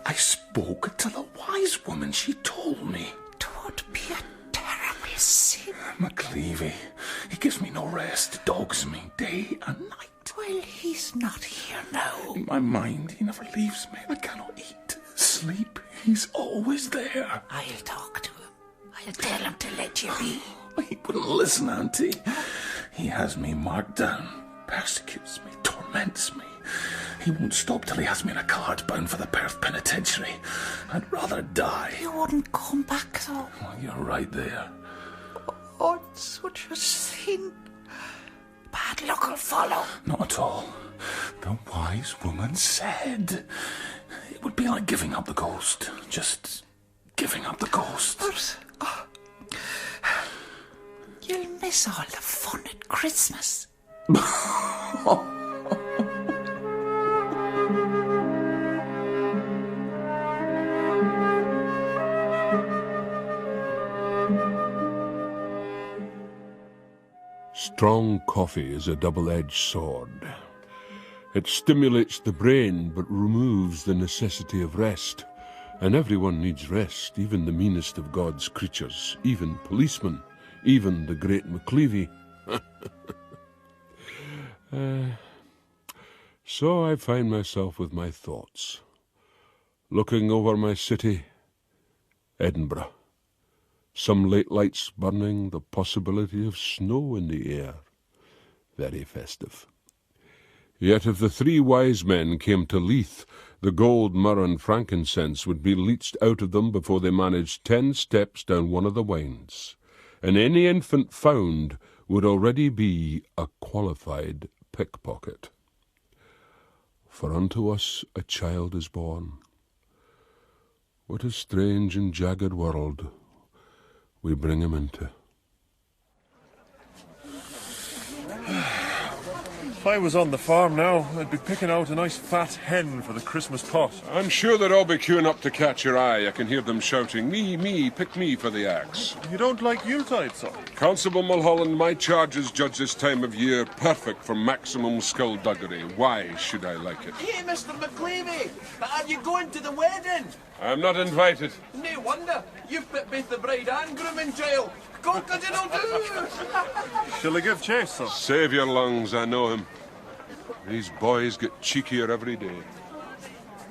I spoke to the wise woman. She told me. 'Twould be a terrible sin. McLevy, he gives me no rest. Dogs me day and night. Well, he's not here now. In my mind, he never leaves me. I cannot eat, sleep. He's always there. I'll talk to him. I'll tell him to let you be. He wouldn't listen, Auntie. He has me marked down, persecutes me, torments me. He won't stop till he has me in a cart bound for the Perth Penitentiary. I'd rather die. You wouldn't come back, though. Oh, you're right there. Oh, it's such a sin. Bad luck will follow. Not at all. The wise woman said it would be like giving up the ghost. Just giving up the ghost. But, you'll miss all the fun at Christmas. Strong coffee is a double-edged sword. It stimulates the brain but removes the necessity of rest. And everyone needs rest, even the meanest of God's creatures, even policemen, even the great McLevy. So I find myself with my thoughts, looking over my city, Edinburgh. Some late lights burning, the possibility of snow in the air. Very festive. Yet if the three wise men came to Leith, the gold, myrrh, and frankincense would be leached out of them before they managed 10 steps down one of the wynds, and any infant found would already be a qualified pickpocket. For unto us a child is born. What a strange and jagged world we bring him into. If I was on the farm now, I'd be picking out a nice fat hen for the Christmas pot. I'm sure they'd all be queuing up to catch your eye. I can hear them shouting, me, pick me for the axe. You don't like Yuletide, sir? Constable Mulholland, my charges judge this time of year perfect for maximum skullduggery. Why should I like it? Hey, Mr. McLevy, are you going to the wedding? I'm not invited. No wonder. You've put both the bride and groom in jail. Cock-a-doodle-doo! Shall I give chase, sir? Save your lungs, I know him. These boys get cheekier every day.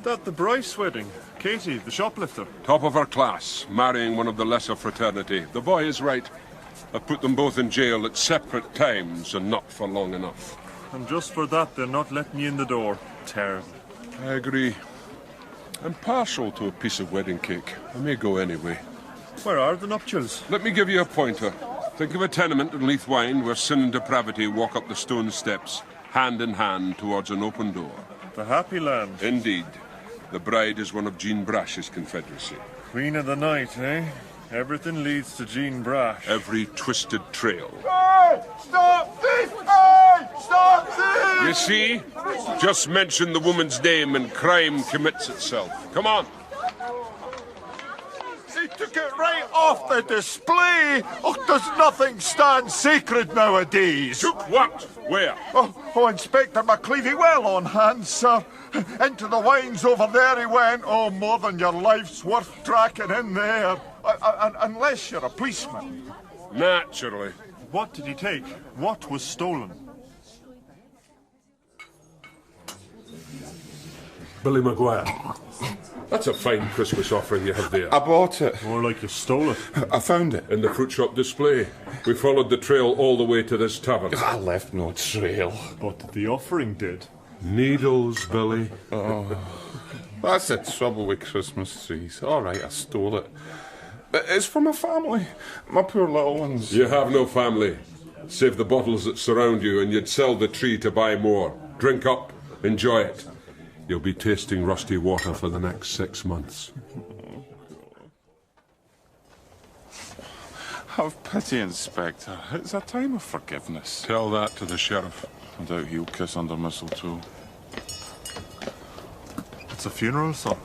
That the Bryce wedding. Katie, the shoplifter. Top of her class, marrying one of the lesser fraternity. The boy is right. I've put them both in jail at separate times and not for long enough. And just for that, they're not letting me in the door. Terrible. I agree. I'm partial to a piece of wedding cake. I may go anyway. Where are the nuptials? Let me give you a pointer. Think of a tenement in Leith Wynd where sin and depravity walk up the stone steps, hand in hand towards an open door. The Happy Land. Indeed. The bride is one of Jean Brash's confederacy. Queen of the night, eh? Everything leads to Jean Brash. Every twisted trail. Hey! Stop thief! Hey! Stop thief! You see? Just mention the woman's name and crime commits itself. Come on. They took it right off the display. Oh, does nothing stand sacred nowadays? Took what? Where? Oh, Inspector McLevy, well on hand, sir. Into the wines over there he went. Oh, more than your life's worth tracking in there. Unless you're a policeman. Naturally. What did he take? What was stolen? Billy Maguire. That's a fine Christmas offering you have there. I bought it. More like you stole it. I found it. In the fruit shop display. We followed the trail all the way to this tavern. I left no trail. But the offering did. Needles, Billy. Oh, that's the trouble with Christmas trees. All right, I stole it. But it's for my family. My poor little ones. You have no family. Save the bottles that surround you and you'd sell the tree to buy more. Drink up. Enjoy it. You'll be tasting rusty water for the next 6 months. Have pity, Inspector. It's a time of forgiveness. Tell that to the sheriff. I doubt he'll kiss under mistletoe. It's a funeral, sir.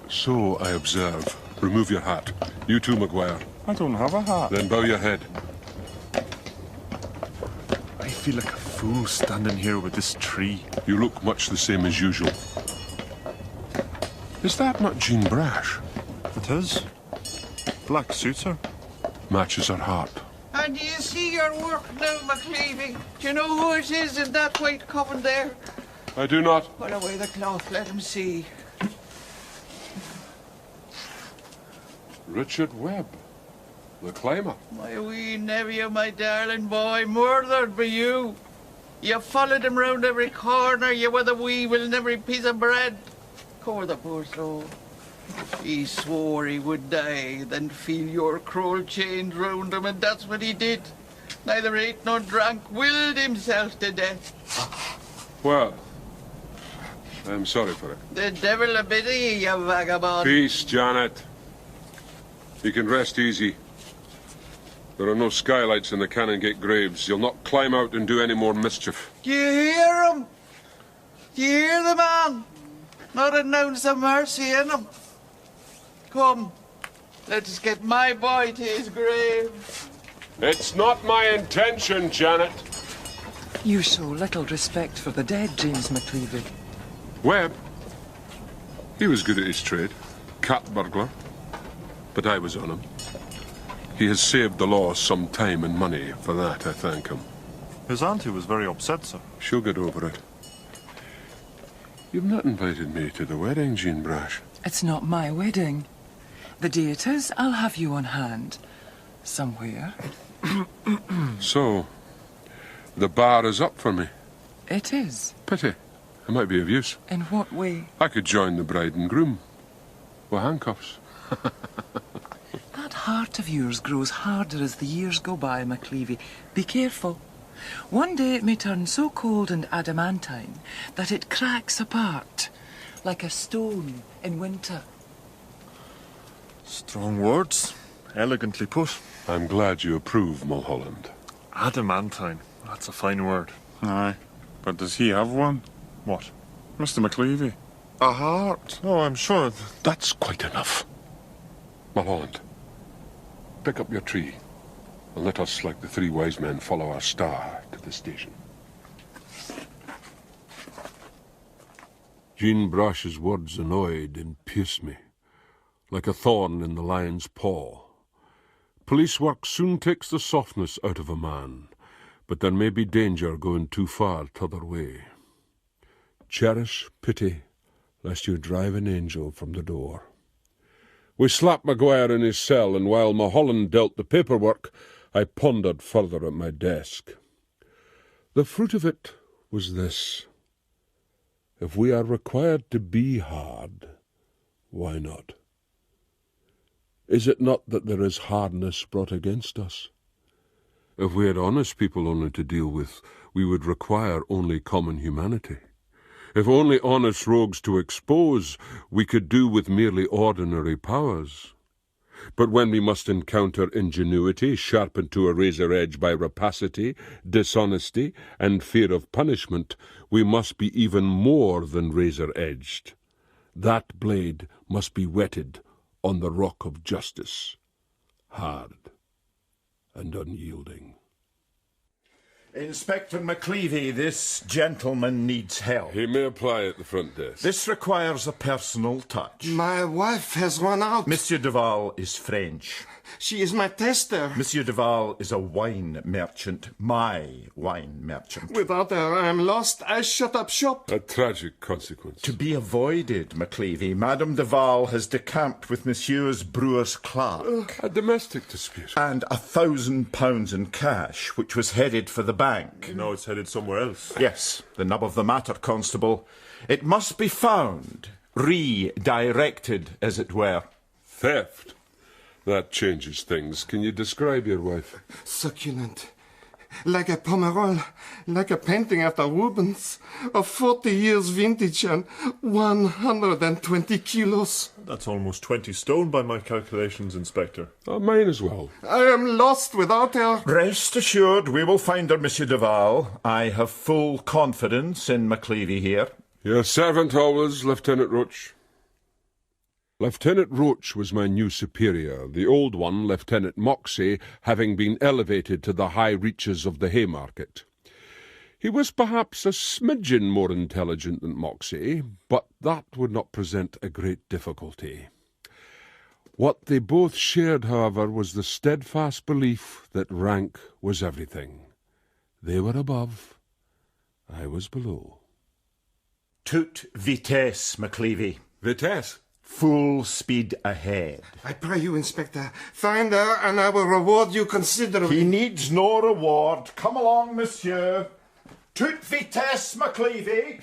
So I observe. Remove your hat. You too, Maguire. I don't have a hat. Then bow your head. I feel like a fool standing here with this tree. You look much the same as usual. Is that not Jean Brash? It is. Black suits her. Matches her heart. And do you see your work now, McLevy? Do you know who it is in that white coven there? I do not. Put away the cloth, let him see. Richard Webb, the climber. My wee nephew, my darling boy, murdered by you. You followed him round every corner, you were the weevil in every piece of bread. Poor the poor soul. He swore he would die, then feel your cruel chains round him, and that's what he did. Neither ate nor drank, willed himself to death. Well, I'm sorry for it. The devil a bit of you, you vagabond. Peace, Janet. You can rest easy. There are no skylights in the Canongate graves. You'll not climb out and do any more mischief. Do you hear him? Do you hear the man? Not an ounce of mercy in him. Come, let us get my boy to his grave. It's not my intention, Janet. You show little respect for the dead, James McLevy. Webb, he was good at his trade. Cat-burglar. But I was on him. He has saved the law some time and money. For that, I thank him. His auntie was very upset, sir. She'll get over it. You've not invited me to the wedding, Jean Brash. It's not my wedding. The day it is, I'll have you on hand. Somewhere. So, the bar is up for me. It is. Pity. I might be of use. In what way? I could join the bride and groom. With handcuffs. That heart of yours grows harder as the years go by, McLevy. Be careful. One day it may turn so cold and adamantine that it cracks apart, like a stone in winter. Strong words. Elegantly put. I'm glad you approve, Mulholland. Adamantine. That's a fine word. Aye. But does he have one? What? Mr. McLevy? A heart? Oh, I'm sure. That's quite enough. Mulholland, pick up your tree, and let us, like the three wise men, follow our star to the station. Jean Brash's words annoyed and pierced me, like a thorn in the lion's paw. Police work soon takes the softness out of a man, but there may be danger going too far t'other way. Cherish pity, lest you drive an angel from the door. We slapped Maguire in his cell, and while Mulholland dealt the paperwork, I pondered further at my desk. The fruit of it was this. If we are required to be hard, why not? Is it not that there is hardness brought against us? If we had honest people only to deal with, we would require only common humanity. If only honest rogues to expose, we could do with merely ordinary powers. But when we must encounter ingenuity, sharpened to a razor edge by rapacity, dishonesty, and fear of punishment, we must be even more than razor-edged. That blade must be whetted on the rock of justice, hard and unyielding. Inspector McLevy, this gentleman needs help. He may apply at the front desk. This requires a personal touch. My wife has run out. Monsieur Duval is French. She is my tester. Monsieur Duval is a wine merchant. My wine merchant. Without her, I am lost. I shut up shop. A tragic consequence. To be avoided, McLevy. Madame Duval has decamped with Monsieur's brewer's clerk. A domestic dispute. And £1,000 in cash, which was headed for the bank. No, it's headed somewhere else. Yes, the nub of the matter, Constable. It must be found. Redirected, as it were. Theft. That changes things. Can you describe your wife? Succulent. Like a Pomerol. Like a painting after Rubens. Of 40 years vintage and 120 kilos. That's almost 20 stone by my calculations, Inspector. Mine as well. I am lost without her. Rest assured, we will find her, Monsieur Duval. I have full confidence in McLevy here. Your servant always, Lieutenant Roach. Lieutenant Roach was my new superior, the old one, Lieutenant Moxey, having been elevated to the high reaches of the Haymarket. He was perhaps a smidgen more intelligent than Moxie, but that would not present a great difficulty. What they both shared, however, was the steadfast belief that rank was everything. They were above, I was below. Toute vitesse, McLevy. Vitesse? Full speed ahead. I pray you, Inspector, find her and I will reward you considerably. He needs no reward. Come along, monsieur. Toute vitesse, McLevy.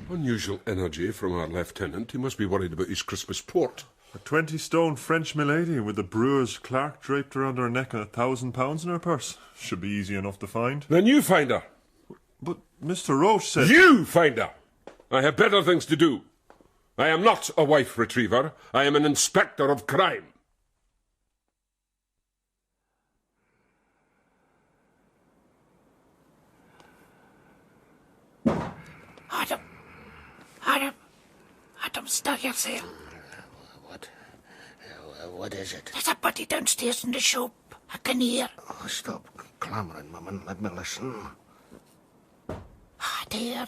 Unusual energy from our lieutenant. He must be worried about his Christmas port. A 20-stone French milady with the brewer's clerk draped around her neck and £1,000 in her purse. Should be easy enough to find. Then you find her. But Mr. Roche said... You find her! I have better things to do. I am not a wife retriever. I am an inspector of crime. Adam, stir yourself. What is it? There's a body downstairs in the shop. I can hear. Oh, stop clamouring, Mum, and let me listen. There.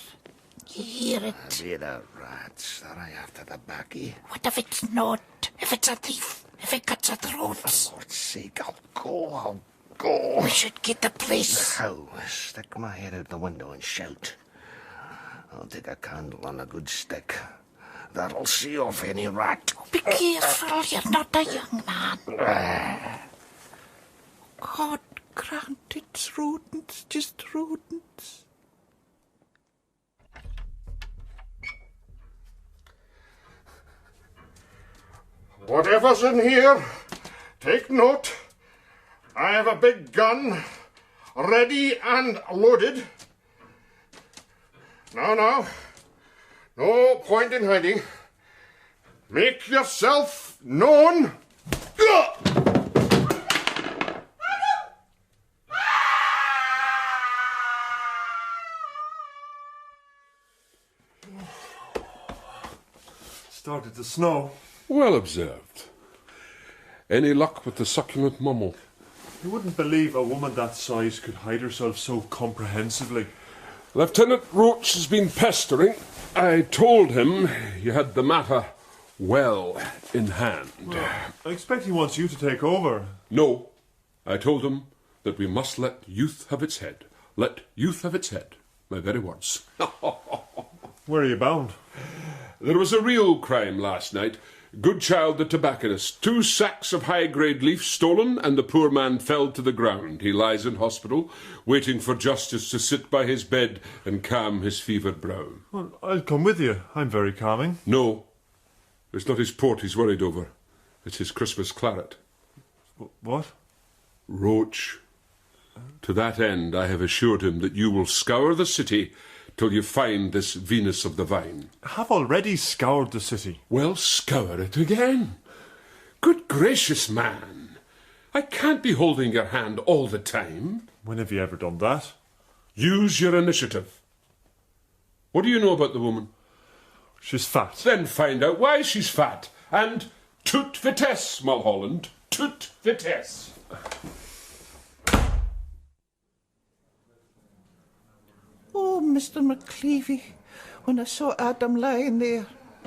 You hear it? Be the rats. Are I after the baccy? What if it's not? If it's a thief? If it cuts our throats? For Lord's sake, I'll go. We should get the police. How? Stick my head out the window and shout. I'll take a candle and a good stick. That'll see off any rat. Oh, be careful, you're not a young man. God grant it's rodents, just rodents. Whatever's in here, take note. I have a big gun, ready and loaded. Now, no point in hiding. Make yourself known. Started to snow. Well observed. Any luck with the succulent mummel? You wouldn't believe a woman that size could hide herself so comprehensively. Lieutenant Roach has been pestering. I told him you had the matter well in hand. Well, I expect he wants you to take over. No. I told him that we must let youth have its head. Let youth have its head. My very words. Where are you bound? There was a real crime last night. Goodchild the tobacconist. 2 sacks of high-grade leaf stolen, and the poor man fell to the ground. He lies in hospital, waiting for justice to sit by his bed and calm his fevered brow. Well, I'll come with you. I'm very calming. No. It's not his port he's worried over. It's his Christmas claret. What? Roach. To that end, I have assured him that you will scour the city till you find this Venus of the Vine. I have already scoured the city. Well, scour it again. Good gracious, man. I can't be holding your hand all the time. When have you ever done that? Use your initiative. What do you know about the woman? She's fat. Then find out why she's fat. And toute vitesse, Mulholland. Toute vitesse. Oh, Mr. McLevy, when I saw Adam lying there,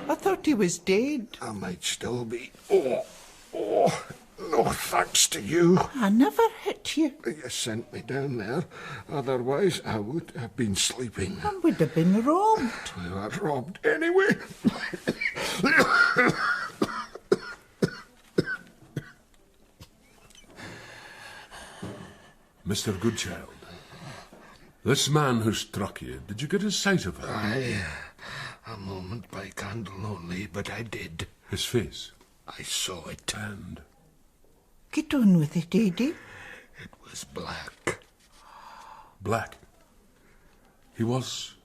I thought he was dead. I might still be. Oh, no thanks to you. I never hit you. You sent me down there. Otherwise, I would have been sleeping. I would have been robbed. We were robbed anyway. Mr. Goodchild, this man who struck you, did you get a sight of him? Aye, a moment by candle only, but I did. His face? I saw it. And? Get on with it, Eddie. It was black. Black? He was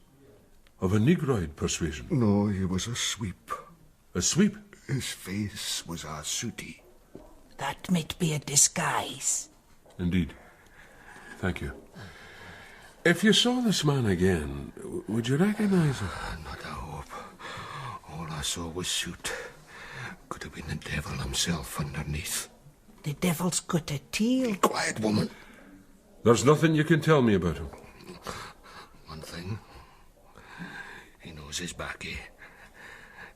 of a negroid persuasion? No, he was a sweep. A sweep? His face was a sooty. That might be a disguise. Indeed. Thank you. If you saw this man again, would you recognise him? Not a hope. All I saw was soot. Could have been the devil himself underneath. The devil's got a tail. Be quiet, woman. There's nothing you can tell me about him? One thing. He knows his baccy.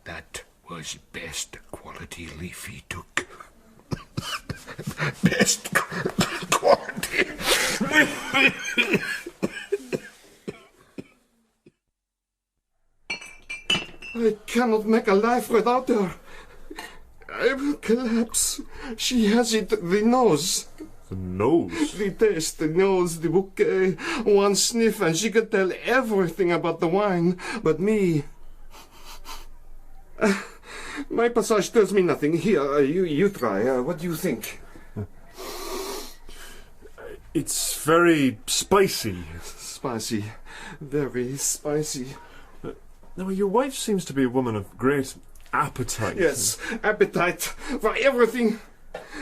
That was best quality leaf he took. Best quality. I cannot make a life without her. I will collapse. She has it, the nose. The nose? The taste, the nose, the bouquet. One sniff and she could tell everything about the wine. But me... my passage tells me nothing. Here, you try. What do you think? It's very spicy. Spicy. Very spicy. Now, your wife seems to be a woman of great appetite. Yes, appetite for everything.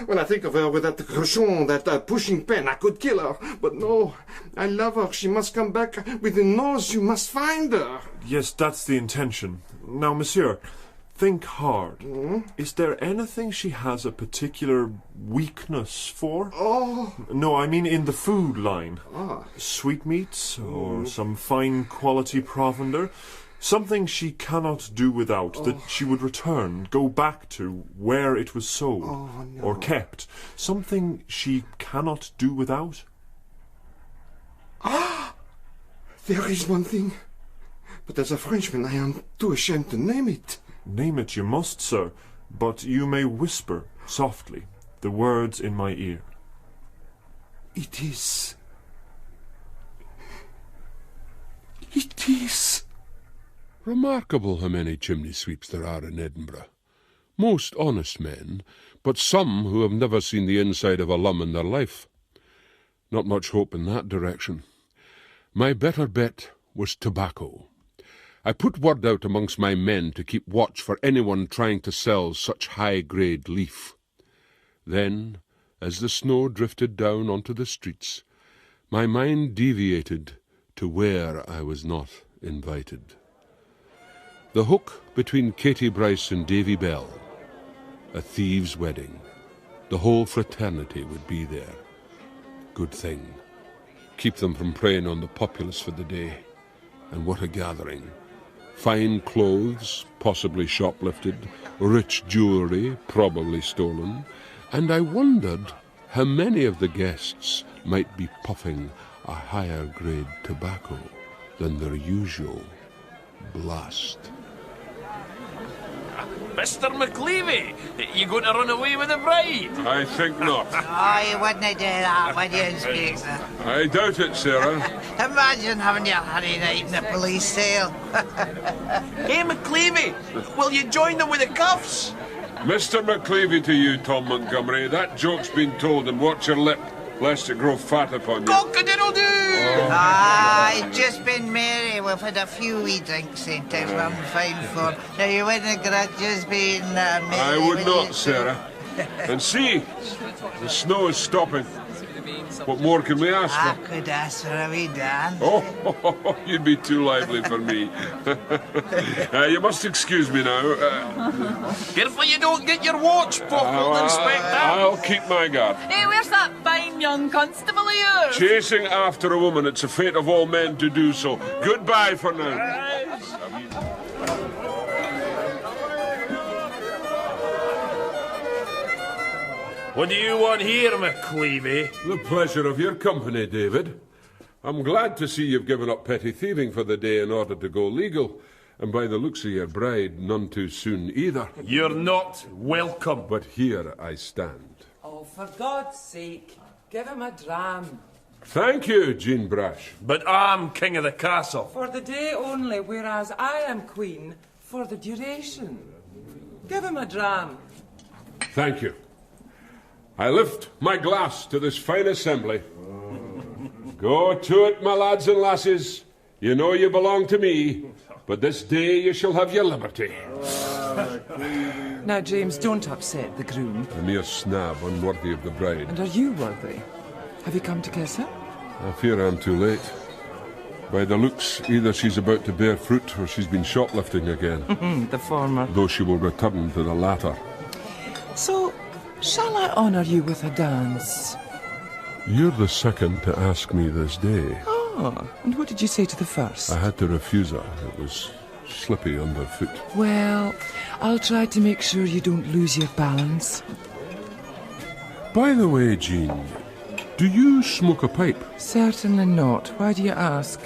When I think of her with that crochon, that pushing pen, I could kill her. But no, I love her. She must come back with the nose. You must find her. Yes, that's the intention. Now, monsieur, think hard. Is there anything she has a particular weakness for? Oh. No, I mean in the food line. Ah. Sweetmeats or some fine quality provender. Something she cannot do without, that she would return, go back to where it was sold or kept. Something she cannot do without. Ah! There is one thing. But as a Frenchman, I am too ashamed to name it. Name it you must, sir, but you may whisper softly the words in my ear. It is... It is... Remarkable how many chimney sweeps there are in Edinburgh. Most honest men, but some who have never seen the inside of a lum in their life. Not much hope in that direction. My better bet was tobacco. I put word out amongst my men to keep watch for anyone trying to sell such high-grade leaf. Then, as the snow drifted down onto the streets, my mind deviated to where I was not invited. The hook between Katie Bryce and Davy Bell. A thieves' wedding. The whole fraternity would be there. Good thing. Keep them from preying on the populace for the day. And what a gathering. Fine clothes, possibly shoplifted, rich jewellery, probably stolen, and I wondered how many of the guests might be puffing a higher grade tobacco than their usual blast. Mr. McLevy, you going to run away with the bride? I think not. Oh, you wouldn't do that, would you, Inspector? I doubt it, Sarah. Imagine having your honey night in the police cell. Hey, McLevy, will you join them with the cuffs? Mr. McLevy to you, Tom Montgomery. That joke's been told, and watch your lip, lest it grow fat upon you. Cock-a-diddle-doo! It's just been merry. We've had a few wee drinks sent out from fine for. Now, you wouldn't grudge us being merry. I would not, Sarah. And see, the snow is stopping. What more can we ask I for? could ask for a wee dance. Oh, you'd be too lively for me. You must excuse me now. Careful you don't get your watch buckled, Inspector. I'll keep my guard. Hey, where's that fine young constable of yours? Chasing after a woman, it's a fate of all men to do so. Goodbye for now. What do you want here, McLevy? The pleasure of your company, David. I'm glad to see you've given up petty thieving for the day in order to go legal. And by the looks of your bride, none too soon either. You're not welcome. But here I stand. Oh, for God's sake, give him a dram. Thank you, Jean Brash. But I'm king of the castle. For the day only, whereas I am queen for the duration. Give him a dram. Thank you. I lift my glass to this fine assembly. Go to it, my lads and lasses. You know you belong to me, but this day you shall have your liberty. Now, James, don't upset the groom. A mere snab unworthy of the bride. And are you worthy? Have you come to kiss her? I fear I'm too late. By the looks, either she's about to bear fruit or she's been shoplifting again. The former. Though she will return to the latter. So, shall I honour you with a dance? You're the second to ask me this day. Oh, and what did you say to the first? I had to refuse her. It was slippy underfoot. Well, I'll try to make sure you don't lose your balance. By the way, Jean, do you smoke a pipe? Certainly not. Why do you ask?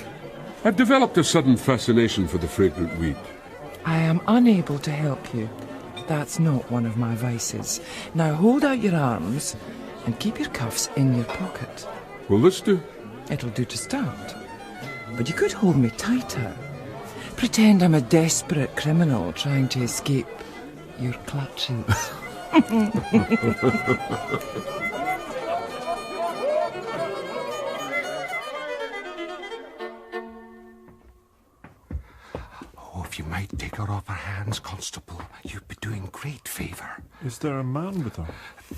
I've developed a sudden fascination for the fragrant weed. I am unable to help you. That's not one of my vices. Now hold out your arms and keep your cuffs in your pocket. Will this do? It'll do to start. But you could hold me tighter. Pretend I'm a desperate criminal trying to escape your clutches. Oh, if you might take her off her hands, Constable, you'd be doing great favour. Is there a man with her?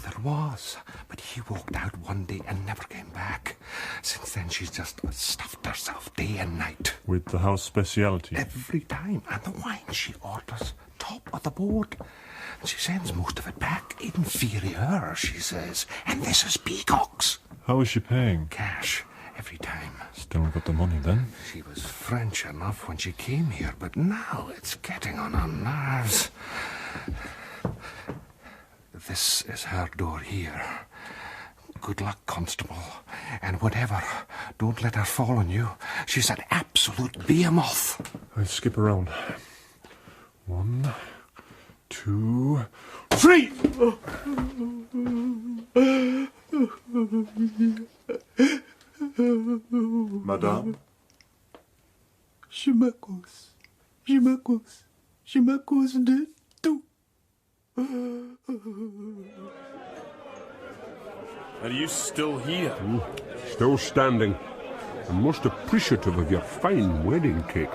There was, but he walked out one day and never came back. Since then, she's just stuffed herself day and night. With the house speciality? Every time. And the wine she orders, top of the board. And she sends most of it back. Inferior, she says. And this is peacocks. How is she paying? Cash. Every time. Still got the money then? She was French enough when she came here, but now it's getting on her nerves. This is her door here. Good luck, Constable. And whatever, don't let her fall on you. She's an absolute behemoth. I'll skip around. 1, 2, 3! Madame? Je m'accuse de tout. Are you still here? Still standing, and most appreciative of your fine wedding cake.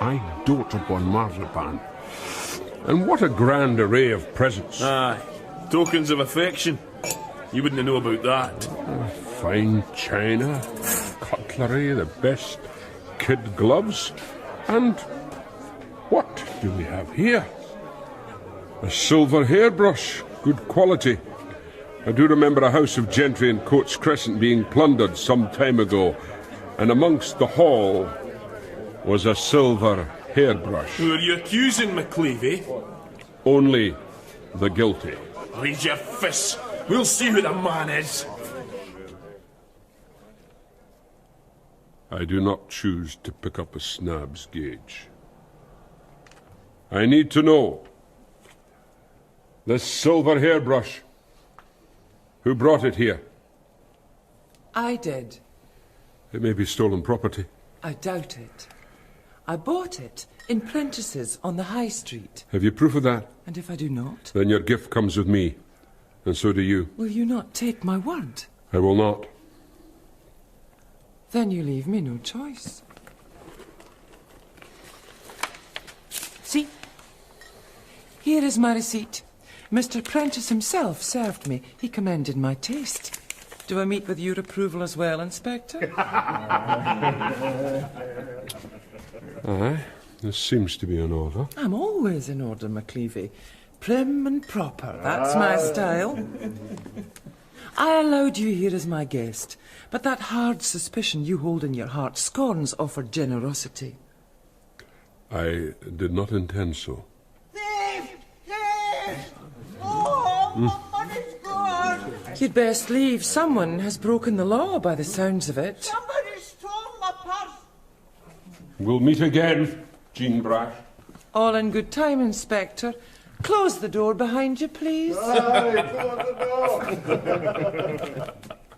I dote upon marzipan. And what a grand array of presents. Aye, tokens of affection. You wouldn't know about that. Fine china, cutlery, the best kid gloves, and what do we have here? A silver hairbrush, good quality. I do remember a house of gentry in Coates Crescent being plundered some time ago, and amongst the haul was a silver hairbrush. Who are you accusing, McLevy? Only the guilty. Raise your fists. We'll see who the man is. I do not choose to pick up a snab's gauge. I need to know. This silver hairbrush. Who brought it here? I did. It may be stolen property. I doubt it. I bought it in Prentice's on the High Street. Have you proof of that? And if I do not? Then your gift comes with me, and so do you. Will you not take my word? I will not. Then you leave me no choice. See? Here is my receipt. Mr. Prentice himself served me. He commended my taste. Do I meet with your approval as well, Inspector? Aye, this seems to be in order. I'm always in order, McLevy. Prim and proper, that's my style. I allowed you here as my guest, but that hard suspicion you hold in your heart scorns offered generosity. I did not intend so. Money's gone. You'd best leave. Someone has broken the law by the sounds of it. Somebody stole my purse. We'll meet again, Jean Brash. All in good time, Inspector. Close the door behind you, please. Aye, close the door.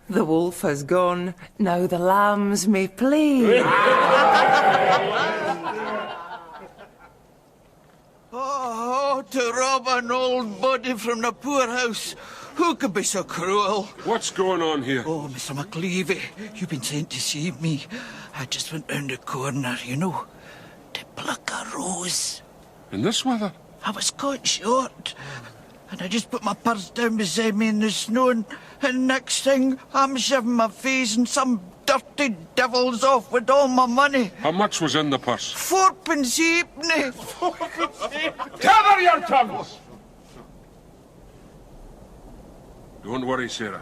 The wolf has gone. Now the lambs may play. Oh, to rob an old body from the poorhouse. Who could be so cruel? What's going on here? Oh, Mr. McLevy, you've been sent to see me. I just went round the corner, you know, to pluck a rose. In this weather? I was caught short, and I just put my purse down beside me in the snow, and next thing, I'm shoving my face and some dirty devil's off with all my money. How much was in the purse? 4pence halfpenny. 4pence halfpenny. Cover your tongues! Don't worry, Sarah.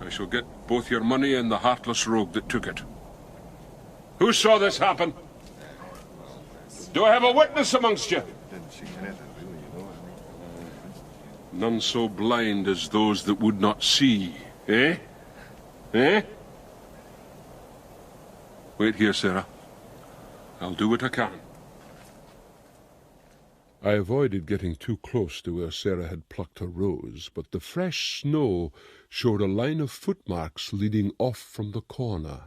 I shall get both your money and the heartless rogue that took it. Who saw this happen? Do I have a witness amongst you? None so blind as those that would not see, eh? Eh? Wait here, Sarah. I'll do what I can. I avoided getting too close to where Sarah had plucked her rose, but the fresh snow showed a line of footmarks leading off from the corner.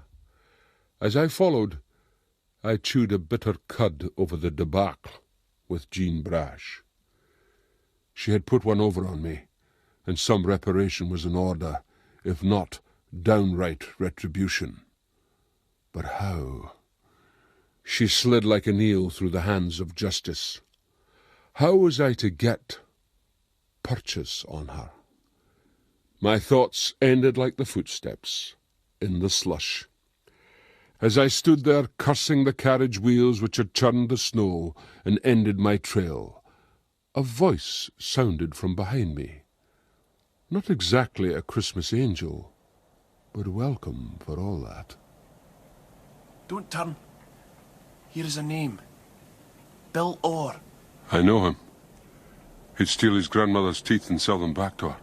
As I followed, I chewed a bitter cud over the debacle with Jean Brash. She had put one over on me, and some reparation was in order, if not downright retribution. But how? She slid like an eel through the hands of justice. How was I to get purchase on her? My thoughts ended like the footsteps in the slush. As I stood there cursing the carriage wheels which had churned the snow and ended my trail, a voice sounded from behind me. Not exactly a Christmas angel, but welcome for all that. Don't turn. Here is a name. Bill Orr. I know him. He'd steal his grandmother's teeth and sell them back to her,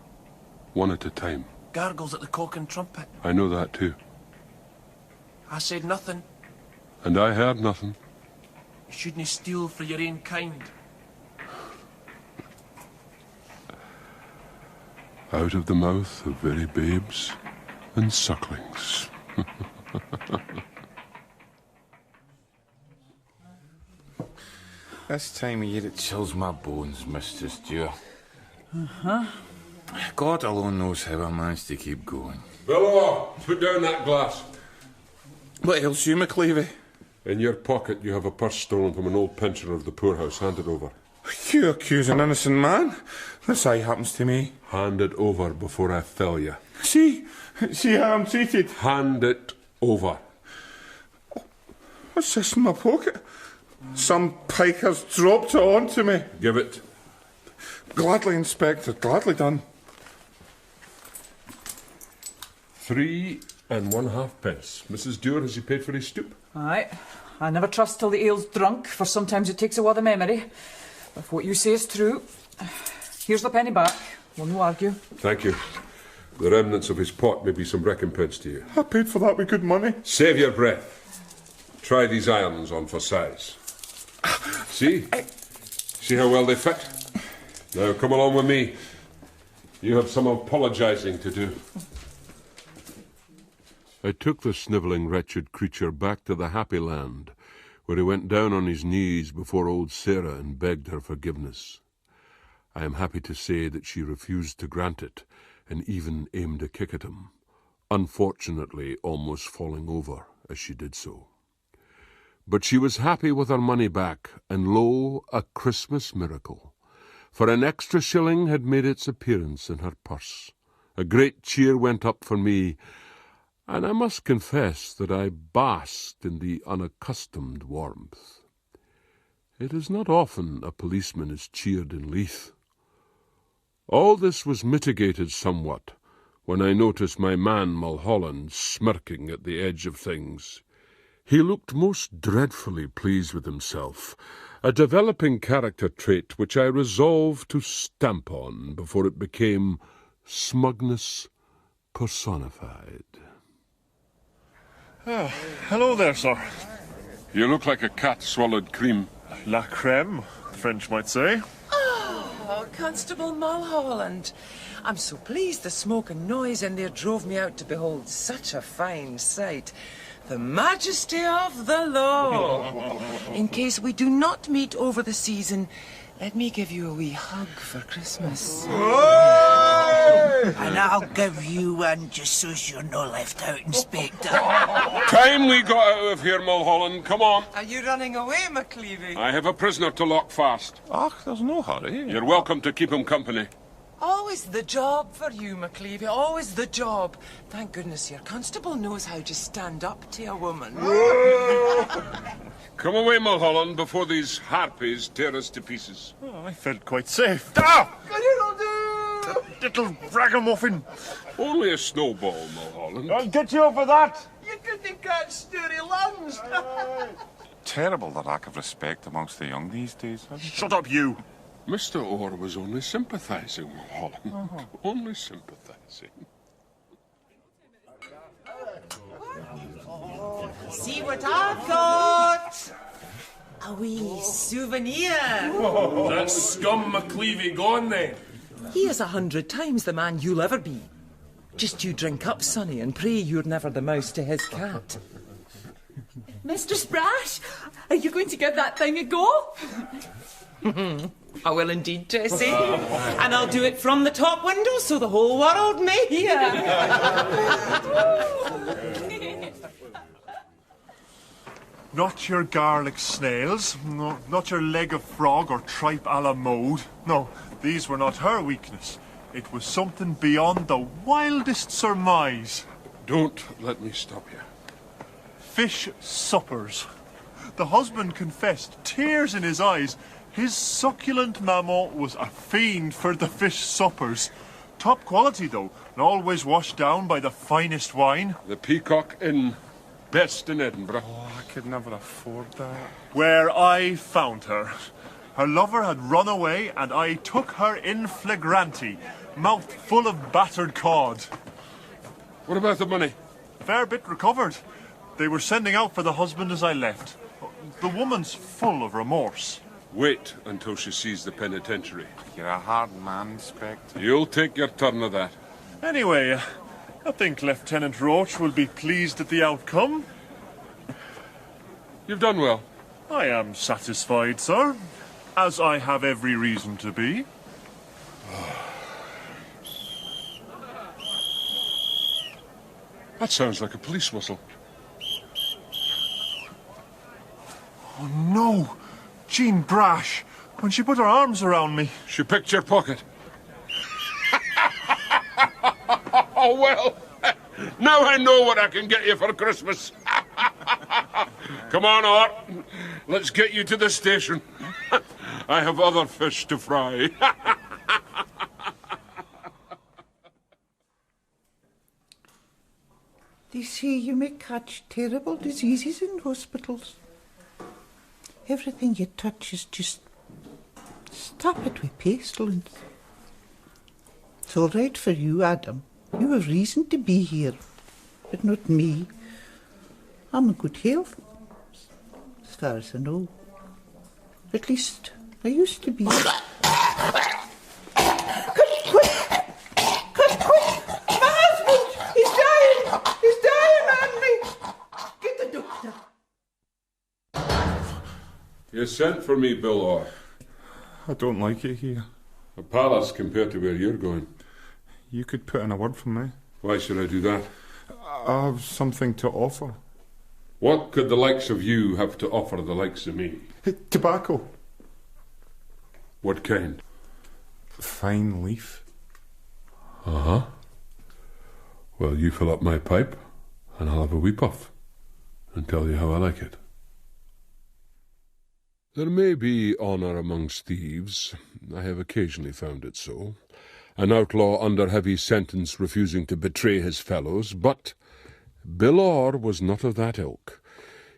one at a time. Gargles at the cock and trumpet. I know that too. I said nothing. And I heard nothing. You shouldn't steal for your own kind. Out of the mouth of very babes and sucklings. This time of year it chills my bones, Mr. Stewart. Uh-huh. God alone knows how I managed to keep going. Billow, put down that glass. What ails you, McLevy? In your pocket you have a purse stolen from an old pensioner of the poorhouse. Hand it over. You accuse an innocent man? This aye happens to me. Hand it over before I fell you. See how I'm treated. Hand it over. What's this in my pocket? Some pike has dropped it onto me. Give it. Gladly, Inspector, gladly done. 3 1/2 pence. Mrs. Dewar, has he paid for his stoop? Aye. I never trust till the ale's drunk, for sometimes it takes a while the memory. If what you say is true, here's the penny back. We'll no argue. Thank you. The remnants of his pot may be some recompense to you. I paid for that with good money. Save your breath. Try these irons on for size. See? See how well they fit? Now come along with me. You have some apologising to do. I took the snivelling, wretched creature back to the happy land, where he went down on his knees before old Sarah and begged her forgiveness. I am happy to say that she refused to grant it, and even aimed a kick at him, unfortunately almost falling over as she did so. But she was happy with her money back, and lo, a Christmas miracle, for an extra shilling had made its appearance in her purse. A great cheer went up for me, and I must confess that I basked in the unaccustomed warmth. It is not often a policeman is cheered in Leith. All this was mitigated somewhat when I noticed my man Mulholland smirking at the edge of things. He looked most dreadfully pleased with himself, a developing character trait which I resolved to stamp on before it became smugness personified. Ah, hello there, sir. You look like a cat swallowed cream. La creme, the French might say. Oh, Constable Mulholland. I'm so pleased the smoke and noise in there drove me out to behold such a fine sight. The majesty of the law. In case we do not meet over the season, let me give you a wee hug for Christmas. And I'll give you one just so's you're no left out, Inspector. Time we got out of here, Mulholland. Come on. Are you running away, McLevy? I have a prisoner to lock fast. Ach, there's no hurry. You're welcome to keep him company. Always the job for you, McLevy, always the job. Thank goodness your constable knows how to stand up to a woman. Come away, Mulholland, before these harpies tear us to pieces. Oh, I felt quite safe. Ah! Can you not do? little ragamuffin. Only a snowball, Mulholland. I'll get you over that. You couldn't catch Sturry lungs. Terrible the lack of respect amongst the young these days. Shut up, you. Mr. Orr was only sympathising, Mulholland. Only sympathising. See what I've got! A wee souvenir. That scum McLevy gone then? He is 100 times the man you'll ever be. Just you drink up, Sonny, and pray you're never the mouse to his cat. Mistress Brash, are you going to give that thing a go? I will indeed, Jessie. And I'll do it from the top window so the whole world may hear. Not your garlic snails, no, not your leg of frog or tripe a la mode. No, these were not her weakness. It was something beyond the wildest surmise. Don't let me stop you. Fish suppers. The husband confessed, tears in his eyes, his succulent maman was a fiend for the fish suppers. Top quality, though, and always washed down by the finest wine. The Peacock Inn. Best in Edinburgh. Oh, I could never afford that. Where I found her. Her lover had run away, and I took her in flagranti, mouth full of battered cod. What about the money? Fair bit recovered. They were sending out for the husband as I left. The woman's full of remorse. Wait until she sees the penitentiary. You're a hard man, Inspector. You'll take your turn of that. Anyway, I think Lieutenant Roach will be pleased at the outcome. You've done well. I am satisfied, sir, as I have every reason to be. That sounds like a police whistle. Oh, no! Jean Brash, when she put her arms around me. She picked your pocket. Oh, well, now I know what I can get you for Christmas. Come on, Art. Let's get you to the station. I have other fish to fry. They say you may catch terrible diseases in hospitals. Everything you touch is just... stop it with pestilence. It's all right for you, Adam. You have reason to be here, but not me. I'm in good health, as far as I know. At least, I used to be. Cut, quick! Cut, quick! My husband! He's dying! He's dying on me! Get the doctor. You sent for me, Bill Orr. I don't like it here. A palace compared to where you're going. You could put in a word for me. Why should I do that? I have something to offer. What could the likes of you have to offer the likes of me? Tobacco. What kind? Fine leaf. Uh-huh. Well, you fill up my pipe, and I'll have a wee puff, and tell you how I like it. There may be honour amongst thieves. I have occasionally found it so. An outlaw under heavy sentence refusing to betray his fellows, but Bill Orr was not of that ilk.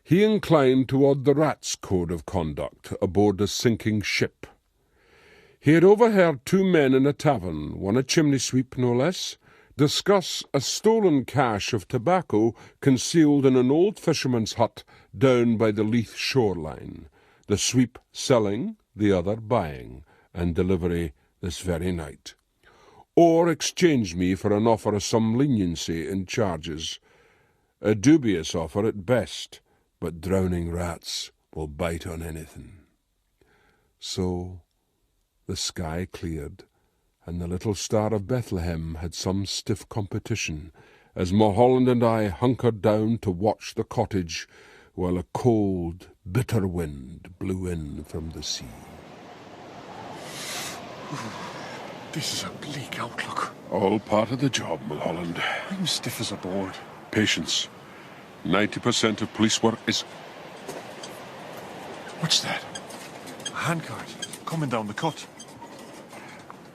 He inclined toward the rat's code of conduct aboard a sinking ship. He had overheard two men in a tavern, one a chimney-sweep no less, discuss a stolen cache of tobacco concealed in an old fisherman's hut down by the Leith shoreline, the sweep selling, the other buying, and delivery this very night. Or exchange me for an offer of some leniency in charges. A dubious offer at best, but drowning rats will bite on anything. So the sky cleared, and the little star of Bethlehem had some stiff competition, as Mulholland and I hunkered down to watch the cottage, while a cold, bitter wind blew in from the sea. This is a bleak outlook. All part of the job, Mulholland. I'm stiff as a board. Patience. 90% of police work is... What's that? A handcart coming down the cut.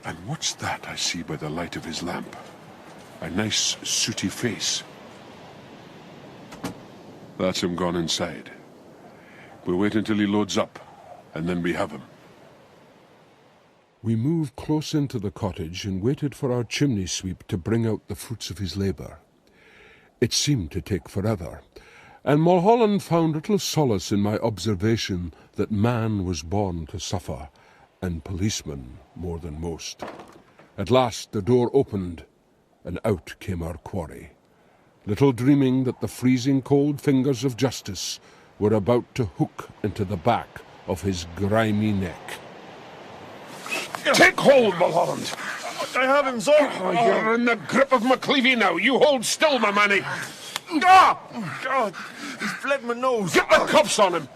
And what's that I see by the light of his lamp? A nice, sooty face. That's him gone inside. We'll wait until he loads up, and then we have him. We moved close into the cottage and waited for our chimney sweep to bring out the fruits of his labour. It seemed to take forever, and Mulholland found little solace in my observation that man was born to suffer, and policemen more than most. At last the door opened, and out came our quarry, little dreaming that the freezing cold fingers of justice were about to hook into the back of his grimy neck. Take hold, Mulholland! I have him, sir. Oh, you're in the grip of McLevy now. You hold still, my manny. Ah! God, he's bled my nose. Get the cuffs on him.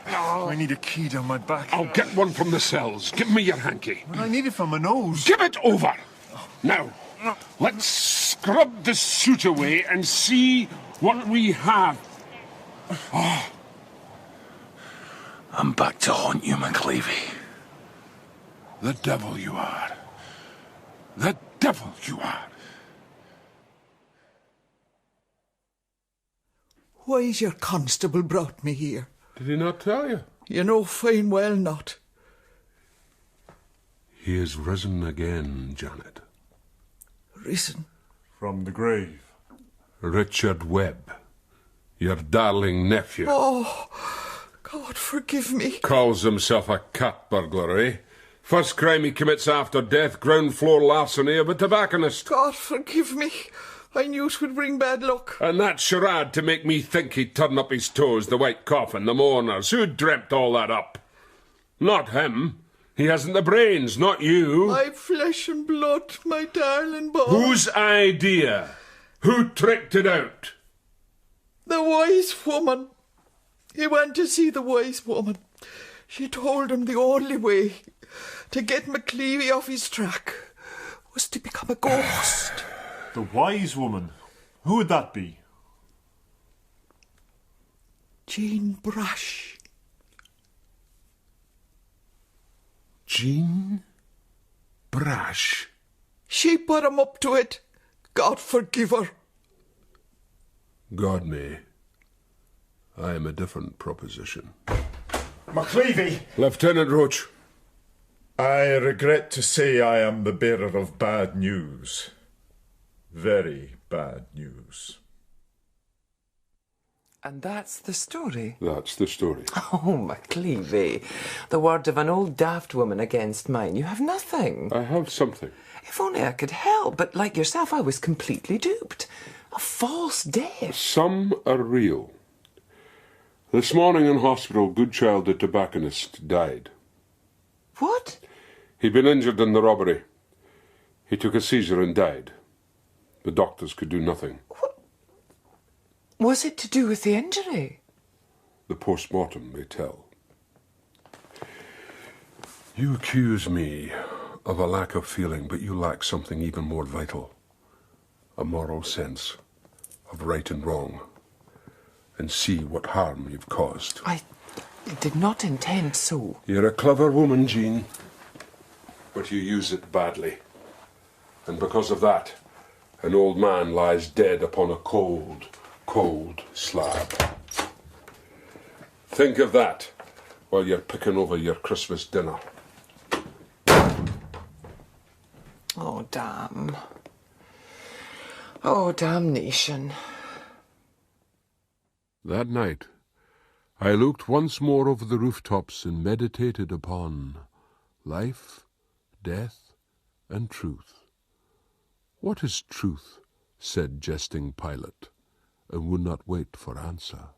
I need a key down my back. I'll get one from the cells. Give me your hanky. I need it for my nose. Give it over. Now, let's scrub the soot away and see what we have. Oh. I'm back to haunt you, McLevy. The devil you are. The devil you are. Why's your constable brought me here? Did he not tell you? You know fine well not. He is risen again, Janet. Risen? From the grave. Richard Webb, your darling nephew. Oh, God forgive me. Calls himself a cat-burglar, eh? First crime he commits after death, ground floor larceny of a tobacconist. God forgive me. I knew it would bring bad luck. And that charade to make me think he'd turn up his toes, the white coffin, the mourners. Who dreamt all that up? Not him. He hasn't the brains, not you. My flesh and blood, my darling boy. Whose idea? Who tricked it out? The wise woman. He went to see the wise woman. She told him the only way to get McLevy off his track was to become a ghost. The wise woman? Who would that be? Jean Brash. Jean Brash? She put him up to it. God forgive her. God may. I am a different proposition. McLevy! Lieutenant Roach. I regret to say I am the bearer of bad news. Very bad news. And that's the story? That's the story. Oh, McLevy. The word of an old daft woman against mine. You have nothing. I have something. If only I could help, but like yourself, I was completely duped. A false death. Some are real. This morning in hospital, Goodchild the tobacconist died. What? He'd been injured in the robbery. He took a seizure and died. The doctors could do nothing. What? Was it to do with the injury? The post-mortem may tell. You accuse me of a lack of feeling, but you lack something even more vital. A moral sense of right and wrong. And see what harm you've caused. I did not intend so. You're a clever woman, Jean. But you use it badly. And because of that, an old man lies dead upon a cold, cold slab. Think of that while you're picking over your Christmas dinner. Oh, damn. Oh, damnation. That night, I looked once more over the rooftops and meditated upon life, death, and truth. What is truth? Said jesting Pilate, and would not wait for answer.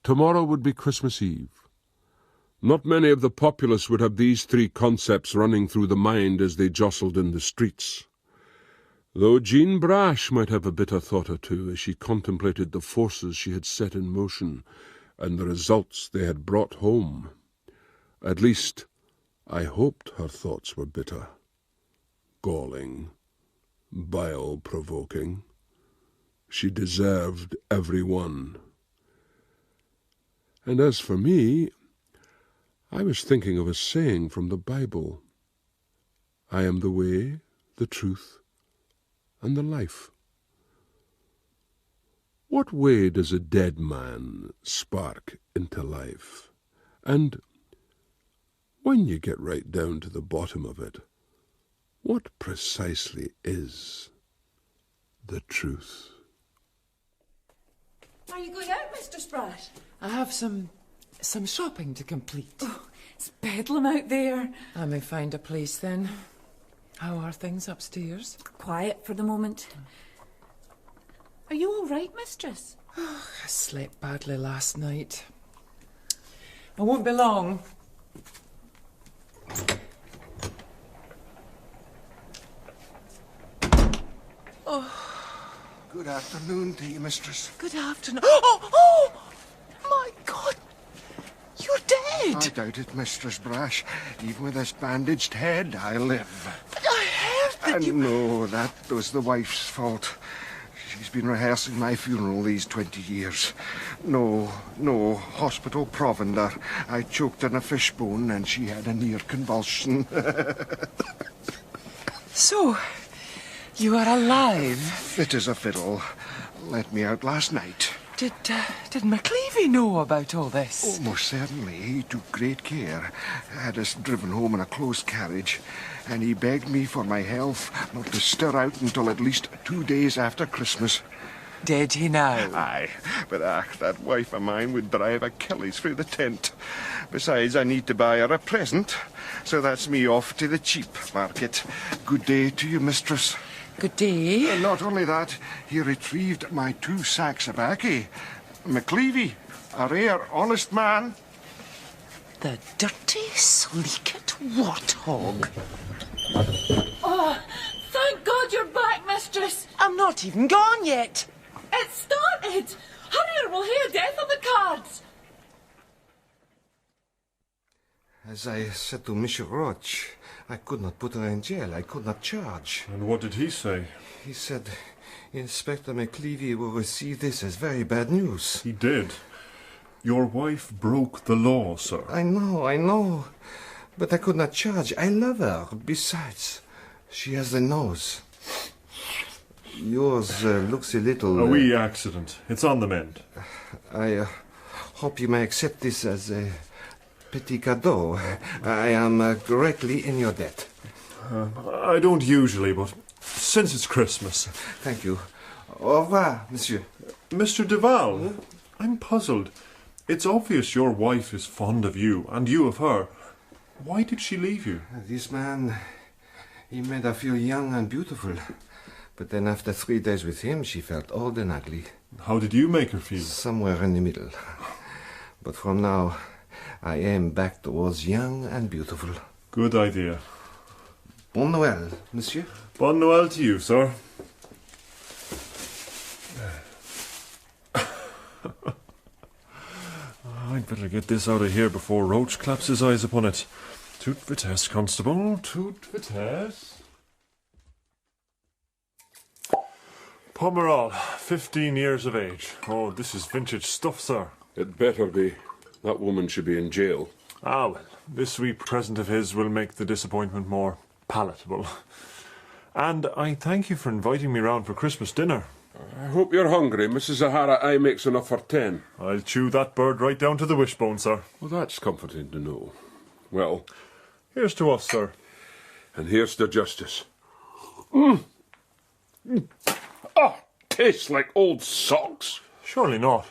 Tomorrow would be Christmas Eve. Not many of the populace would have these three concepts running through the mind as they jostled in the streets. Though Jean Brash might have a bitter thought or two as she contemplated the forces she had set in motion and the results they had brought home. At least, I hoped her thoughts were bitter, galling, bile-provoking. She deserved every one. And as for me, I was thinking of a saying from the Bible. I am the way, the truth, and the life. What way does a dead man spark into life? And when you get right down to the bottom of it, what precisely is the truth? Are you going out, Mr. Brash? I have some shopping to complete. Oh, it's bedlam out there. I may find a place then. How are things upstairs? Quiet for the moment. Are you all right, mistress? I slept badly last night. I won't be long. Oh. Good afternoon to you, mistress. Good afternoon. Oh! My God! You're dead! I doubt it, Mistress Brash. Even with this bandaged head, I live. But I heard that No, that was the wife's fault. She's been rehearsing my funeral these 20 years. No, hospital provender. I choked on a fishbone and she had a near convulsion. So, you are alive? Fit as a fiddle. Let me out last night. Did McLevy know about all this? Oh, most certainly. He took great care. Had us driven home in a closed carriage, and he begged me for my health not to stir out until at least 2 days after Christmas. Dead he now? Aye, but that wife of mine would drive Achilles through the tent. Besides, I need to buy her a present, so that's me off to the cheap market. Good day to you, mistress. Good day. And not only that, he retrieved my 2 sacks of baccy. McLevy, a rare, honest man. The dirty, sleeked warthog. Oh, thank God you're back, mistress. I'm not even gone yet. It started. Hurry or we'll hear death on the cards. As I said to Monsieur Roach, I could not put her in jail. I could not charge. And what did he say? He said Inspector McLevy will receive this as very bad news. He did. Your wife broke the law, sir. I know. But I could not charge. I love her. Besides, she has the nose. Yours looks a little... A wee accident. It's on the mend. I hope you may accept this as a petit cadeau. I am greatly in your debt. I don't usually, but since it's Christmas... Thank you. Au revoir, monsieur. Mr. Duval, I'm puzzled. It's obvious your wife is fond of you, and you of her. Why did she leave you? This man, he made her feel young and beautiful. But then after 3 days with him, she felt old and ugly. How did you make her feel? Somewhere in the middle. But from now, I aim back towards young and beautiful. Good idea. Bon Noël, monsieur. Bon Noël to you, sir. I'd better get this out of here before Roach claps his eyes upon it. Toot vitesse, Constable, toot vitesse. Pomerol, 15 years of age. Oh, this is vintage stuff, sir. It better be. That woman should be in jail. Ah, well, this sweet present of his will make the disappointment more palatable. And I thank you for inviting me round for Christmas dinner. I hope you're hungry. Mrs. Zahara aye makes enough for 10. I'll chew that bird right down to the wishbone, sir. Well, that's comforting to know. Well, here's to us, sir. And here's to justice. Oh, tastes like old socks. Surely not.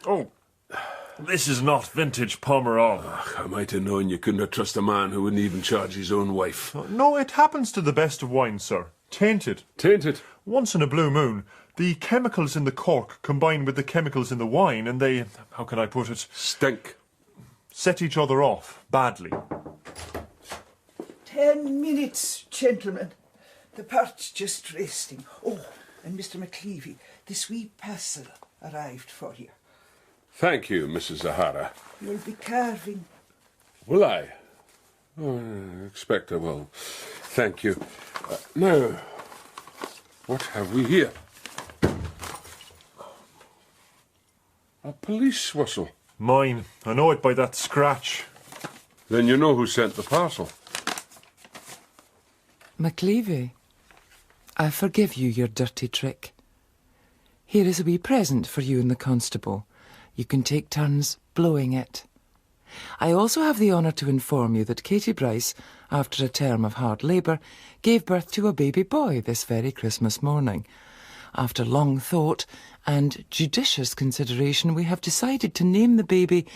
Oh, this is not vintage Pomerol. I might have known you couldn't have trust a man who wouldn't even charge his own wife. No, it happens to the best of wine, sir. Tainted. Tainted? Once in a blue moon, the chemicals in the cork combine with the chemicals in the wine and they, how can I put it? Stink. Set each other off, badly. 10 minutes, gentlemen. The part's just resting. Oh, and Mr. McLevy, this wee parcel arrived for you. Thank you, Mrs. Zahara. You'll be carving. Will I? Oh, I expect I will. Thank you. Now, what have we here? A police whistle. Mine. I know it by that scratch. Then you know who sent the parcel. McLevy, I forgive you your dirty trick. Here is a wee present for you and the constable. You can take turns blowing it. I also have the honour to inform you that Katie Bryce, after a term of hard labour, gave birth to a baby boy this very Christmas morning. After long thought and judicious consideration, we have decided to name the baby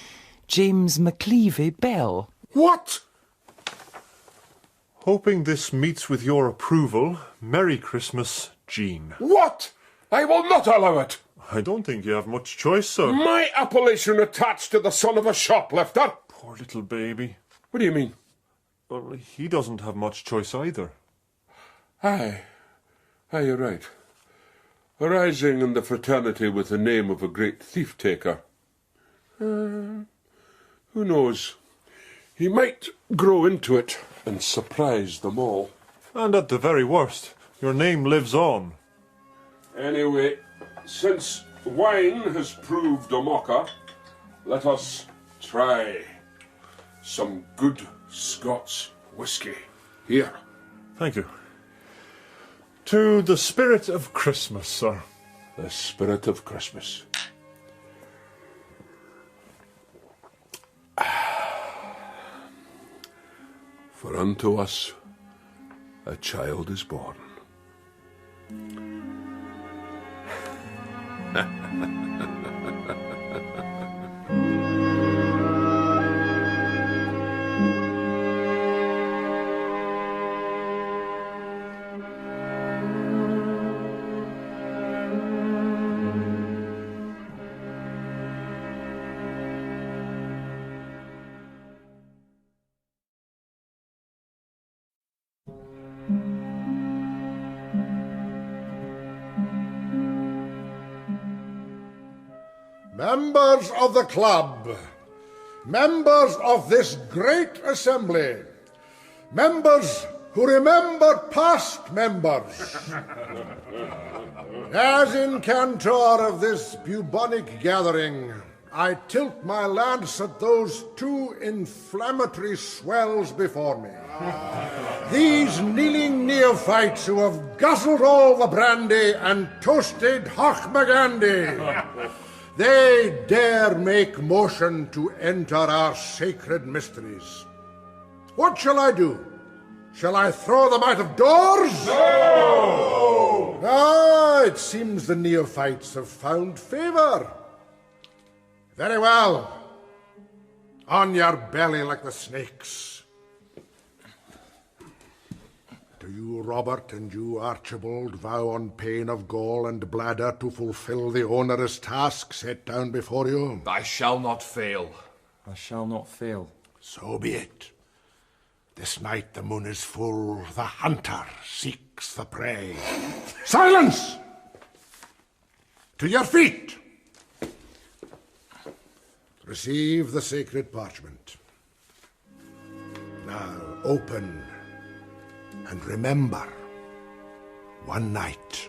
James McLevy Bell. What? Hoping this meets with your approval, Merry Christmas, Jean. What? I will not allow it. I don't think you have much choice, sir. My appellation attached to the son of a shoplifter. Poor little baby. What do you mean? Well, he doesn't have much choice either. Aye, you're right. Arising in the fraternity with the name of a great thief-taker. Who knows? He might grow into it and surprise them all. And at the very worst, your name lives on. Anyway, since wine has proved a mocker, let us try some good Scots whisky. Here. Thank you. To the spirit of Christmas, sir. The spirit of Christmas. For unto us a child is born. Members of the club, members of this great assembly, members who remember past members, as in cantor of this bubonic gathering, I tilt my lance at those two inflammatory swells before me. These kneeling neophytes who have guzzled all the brandy and toasted Hochmagandy. They dare make motion to enter our sacred mysteries. What shall I do? Shall I throw them out of doors? No! Ah, it seems the neophytes have found favour. Very well. On your belly like the snakes. Do you, Robert, and you, Archibald, vow on pain of gall and bladder to fulfill the onerous task set down before you? I shall not fail. I shall not fail. So be it. This night the moon is full, the hunter seeks the prey. Silence! To your feet! Receive the sacred parchment. Now open and remember, one night,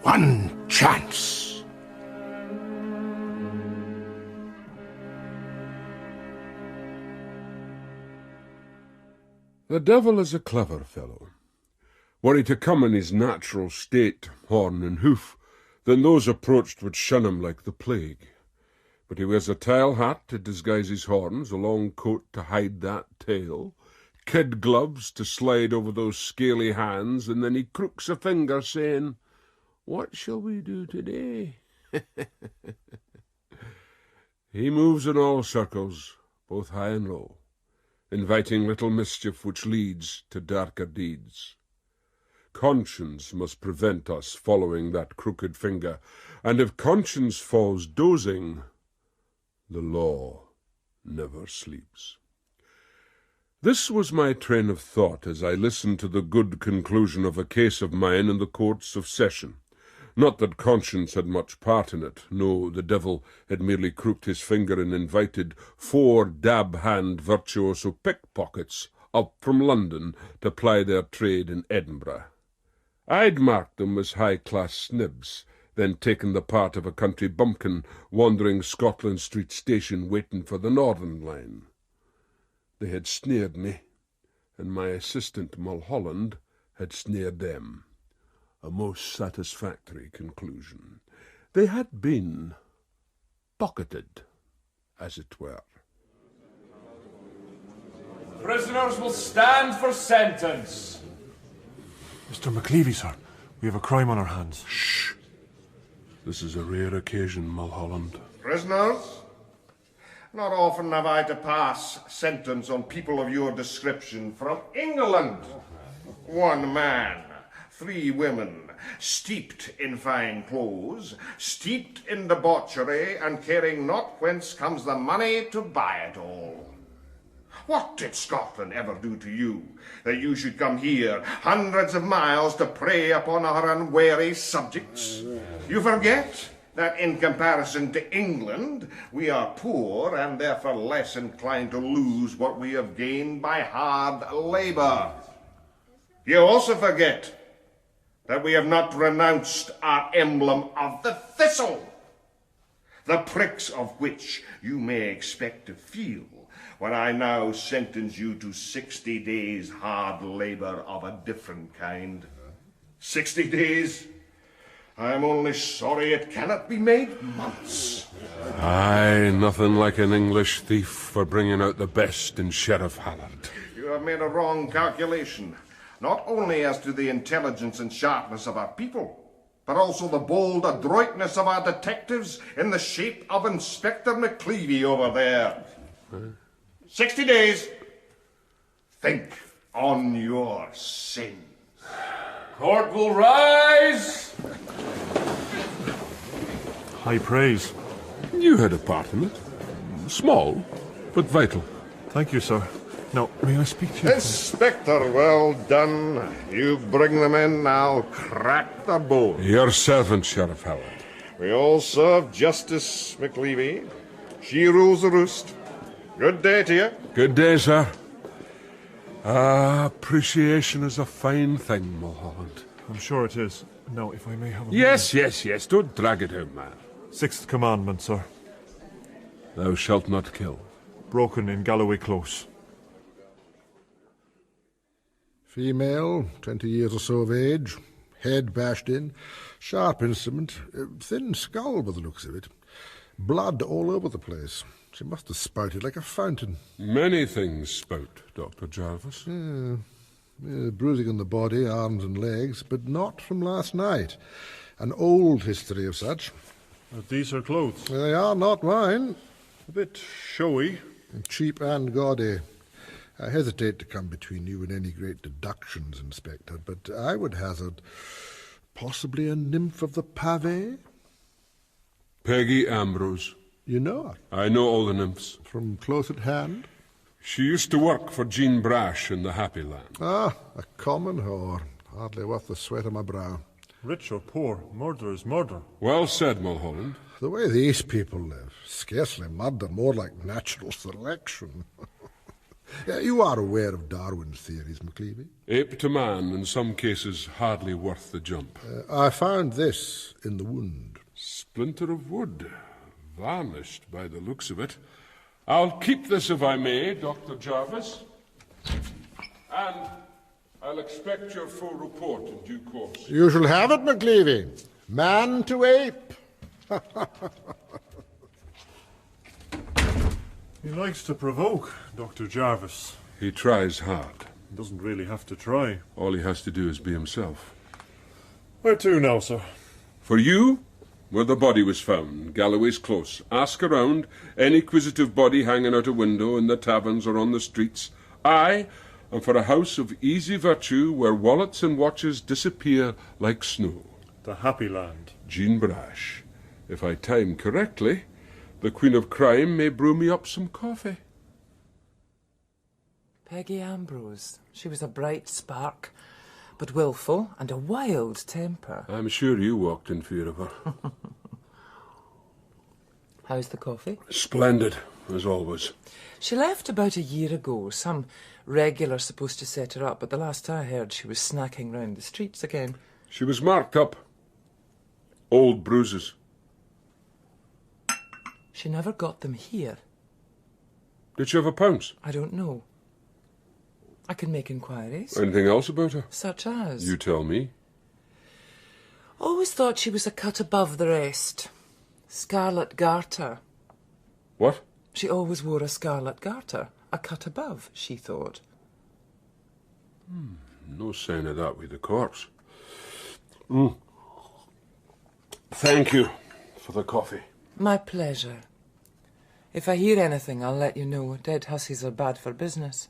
one chance. The devil is a clever fellow. Were he to come in his natural state, horn and hoof, then those approached would shun him like the plague. But he wears a tile hat to disguise his horns, a long coat to hide that tail, kid gloves to slide over those scaly hands, and then he crooks a finger, saying, "What shall we do today?" He moves in all circles, both high and low, inviting little mischief which leads to darker deeds. Conscience must prevent us following that crooked finger, and if conscience falls dozing, the law never sleeps. This was my train of thought as I listened to the good conclusion of a case of mine in the courts of session. Not that conscience had much part in it. No, the devil had merely crooked his finger and invited 4 dab-hand virtuoso pickpockets up from London to ply their trade in Edinburgh. I'd marked them as high-class snibs, then taken the part of a country bumpkin wandering Scotland Street station waiting for the Northern line. They had sneered me, and my assistant Mulholland had sneered them. A most satisfactory conclusion. They had been pocketed, as it were. Prisoners will stand for sentence. Mr. McLevy, sir, we have a crime on our hands. Shh! This is a rare occasion, Mulholland. Prisoners, not often have I to pass sentence on people of your description from England. 1 man, 3 women, steeped in fine clothes, steeped in debauchery, and caring not whence comes the money to buy it all. What did Scotland ever do to you, that you should come here hundreds of miles to prey upon our unwary subjects? You forget that in comparison to England, we are poor and therefore less inclined to lose what we have gained by hard labour. You also forget that we have not renounced our emblem of the thistle, the pricks of which you may expect to feel when I now sentence you to 60 days hard labour of a different kind. 60 days? I am only sorry it cannot be made months. Aye, nothing like an English thief for bringing out the best in Sheriff Hallard. You have made a wrong calculation, not only as to the intelligence and sharpness of our people, but also the bold adroitness of our detectives in the shape of Inspector McLevy over there. 60 days. Think on your sins. Court will rise. High praise. You had a part in it. Small, but vital. Thank you, sir. Now, may I speak to you? Inspector, well done. You bring them in, now crack the bones. Your servant, Sheriff Hallard. We all serve Justice McLevy. She rules the roost. Good day to you. Good day, sir. Appreciation is a fine thing, Mulholland. I'm sure it is. Now, if I may have a Yes. Don't drag it out, man. 6th commandment, sir. Thou shalt not kill. Broken in Galloway Close. Female, 20 years or so of age, head bashed in, sharp instrument, thin skull by the looks of it, blood all over the place. She must have spouted like a fountain. Many things spout, Dr. Jarvis. Bruising on the body, arms and legs, but not from last night. An old history of such. These are clothes. They are not mine. A bit showy. Cheap and gaudy. I hesitate to come between you and any great deductions, Inspector, but I would hazard possibly a nymph of the pavé. Peggy Ambrose. You know her? I know all the nymphs. From close at hand? She used to work for Jean Brash in the Happy Land. Ah, a common whore. Hardly worth the sweat of my brow. Rich or poor, murder is murder. Well said, Mulholland. The way these people live, scarcely murder, more like natural selection. You are aware of Darwin's theories, McLevy? Ape to man, in some cases hardly worth the jump. I found this in the wound. Splinter of wood. Varnished by the looks of it. I'll keep this if I may, Dr. Jarvis. And I'll expect your full report in due course. You shall have it, McLevy. Man to ape. He likes to provoke, Dr. Jarvis. He tries hard. He doesn't really have to try. All he has to do is be himself. Where to now, sir? For you, where the body was found, Galloway's Close. Ask around, any inquisitive body hanging out a window in the taverns or on the streets. I am for a house of easy virtue where wallets and watches disappear like snow. The Happy Land. Jean Brash. If I time correctly, the Queen of Crime may brew me up some coffee. Peggy Ambrose. She was a bright spark, but wilful and a wild temper. I'm sure you walked in fear of her. How's the coffee? Splendid, as always. She left about a year ago. Some regular supposed to set her up, but the last I heard she was snacking round the streets again. She was marked up. Old bruises. She never got them here. Did she have a pounce? I don't know. I can make inquiries. Anything else about her? Such as? You tell me. Always thought she was a cut above the rest. Scarlet garter. What? She always wore a scarlet garter. A cut above, she thought. No sign of that with the corpse. Thank you for the coffee. My pleasure. If I hear anything, I'll let you know. Dead hussies are bad for business.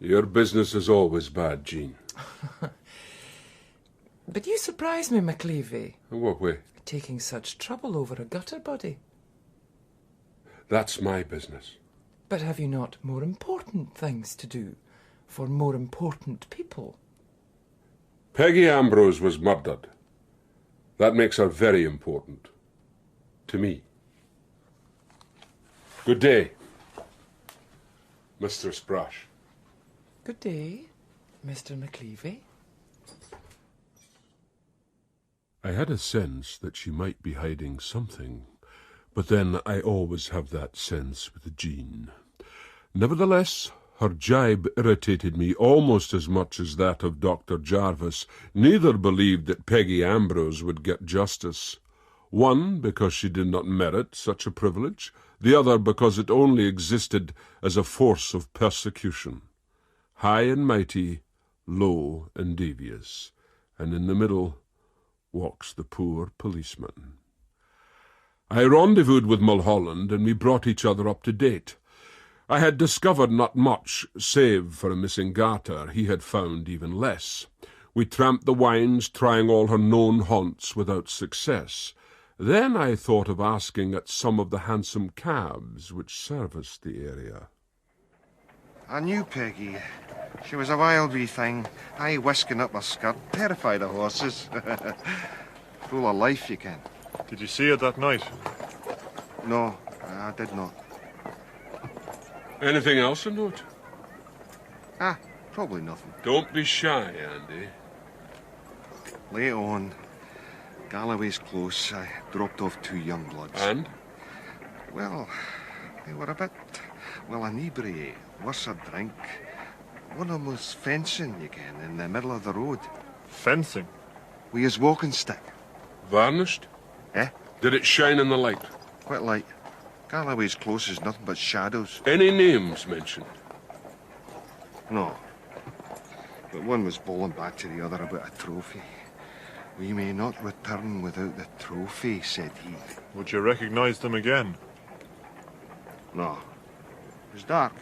Your business is always bad, Jean. But you surprise me, McLevy. In what way? Taking such trouble over a gutter body. That's my business. But have you not more important things to do for more important people? Peggy Ambrose was murdered. That makes her very important. To me. Good day, Mistress Brash. Good day, Mr. McLevy. I had a sense that she might be hiding something, but then I always have that sense with Jean. Nevertheless, her jibe irritated me almost as much as that of Dr. Jarvis. Neither believed that Peggy Ambrose would get justice. One, because she did not merit such a privilege, the other because it only existed as a force of persecution. High and mighty, low and devious, and in the middle walks the poor policeman. I rendezvoused with Mulholland, and we brought each other up to date. I had discovered not much, save for a missing garter. He had found even less. We tramped the wines, trying all her known haunts without success. Then I thought of asking at some of the hansom cabs which serviced the area. I knew Peggy. She was a wild wee thing, aye whisking up her skirt, terrified of horses. Full of life, you can. Did you see her that night? No, I did not. Anything else of note? Probably nothing. Don't be shy, Andy. Late on, Galloway's close, I dropped off 2 young bloods. And? Well, they were a bit, inebriate, worse a drink. One of them was fencing, you can, in the middle of the road. Fencing? With his walking stick. Varnished? Eh? Did it shine in the light? What light? Galloway's close is nothing but shadows. Any names mentioned? No. But one was bawling back to the other about a trophy. We may not return without the trophy, said he. Would you recognise them again? No. It was dark.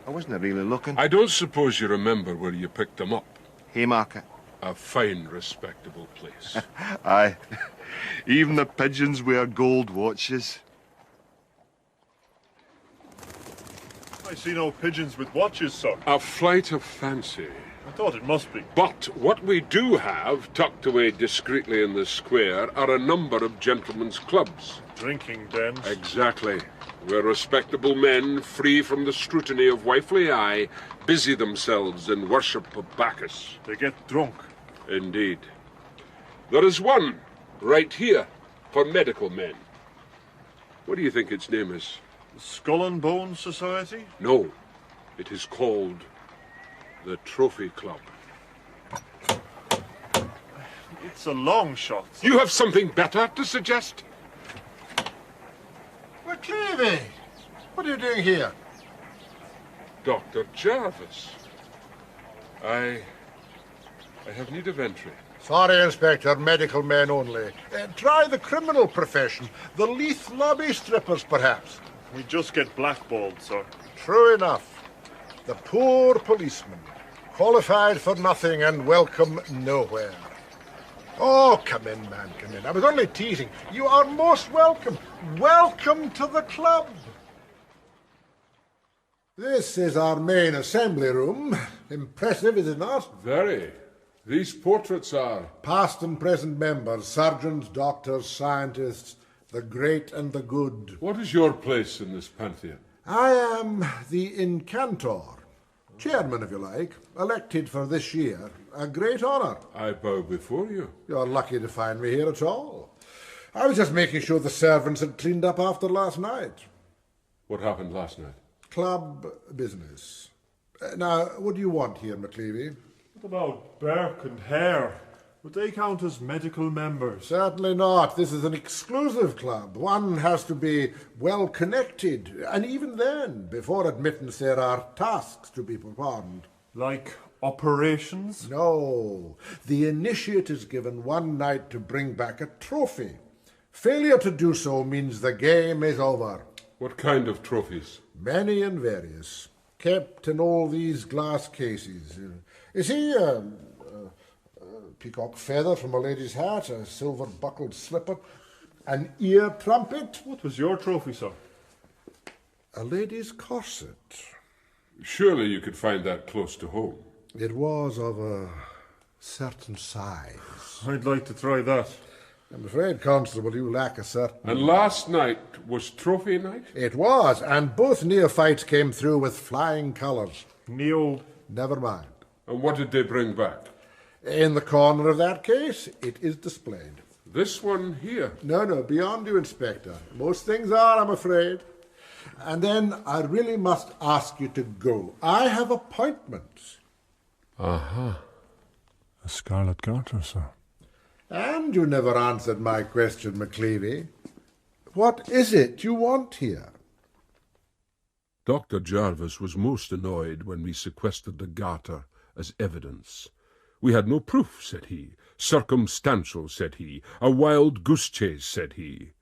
I wasn't really looking. I don't suppose you remember where you picked them up. Haymarket. A fine, respectable place. Aye. Even the pigeons wear gold watches. I see no pigeons with watches, sir. A flight of fancy. I thought it must be. But what we do have, tucked away discreetly in the square, are a number of gentlemen's clubs. Drinking dens. Exactly. Where respectable men, free from the scrutiny of wifely eye, busy themselves in worship of Bacchus. They get drunk. Indeed. There is one, right here, for medical men. What do you think its name is? The Skull and Bones Society? No. It is called the Trophy Club. It's a long shot. You have something better to suggest? McLevy! What are you doing here? Dr. Jarvis. I have need of entry. Sorry, Inspector. Medical men only. Try the criminal profession. The Leith lobby strippers, perhaps. We just get blackballed, sir. True enough. The poor policeman. Qualified for nothing and welcome nowhere. Oh, come in, man, come in. I was only teasing. You are most welcome. Welcome to the club. This is our main assembly room. Impressive, is it not? Very. These portraits are... Past and present members, surgeons, doctors, scientists, the great and the good. What is your place in this pantheon? I am the incantor. Chairman, if you like. Elected for this year. A great honour. I bow before you. You're lucky to find me here at all. I was just making sure the servants had cleaned up after last night. What happened last night? Club business. Now, what do you want here, McLevy? What about Burke and Hare? Would they count as medical members? Certainly not. This is an exclusive club. One has to be well connected. And even then, before admittance, there are tasks to be performed. Like operations? No. The initiate is given one night to bring back a trophy. Failure to do so means the game is over. What kind of trophies? Many and various. Kept in all these glass cases. You see, peacock feather from a lady's hat, a silver-buckled slipper, an ear trumpet. What was your trophy, sir? A lady's corset. Surely you could find that close to home. It was of a certain size. I'd like to try that. I'm afraid, Constable, you lack a certain... And last night was trophy night? It was, and both neophytes came through with flying colours. Never mind. And what did they bring back? In the corner of that case, it is displayed. This one here? No, beyond you, Inspector. Most things are, I'm afraid. And then I really must ask you to go. I have appointments. Aha. A Scarlet Garter, sir. And you never answered my question, McLevy. What is it you want here? Dr. Jarvis was most annoyed when we sequestered the garter as evidence. We had no proof, said he. Circumstantial, said he. A wild goose chase, said he.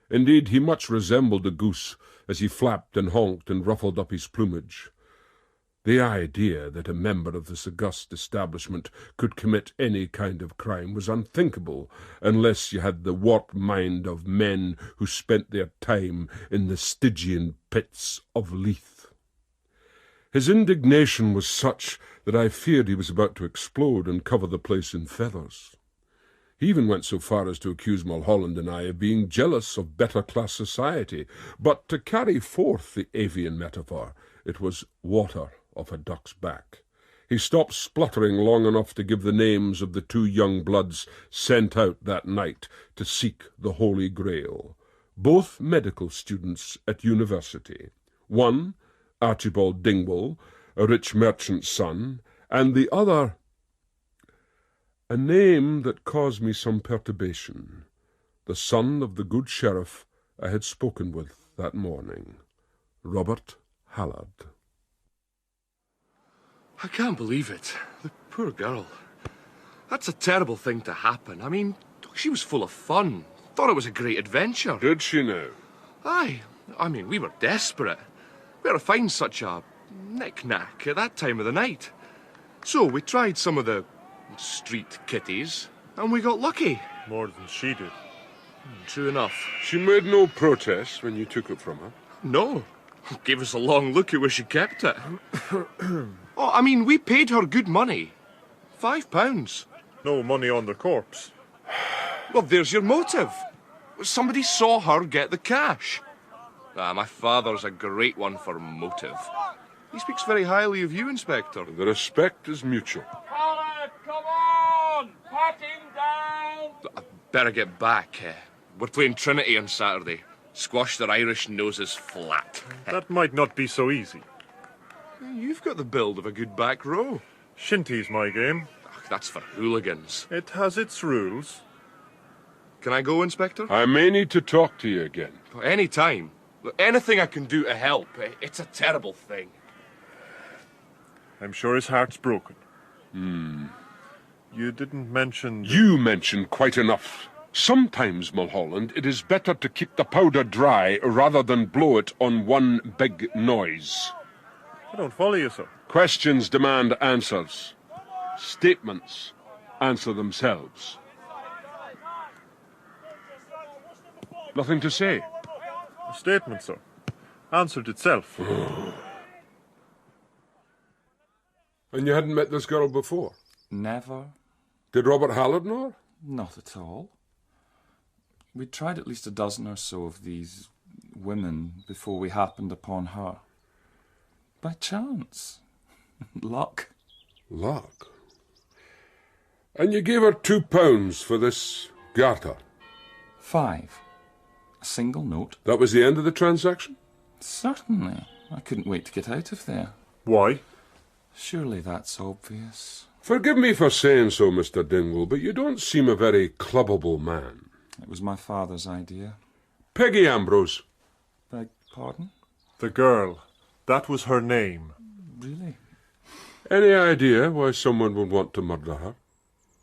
Indeed, he much resembled a goose as he flapped and honked and ruffled up his plumage. The idea that a member of this august establishment could commit any kind of crime was unthinkable, unless you had the warped mind of men who spent their time in the Stygian pits of Leith. His indignation was such that I feared he was about to explode and cover the place in feathers. He even went so far as to accuse Mulholland and I of being jealous of better-class society, but to carry forth the avian metaphor, it was water off a duck's back. He stopped spluttering long enough to give the names of the two young bloods sent out that night to seek the Holy Grail, both medical students at university. One, Archibald Dingwall, a rich merchant's son, and the other, a name that caused me some perturbation, the son of the good sheriff I had spoken with that morning, Robert Hallard. I can't believe it. The poor girl. That's a terrible thing to happen. I mean, she was full of fun. Thought it was a great adventure. Did she now? Aye. I mean, we were desperate. Where to find such a knick-knack at that time of the night? So we tried some of the street kitties, and we got lucky. More than she did. True enough. She made no protest when you took it from her? No. Gave us a long look at where she kept it. Oh, I mean, we paid her good money. £5. No money on the corpse. Well, there's your motive. Somebody saw her get the cash. My father's a great one for motive. He speaks very highly of you, Inspector. The respect is mutual. Hallard, come on! Pat him down! I better get back. We're playing Trinity on Saturday. Squash their Irish noses flat. That might not be so easy. You've got the build of a good back row. Shinty's my game. That's for hooligans. It has its rules. Can I go, Inspector? I may need to talk to you again. Any time. Anything I can do to help. It's a terrible thing. I'm sure his heart's broken. You didn't mention... You mentioned quite enough. Sometimes, Mulholland, it is better to keep the powder dry rather than blow it on one big noise. I don't follow you, sir. Questions demand answers. Statements answer themselves. Nothing to say. A statement, sir. Answered itself. And you hadn't met this girl before? Never. Did Robert Hallard know her? Not at all. We'd tried at least a dozen or so of these women before we happened upon her. By chance. Luck. Luck? And you gave her £2 for this garter? 5. A single note. That was the end of the transaction? Certainly. I couldn't wait to get out of there. Why? Surely that's obvious. Forgive me for saying so, Mr. Dingwall, but you don't seem a very clubbable man. It was my father's idea. Peggy Ambrose. Beg pardon? The girl. That was her name. Really? Any idea why someone would want to murder her?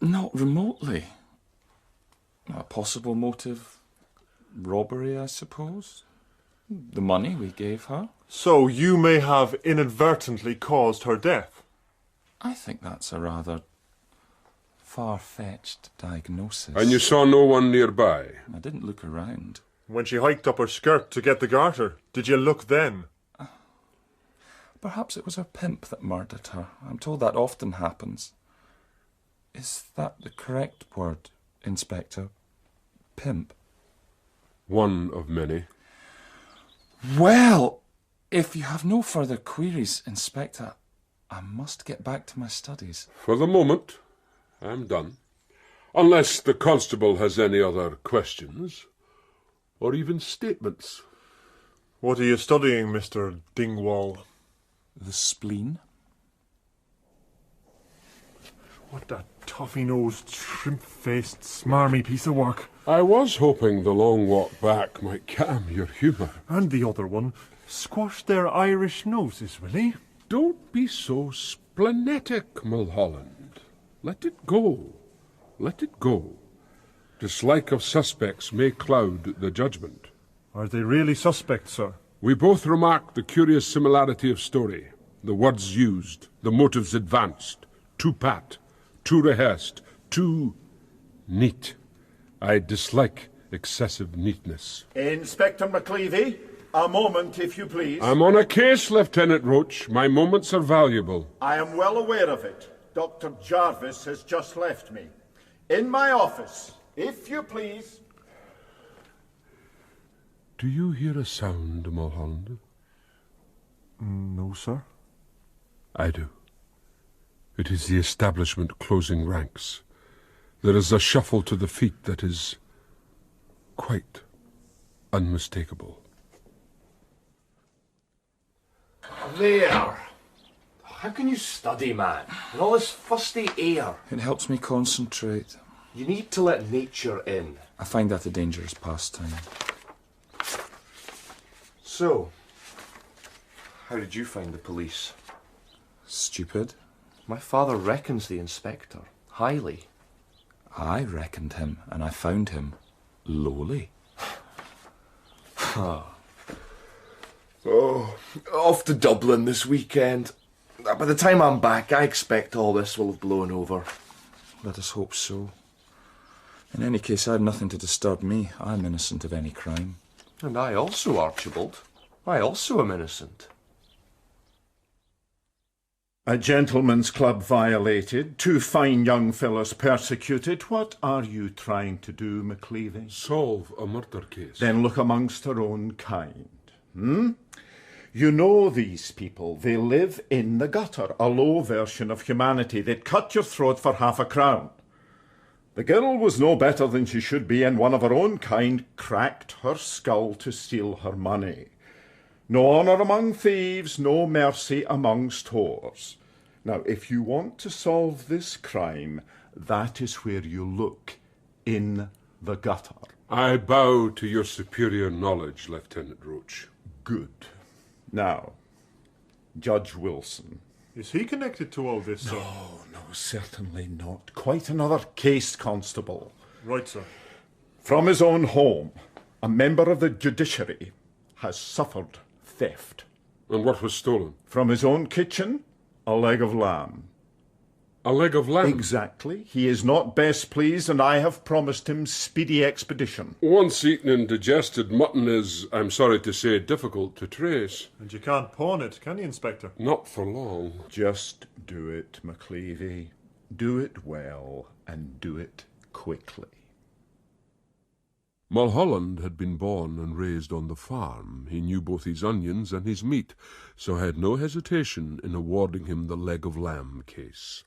Not remotely. A possible motive? Robbery, I suppose? The money we gave her? So you may have inadvertently caused her death? I think that's a rather far-fetched diagnosis. And you saw no one nearby? I didn't look around. When she hiked up her skirt to get the garter, did you look then? Perhaps it was her pimp that murdered her. I'm told that often happens. Is that the correct word, Inspector? Pimp? One of many. Well, if you have no further queries, Inspector, I must get back to my studies. For the moment, I'm done. Unless the constable has any other questions, or even statements. What are you studying, Mr. Dingwall? The spleen. What a toffee-nosed, shrimp-faced, smarmy piece of work. I was hoping the long walk back might calm your humour. And the other one squashed their Irish noses, will he? Don't be so splenetic, Mulholland. Let it go. Let it go. Dislike of suspects may cloud the judgment. Are they really suspects, sir? We both remarked the curious similarity of story, the words used, the motives advanced, too pat, too rehearsed, too neat. I dislike excessive neatness. Inspector McLevy, a moment, if you please. I'm on a case, Lieutenant Roach. My moments are valuable. I am well aware of it. Dr. Jarvis has just left me. In my office, if you please. Do you hear a sound, Mulholland? No, sir. I do. It is the establishment closing ranks. There is a shuffle to the feet that is quite unmistakable. There. How can you study, man, in all this fusty air? It helps me concentrate. You need to let nature in. I find that a dangerous pastime. So, how did you find the police? Stupid. My father reckons the inspector highly. I reckoned him, and I found him lowly. Oh, off to Dublin this weekend. By the time I'm back, I expect all this will have blown over. Let us hope so. In any case, I have nothing to disturb me. I'm innocent of any crime. And I also, Archibald. I also am innocent. A gentleman's club violated, 2 fine young fellows persecuted. What are you trying to do, McLevy? Solve a murder case. Then look amongst our own kind. You know these people. They live in the gutter, a low version of humanity. They'd cut your throat for half a crown. The girl was no better than she should be, and one of her own kind cracked her skull to steal her money. No honour among thieves, no mercy amongst whores. Now, if you want to solve this crime, that is where you look, in the gutter. I bow to your superior knowledge, Lieutenant Roach. Good. Now, Judge Wilson. Is he connected to all this, sir? No, certainly not. Quite another case, Constable. Right, sir. From his own home, a member of the judiciary has suffered theft. And what was stolen? From his own kitchen, a leg of lamb. A leg of lamb? Exactly. He is not best pleased, and I have promised him speedy expedition. Once eaten and digested, mutton is, I'm sorry to say, difficult to trace. And you can't pawn it, can you, Inspector? Not for long. Just do it, McLevy. Do it well, and do it quickly. Mulholland had been born and raised on the farm. He knew both his onions and his meat, so I had no hesitation in awarding him the leg of lamb case.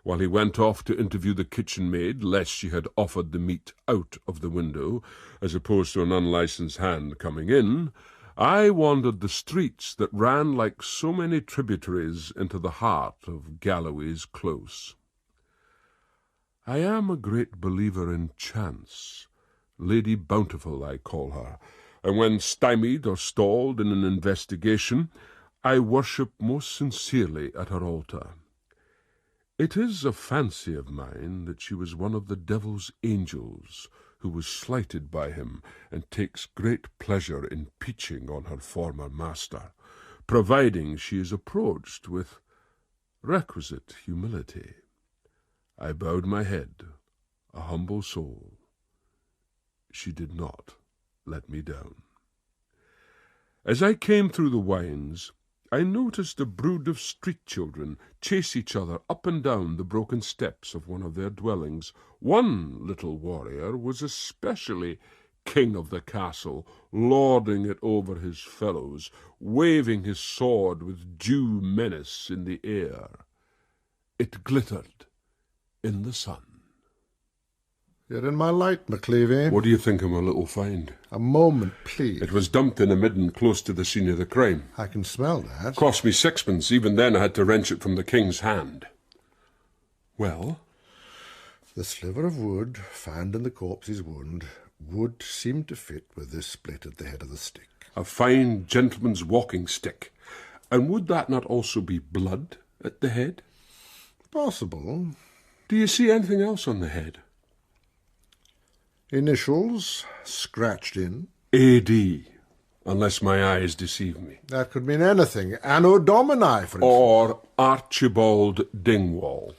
While he went off to interview the kitchen maid, lest she had offered the meat out of the window, as opposed to an unlicensed hand coming in, I wandered the streets that ran like so many tributaries into the heart of Galloway's Close. I am a great believer in chance. Lady Bountiful, I call her, and when stymied or stalled in an investigation, I worship most sincerely at her altar. It is a fancy of mine that she was one of the devil's angels, who was slighted by him, and takes great pleasure in peaching on her former master, providing she is approached with requisite humility. I bowed my head, a humble soul. She did not let me down. As I came through the wynds, I noticed a brood of street children chase each other up and down the broken steps of one of their dwellings. One little warrior was especially king of the castle, lording it over his fellows, waving his sword with due menace in the air. It glittered in the sun. You're in my light, McLevy. What do you think of my little find? A moment, please. It was dumped in a midden close to the scene of the crime. I can smell that. Cost me sixpence. Even then I had to wrench it from the king's hand. Well? The sliver of wood found in the corpse's wound would seem to fit with this split at the head of the stick. A fine gentleman's walking stick. And would that not also be blood at the head? Possible. Do you see anything else on the head? Initials scratched in. A.D., unless my eyes deceive me. That could mean anything. Anno Domini, for instance. Or Archibald Dingwall.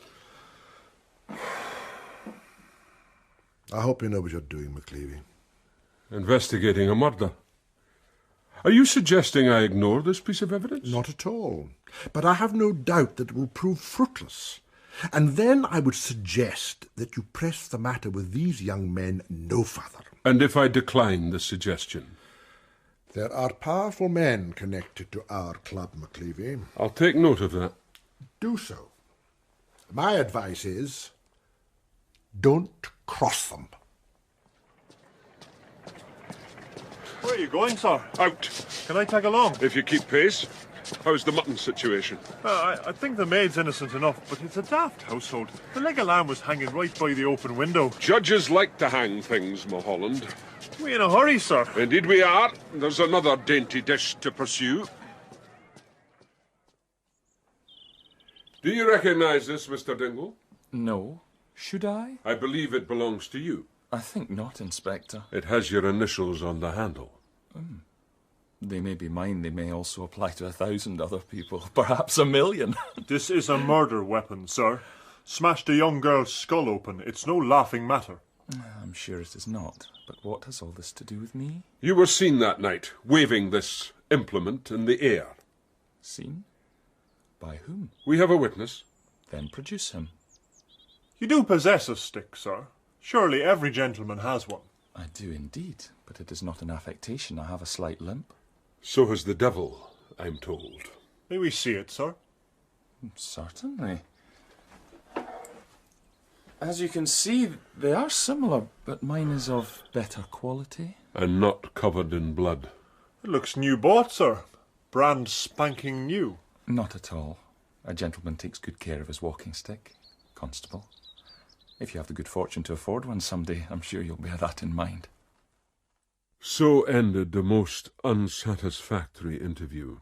I hope you know what you're doing, McLevy. Investigating a murder. Are you suggesting I ignore this piece of evidence? Not at all. But I have no doubt that it will prove fruitless. And then I would suggest that you press the matter with these young men no further. And if I decline the suggestion? There are powerful men connected to our club, McLevy. I'll take note of that. Do so. My advice is, don't cross them. Where are you going, sir? Out. Can I tag along? If you keep pace. How's the mutton situation? I think the maid's innocent enough, but it's a daft household. The leg of lamb was hanging right by the open window. Judges like to hang things, Mulholland. We in a hurry, sir? Indeed we are. There's another dainty dish to pursue. Do you recognise this, Mr. Dingle? No. Should I? I believe it belongs to you. I think not, Inspector. It has your initials on the handle. They may be mine, they may also apply to 1,000 other people, perhaps 1,000,000. This is a murder weapon, sir. Smashed a young girl's skull open. It's no laughing matter. I'm sure it is not. But what has all this to do with me? You were seen that night, waving this implement in the air. Seen? By whom? We have a witness. Then produce him. You do possess a stick, sir. Surely every gentleman has one. I do indeed, but it is not an affectation. I have a slight limp. So has the devil, I'm told. May we see it, sir? Certainly. As you can see, they are similar, but mine is of better quality. And not covered in blood. It looks new bought, sir. Brand spanking new. Not at all. A gentleman takes good care of his walking stick, Constable. If you have the good fortune to afford one someday, I'm sure you'll bear that in mind. So ended the most unsatisfactory interview.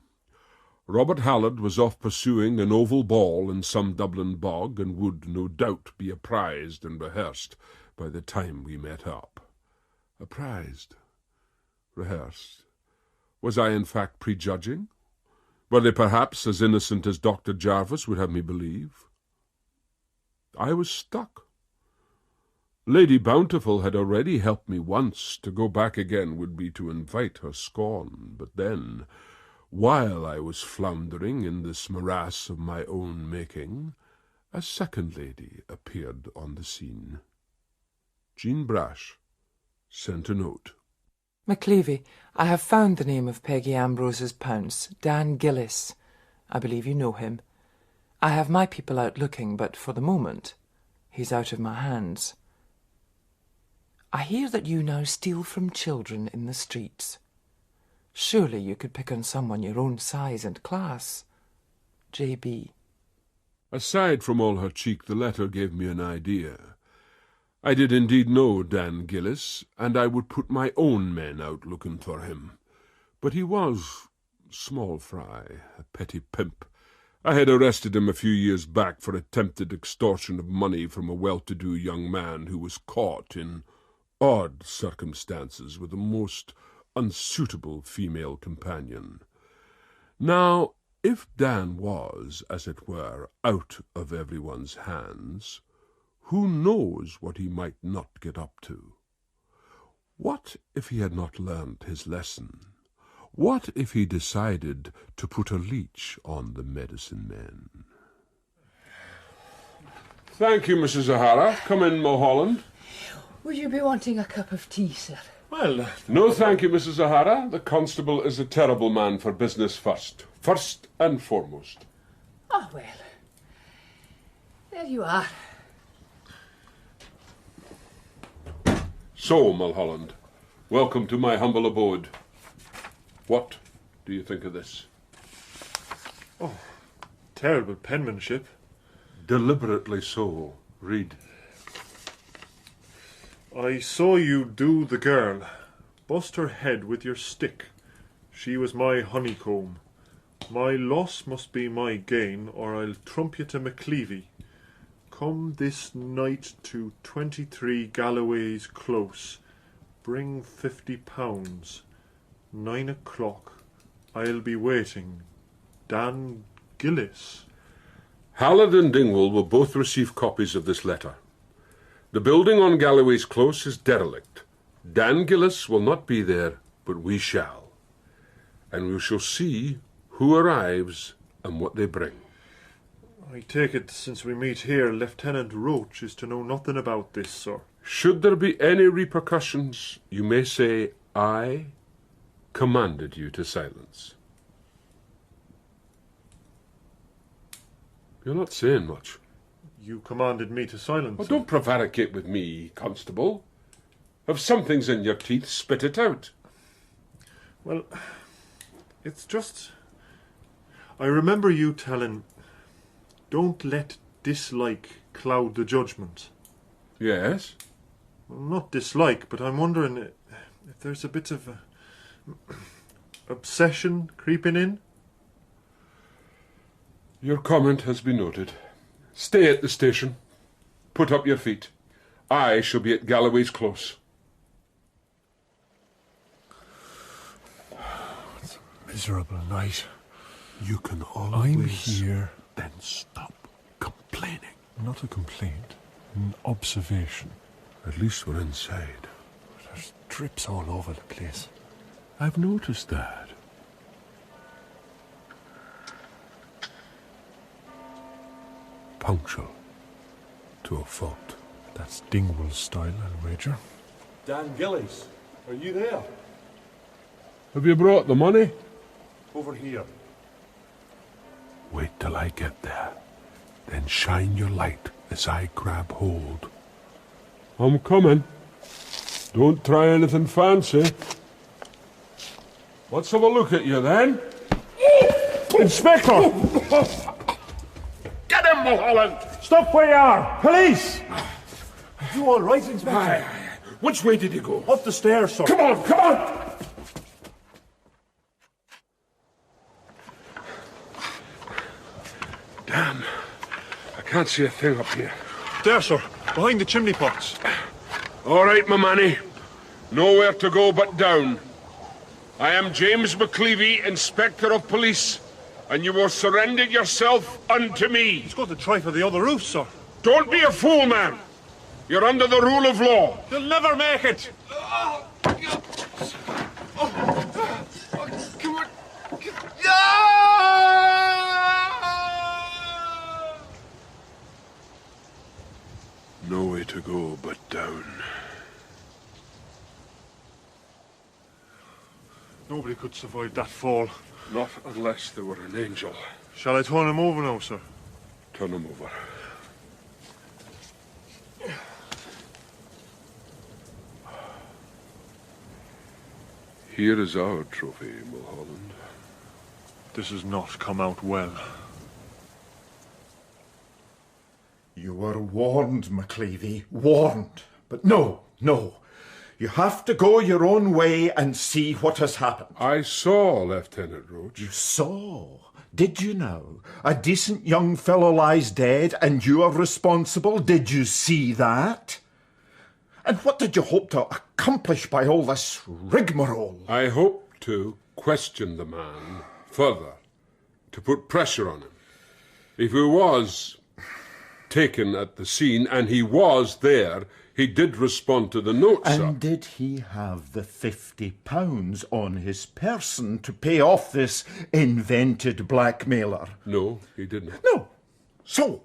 Robert Hallard was off pursuing an oval ball in some Dublin bog, and would no doubt be apprised and rehearsed by the time we met up. Apprised? Rehearsed? Was I in fact prejudging? Were they perhaps as innocent as Dr. Jarvis would have me believe? I was stuck. Lady Bountiful had already helped me once. To go back again would be to invite her scorn. But then, while I was floundering in this morass of my own making, a second lady appeared on the scene. Jean Brash, sent a note. McLevy, I have found the name of Peggy Ambrose's pounce, Dan Gillis. I believe you know him. I have my people out looking, but for the moment, he's out of my hands. I hear that you now steal from children in the streets. Surely you could pick on someone your own size and class. J.B. Aside from all her cheek, the letter gave me an idea. I did indeed know Dan Gillis, and I would put my own men out looking for him. But he was small fry, a petty pimp. I had arrested him a few years back for attempted extortion of money from a well-to-do young man who was caught in odd circumstances with a most unsuitable female companion. Now, if Dan was, as it were, out of everyone's hands, who knows what he might not get up to? What if he had not learnt his lesson? What if he decided to put a leech on the medicine men? Thank you, Mrs. O'Hara. Come in, Mulholland. Would you be wanting a cup of tea, sir? Well, no thank you, Mrs. O'Hara. The constable is a terrible man for business first. First and foremost. Oh, well. There you are. So, Mulholland, welcome to my humble abode. What do you think of this? Oh, terrible penmanship. Deliberately so. Read. I saw you do the girl. Bust her head with your stick. She was my honeycomb. My loss must be my gain, or I'll trump you to McLevy. Come this night to 23 Galloway's Close. Bring £50. 9 o'clock. I'll be waiting. Dan Gillis. Hallard and Dingwall will both receive copies of this letter. The building on Galloway's Close is derelict. Dan Gillis will not be there, but we shall. And we shall see who arrives and what they bring. I take it, since we meet here, Lieutenant Roach is to know nothing about this, sir. Should there be any repercussions, you may say I commanded you to silence. You're not saying much. You commanded me to silence. Oh, don't prevaricate with me, Constable. If something's in your teeth, spit it out. Well, it's just... I remember you telling... Don't let dislike cloud the judgment. Yes? Well, not dislike, but I'm wondering if there's a bit of obsession creeping in. Your comment has been noted. Stay at the station. Put up your feet. I shall be at Galloway's Close. It's a miserable night. You can always... I'm here. Then stop complaining. Not a complaint. An observation. At least we're inside. There's drips all over the place. I've noticed that. Punctual. To a fault. That's Dingwall's style, I'll wager. Dan Gillis, are you there? Have you brought the money? Over here. Wait till I get there. Then shine your light as I grab hold. I'm coming. Don't try anything fancy. Let's have a look at you then. Inspector! Get him, Mulholland! Stop where you are! Police! Are you all right, Inspector? Aye. Which way did he go? Up the stairs, sir. Come on, come on! Damn. I can't see a thing up here. There, sir. Behind the chimney pots. All right, my manny. Nowhere to go but down. I am James McLevy, Inspector of Police, and you will surrender yourself unto me. He's got to try for the other roof, sir. Don't be a fool, man. You're under the rule of law. You'll never make it. No way to go but down. Nobody could survive that fall. Not unless they were an angel. Shall I turn him over now, sir? Turn him over. Here is our trophy, Mulholland. This has not come out well. You were warned, McLevy, warned. But no. You have to go your own way and see what has happened. I saw Lieutenant Roach. You saw? Did you now? A decent young fellow lies dead and you are responsible. Did you see that? And what did you hope to accomplish by all this rigmarole? I hope to question the man further, to put pressure on him. If he was taken at the scene, and he was there, he did respond to the note, sir. And did he have the £50 on his person to pay off this invented blackmailer? No, he didn't. No. So,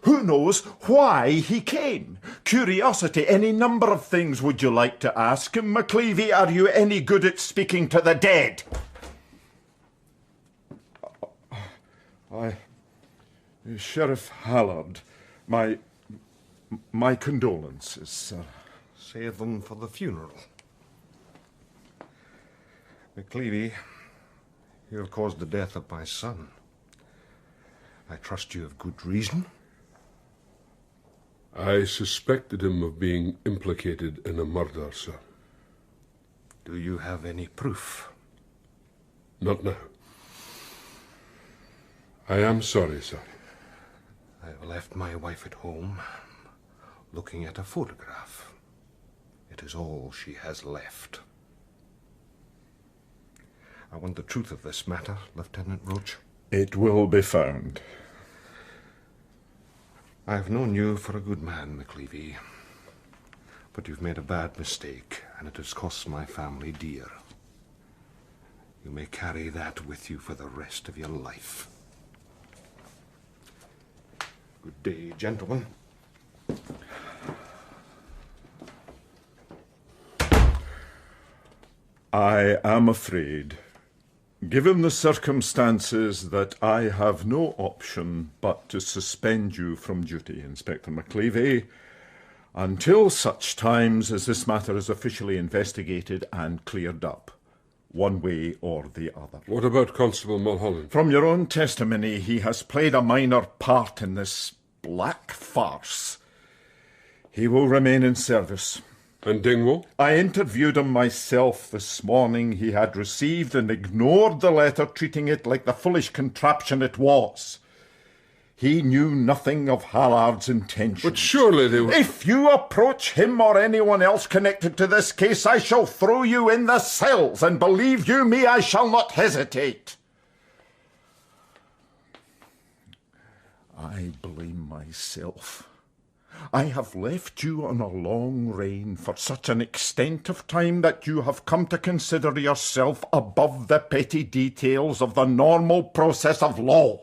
who knows why he came? Curiosity, any number of things would you like to ask him? McLevy, are you any good at speaking to the dead? Sheriff Hallard, my condolences, sir. Save them for the funeral. McLevy, you have caused the death of my son. I trust you have good reason. I suspected him of being implicated in a murder, sir. Do you have any proof? Not now. I am sorry, sir. I have left my wife at home, looking at a photograph. It is all she has left. I want the truth of this matter, Lieutenant Roach. It will be found. I have known you for a good man, McLevy, but you've made a bad mistake, and it has cost my family dear. You may carry that with you for the rest of your life. Good day, gentlemen. I am afraid, given the circumstances, that I have no option but to suspend you from duty, Inspector McLevy, until such times as this matter is officially investigated and cleared up, one way or the other. What about Constable Mulholland? From your own testimony, he has played a minor part in this black farce. He will remain in service. And Dingwall? I interviewed him myself this morning. He had received and ignored the letter, treating it like the foolish contraption it was. He knew nothing of Hallard's intentions. But surely they were... If you approach him or anyone else connected to this case, I shall throw you in the cells, and believe you me, I shall not hesitate. I blame myself. I have left you on a long rein for such an extent of time that you have come to consider yourself above the petty details of the normal process of law.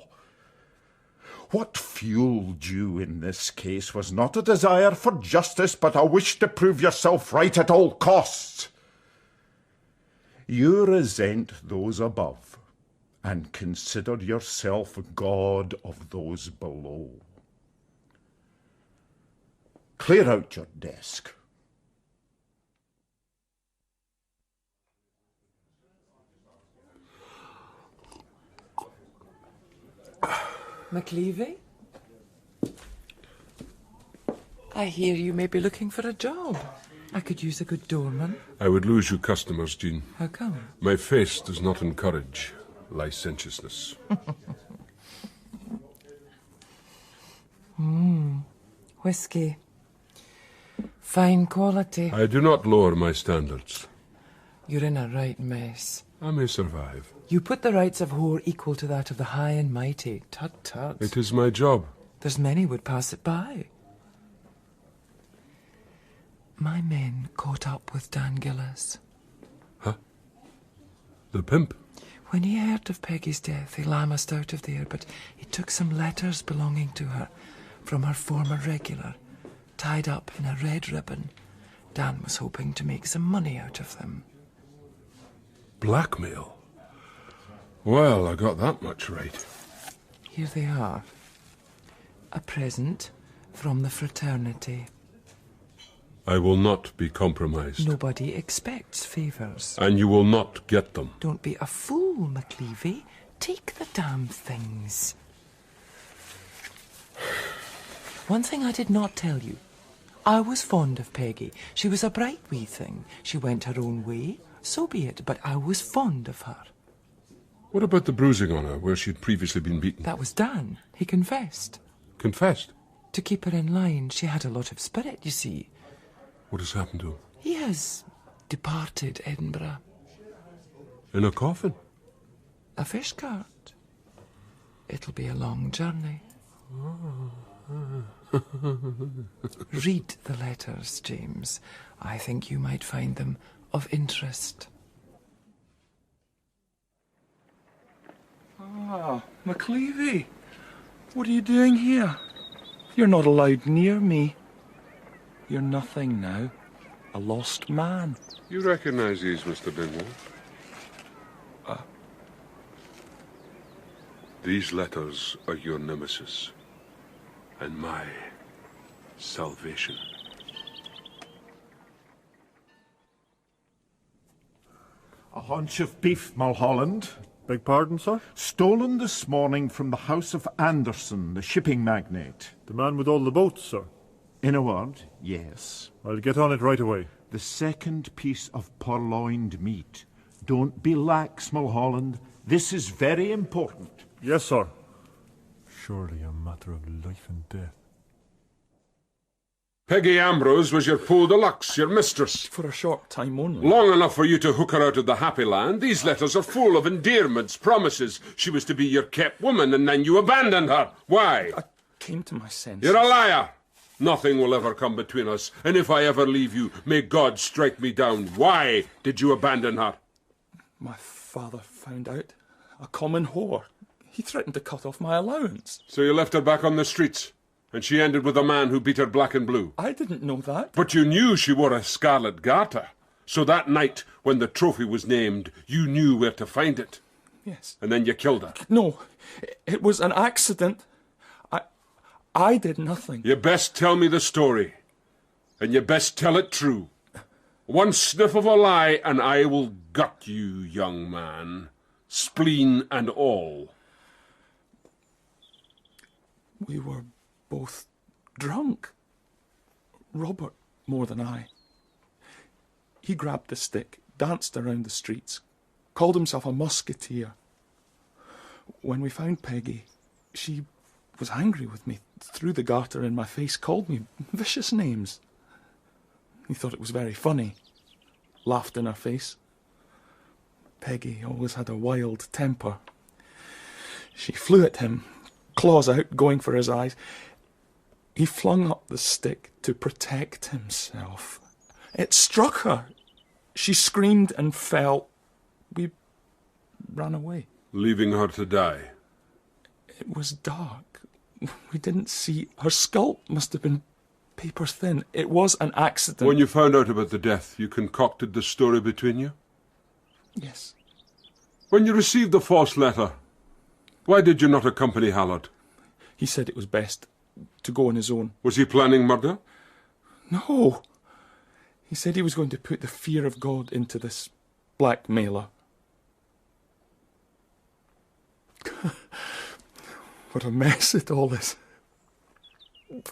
What fueled you in this case was not a desire for justice, but a wish to prove yourself right at all costs. You resent those above, and consider yourself God of those below. Clear out your desk. McLevy? I hear you may be looking for a job. I could use a good doorman. I would lose you customers, Jean. How come? My face does not encourage licentiousness. Whiskey. Fine quality. I do not lower my standards. You're in a right mess. I may survive. You put the rights of whore equal to that of the high and mighty. Tut tut. It is my job. There's many would pass it by. My men caught up with Dan Gillis. Huh? The pimp? When he heard of Peggy's death, he lammoused out of there, but he took some letters belonging to her from her former regular, tied up in a red ribbon. Dan was hoping to make some money out of them. Blackmail? Well, I got that much right. Here they are. A present from the fraternity. I will not be compromised. Nobody expects favours. And you will not get them. Don't be a fool, McLevy. Take the damn things. One thing I did not tell you. I was fond of Peggy. She was a bright wee thing. She went her own way. So be it, but I was fond of her. What about the bruising on her, where she had previously been beaten? That was Dan. He confessed. Confessed? To keep her in line. She had a lot of spirit, you see. What has happened to him? He has departed Edinburgh. In a coffin? A fish cart. It'll be a long journey. Read the letters, James. I think you might find them of interest. Ah, McLevy. What are you doing here? You're not allowed near me. You're nothing now. A lost man. You recognise these, Mr. Dingwall? These letters are your nemesis and my salvation. A haunch of beef, Mulholland. Beg pardon, sir? Stolen this morning from the house of Anderson, the shipping magnate. The man with all the boats, sir? In a word, yes. I'll get on it right away. The second piece of purloined meat. Don't be lax, Mulholland. This is very important. Yes, sir. Surely a matter of life and death. Peggy Ambrose was your poule de luxe, your mistress. For a short time only. Long enough for you to hook her out of the happy land. These letters are full of endearments, promises. She was to be your kept woman, and then you abandoned her. Why? I came to my senses. You're a liar. Nothing will ever come between us, and if I ever leave you, may God strike me down. Why did you abandon her? My father found out. A common whore. He threatened to cut off my allowance. So you left her back on the streets, and she ended with a man who beat her black and blue. I didn't know that. But you knew she wore a scarlet garter. So that night, when the trophy was named, you knew where to find it. Yes. And then you killed her. No, it was an accident. I did nothing. You best tell me the story. And you best tell it true. One sniff of a lie, and I will gut you, young man. Spleen and all. We were both drunk. Robert more than I. He grabbed the stick, danced around the streets, called himself a musketeer. When we found Peggy, she was angry with me, threw the garter in my face, called me vicious names. He thought it was very funny, laughed in her face. Peggy always had a wild temper. She flew at him, claws out, going for his eyes. He flung up the stick to protect himself. It struck her. She screamed and fell. We ran away. Leaving her to die? It was dark. We didn't see. Her skull must have been paper thin. It was an accident. When you found out about the death, you concocted the story between you? Yes. When you received the false letter, why did you not accompany Hallard? He said it was best to go on his own. Was he planning murder? No. He said he was going to put the fear of God into this blackmailer. What a mess it all is.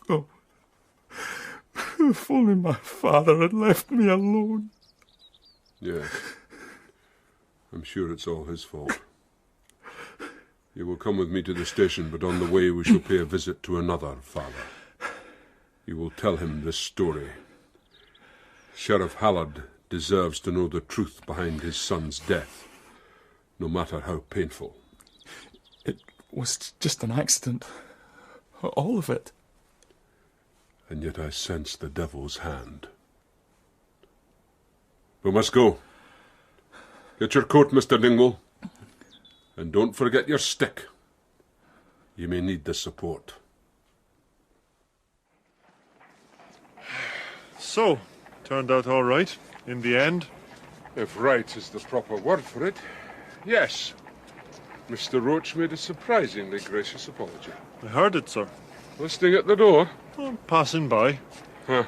Oh. If only my father had left me alone. Yes. I'm sure it's all his fault. You will come with me to the station, but on the way we shall pay a visit to another father. You will tell him this story. Sheriff Hallard deserves to know the truth behind his son's death, no matter how painful. It was just an accident. All of it. And yet I sense the devil's hand. We must go. Get your coat, Mr. Dingwall. And don't forget your stick. You may need the support. So, turned out all right, in the end. If right is the proper word for it, yes. Mr. Roach made a surprisingly gracious apology. I heard it, sir. Listening at the door? Oh, passing by. Huh.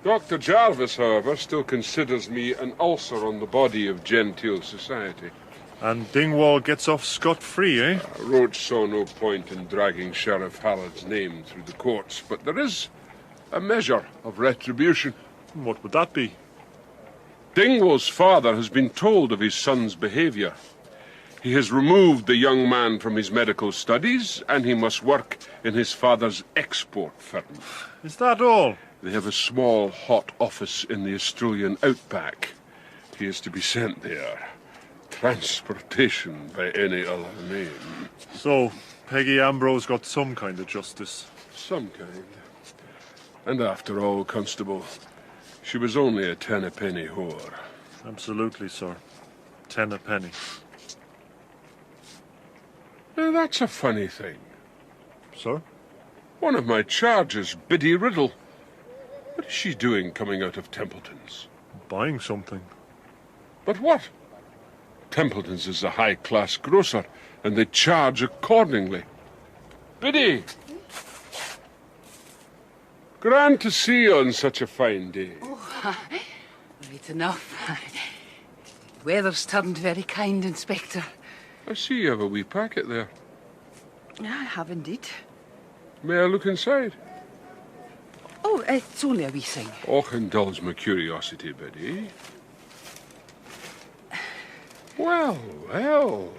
Dr. Jarvis, however, still considers me an ulcer on the body of genteel society. And Dingwall gets off scot-free, eh? Roach saw no point in dragging Sheriff Hallard's name through the courts, but there is a measure of retribution. What would that be? Dingwall's father has been told of his son's behaviour. He has removed the young man from his medical studies, and he must work in his father's export firm. Is that all? They have a small, hot office in the Australian outback. He is to be sent there. Transportation by any other name. So, Peggy Ambrose got some kind of justice. Some kind. And after all, Constable, she was only a ten-a-penny whore. Absolutely, sir. 10 a penny. Now, that's a funny thing. Sir? One of my charges, Biddy Riddle. What is she doing coming out of Templeton's? Buying something. But what? Templeton's is a high-class grocer, and they charge accordingly. Biddy! Grand to see you on such a fine day. Oh, right enough. Weather's turned very kind, Inspector. I see you have a wee packet there. I have indeed. May I look inside? Oh, it's only a wee thing. Och, indulge my curiosity, Biddy. Well, well.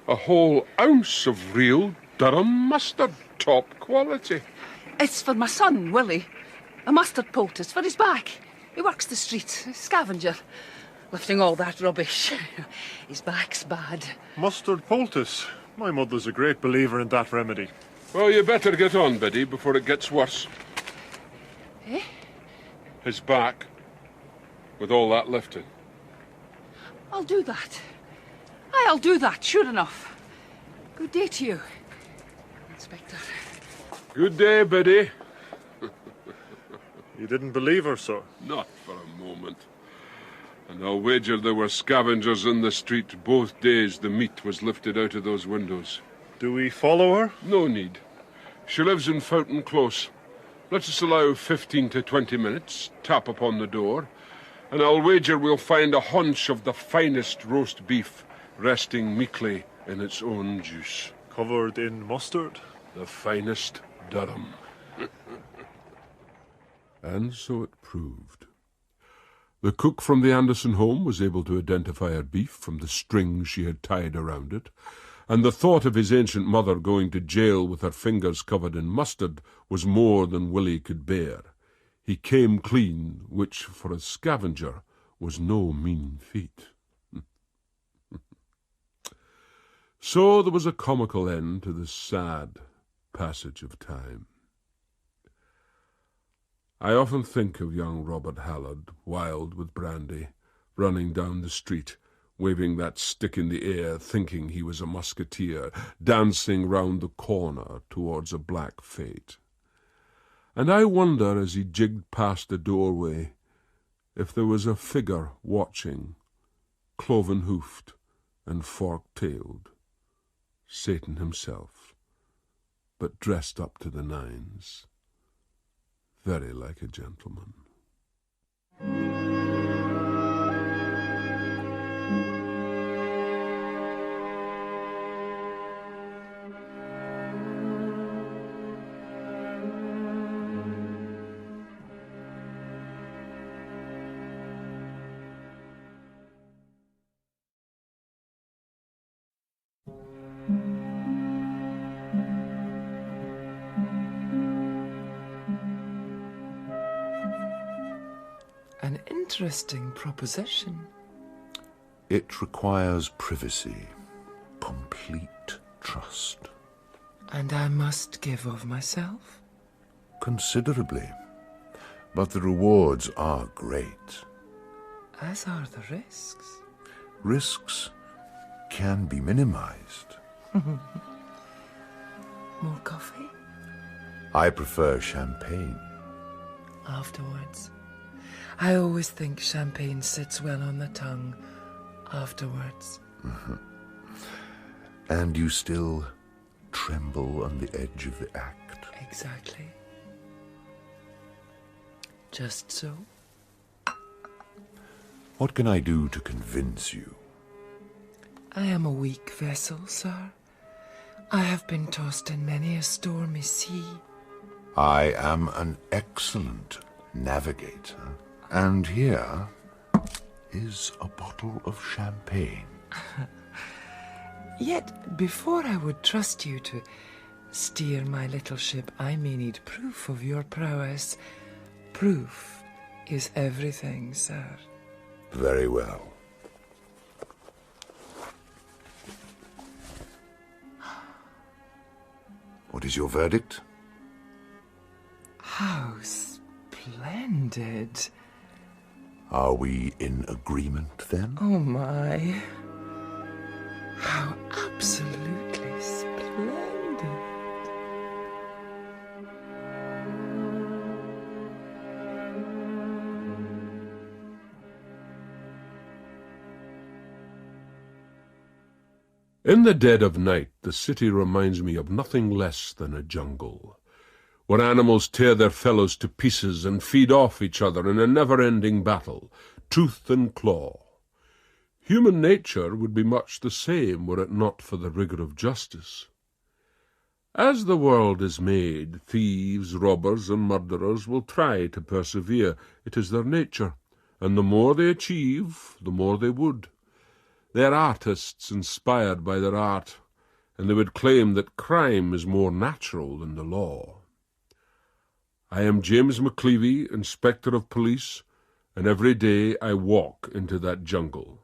A whole ounce of real Durham mustard, top quality. It's for my son, Willie. A mustard poultice for his back. He works the streets, a scavenger, lifting all that rubbish. His back's bad. Mustard poultice? My mother's a great believer in that remedy. Well, you better get on, Biddy, before it gets worse. Eh? His back, with all that lifting. I'll do that. I'll do that, sure enough. Good day to you, Inspector. Good day, Biddy. You didn't believe her, sir? Not for a moment. And I'll wager there were scavengers in the street both days the meat was lifted out of those windows. Do we follow her? No need. She lives in Fountain Close. Let us allow 15 to 20 minutes, tap upon the door, and I'll wager we'll find a haunch of the finest roast beef resting meekly in its own juice. Covered in mustard? The finest Durham. And so it proved. The cook from the Anderson home was able to identify her beef from the string she had tied around it, and the thought of his ancient mother going to jail with her fingers covered in mustard was more than Willie could bear. He came clean, which, for a scavenger, was no mean feat. So there was a comical end to this sad passage of time. I often think of young Robert Hallard, wild with brandy, running down the street, waving that stick in the air, thinking he was a musketeer, dancing round the corner towards a black fate. And I wonder, as he jigged past the doorway, if there was a figure watching, cloven-hoofed and fork-tailed, Satan himself, but dressed up to the nines, very like a gentleman. An interesting proposition. It requires privacy, complete trust. And I must give of myself? Considerably. But the rewards are great. As are the risks. Risks can be minimized. More coffee? I prefer champagne. Afterwards. I always think champagne sits well on the tongue afterwards. Mm-hmm. And you still tremble on the edge of the act. Exactly. Just so. What can I do to convince you? I am a weak vessel, sir. I have been tossed in many a stormy sea. I am an excellent navigator, and here is a bottle of champagne. Yet, before I would trust you to steer my little ship, I may need proof of your prowess. Proof is everything, sir. Very well. What is your verdict? How splendid. Are we in agreement, then? Oh, my. How absolutely splendid. In the dead of night, the city reminds me of nothing less than a jungle, where animals tear their fellows to pieces and feed off each other in a never-ending battle, tooth and claw. Human nature would be much the same were it not for the rigour of justice. As the world is made, thieves, robbers, and murderers will try to persevere. It is their nature, and the more they achieve, the more they would. They are artists inspired by their art, and they would claim that crime is more natural than the law. I am James McLevy, Inspector of Police, and every day I walk into that jungle.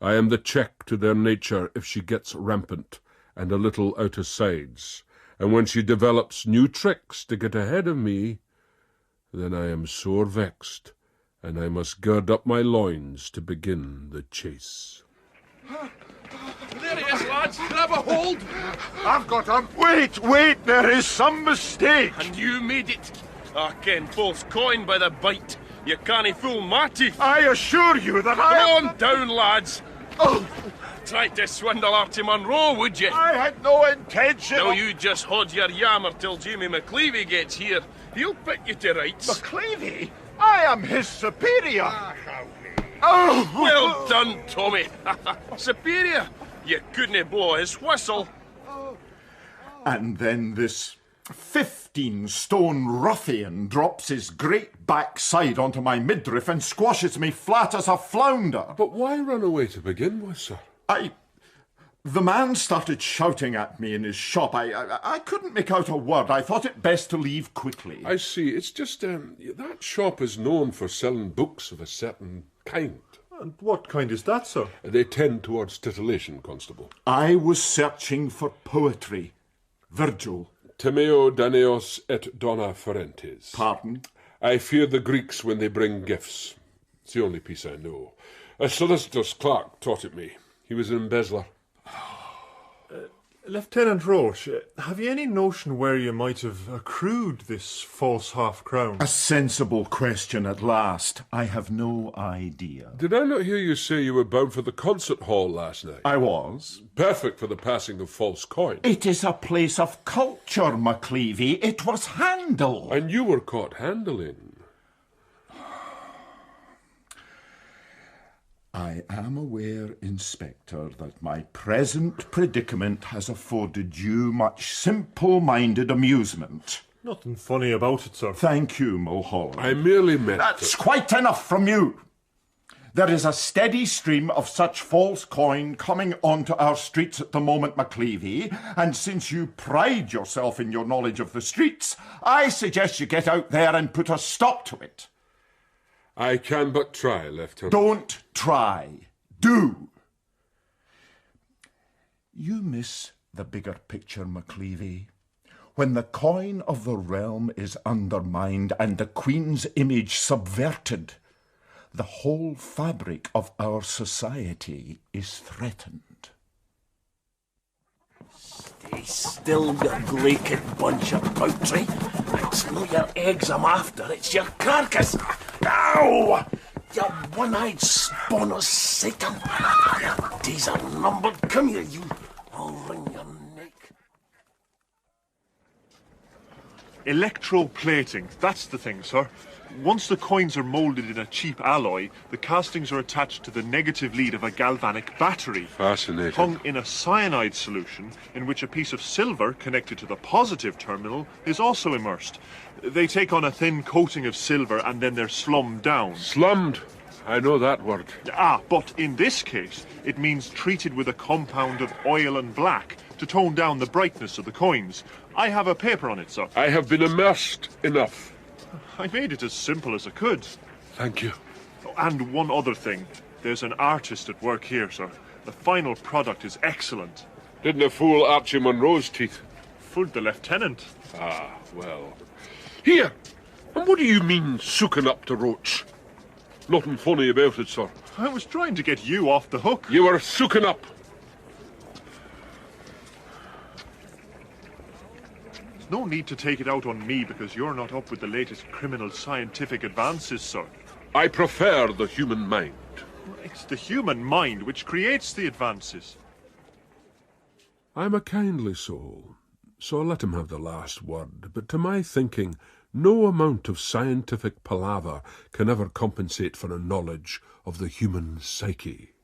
I am the check to their nature if she gets rampant and a little out of sides, and when she develops new tricks to get ahead of me, then I am sore vexed, and I must gird up my loins to begin the chase. There he is, lads. Grab a hold. I've got him. Wait, there is some mistake. And you made it. I ken false coin by the bite. You can't fool Marty. I assure you that I... Go on down, lads. Oh. Tried to swindle Artie Munro, would you? I had no intention. No, you just hold your yammer till Jamie McLevy gets here. He'll put you to rights. McLevy? I am his superior. Oh! Well done, Tommy. Superior. You couldn't blow his whistle. And then this 15-stone ruffian drops his great backside onto my midriff and squashes me flat as a flounder. But why run away to begin with, sir? The man started shouting at me in his shop. I couldn't make out a word. I thought it best to leave quickly. I see. It's just, that shop is known for selling books of a certain kind. And what kind is that, sir? They tend towards titillation, Constable. I was searching for poetry. Virgil. Timeo Daneos et dona ferentes. Pardon? I fear the Greeks when they bring gifts. It's the only piece I know. A solicitor's clerk taught it me. He was an embezzler. Lieutenant Roche, have you any notion where you might have accrued this false half-crown? A sensible question at last. I have no idea. Did I not hear you say you were bound for the concert hall last night? I was. Perfect for the passing of false coin. It is a place of culture, McLevy. It was Handel. And you were caught handling. I am aware, Inspector, that my present predicament has afforded you much simple-minded amusement. Nothing funny about it, sir. Thank you, Mulholland. I merely meant... That's quite enough from you. There is a steady stream of such false coin coming onto our streets at the moment, McLevy, and since you pride yourself in your knowledge of the streets, I suggest you get out there and put a stop to it. I can but try, Lieutenant. Don't try. Do. You miss the bigger picture, McLevy. When the coin of the realm is undermined and the Queen's image subverted, the whole fabric of our society is threatened. Stay still, you glaiked bunch of poultry. It's not your eggs I'm after, it's your carcass. Ow! You one-eyed spawn of Satan! Your days are numbered. Come here, you. I'll wring your neck. Electroplating, that's the thing, sir. Once the coins are moulded in a cheap alloy, the castings are attached to the negative lead of a galvanic battery. Fascinating. Hung in a cyanide solution, in which a piece of silver connected to the positive terminal is also immersed. They take on a thin coating of silver and then they're slummed down. Slummed? I know that word. But in this case, it means treated with a compound of oil and black to tone down the brightness of the coins. I have a paper on it, sir. I have been immersed enough. I made it as simple as I could. Thank you. And one other thing. There's an artist at work here, sir. The final product is excellent. Didn't it fool Archie Munro's teeth? Fooled the lieutenant. Ah, well. Here! And what do you mean, sooking up to roach? Nothing funny about it, sir. I was trying to get you off the hook. You were sooking up. No need to take it out on me because you're not up with the latest criminal scientific advances, sir. I prefer the human mind. It's the human mind which creates the advances. I'm a kindly soul, so let him have the last word, but to my thinking, no amount of scientific palaver can ever compensate for a knowledge of the human psyche.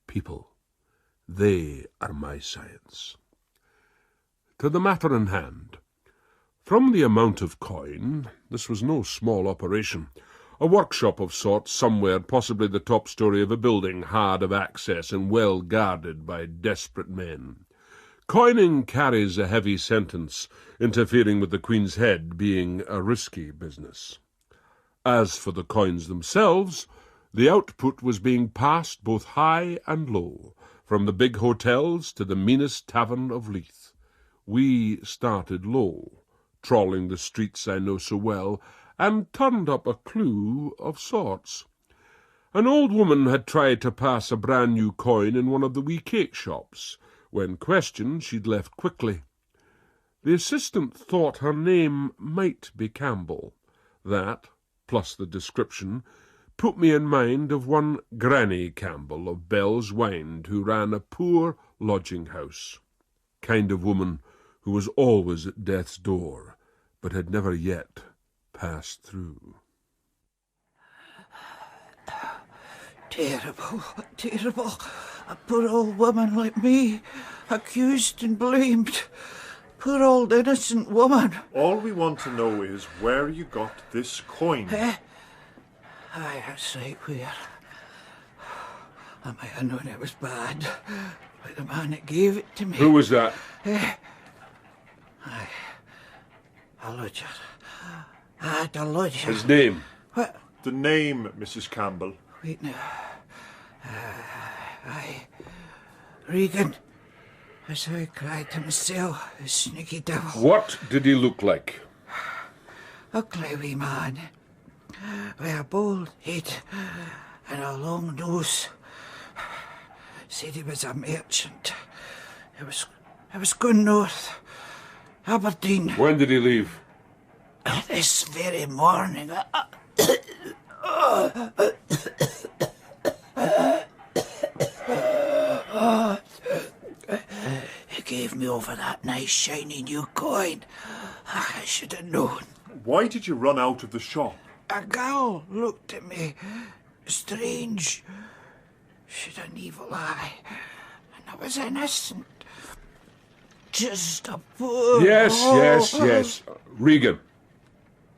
People, they are my science. To the matter in hand. From the amount of coin, this was no small operation. A workshop of sorts somewhere, possibly the top story of a building, hard of access and well guarded by desperate men. Coining carries a heavy sentence, interfering with the Queen's head being a risky business. As for the coins themselves, the output was being passed both high and low, from the big hotels to the meanest tavern of Leith. We started low, trawling the streets I know so well, and turned up a clue of sorts. An old woman had tried to pass a brand-new coin in one of the wee cake shops. When questioned, she'd left quickly. The assistant thought her name might be Campbell. That, plus the description, put me in mind of one Granny Campbell of Bell's Wynd, who ran a poor lodging-house. Kind of woman who was always at death's door, but had never yet passed through. Terrible, terrible. A poor old woman like me, accused and blamed. Poor old innocent woman. All we want to know is where you got this coin. Aye, that's right, where. I might have known it was bad, but the man that gave it to me... Who was that? Aye, a lodger. The lodger. His name? What? The name, Mrs. Campbell. Wait now. Regan. That's how I cried to myself, the sneaky devil. What did he look like? A cloudy man, with a bald head and a long nose. Said he was a merchant. He was going north, Aberdeen. When did he leave? This very morning. He gave me over that nice shiny new coin. I should have known. Why did you run out of the shop? A gal looked at me, strange. She'd an evil eye, and I was innocent. Just a poor... Yes. Regan.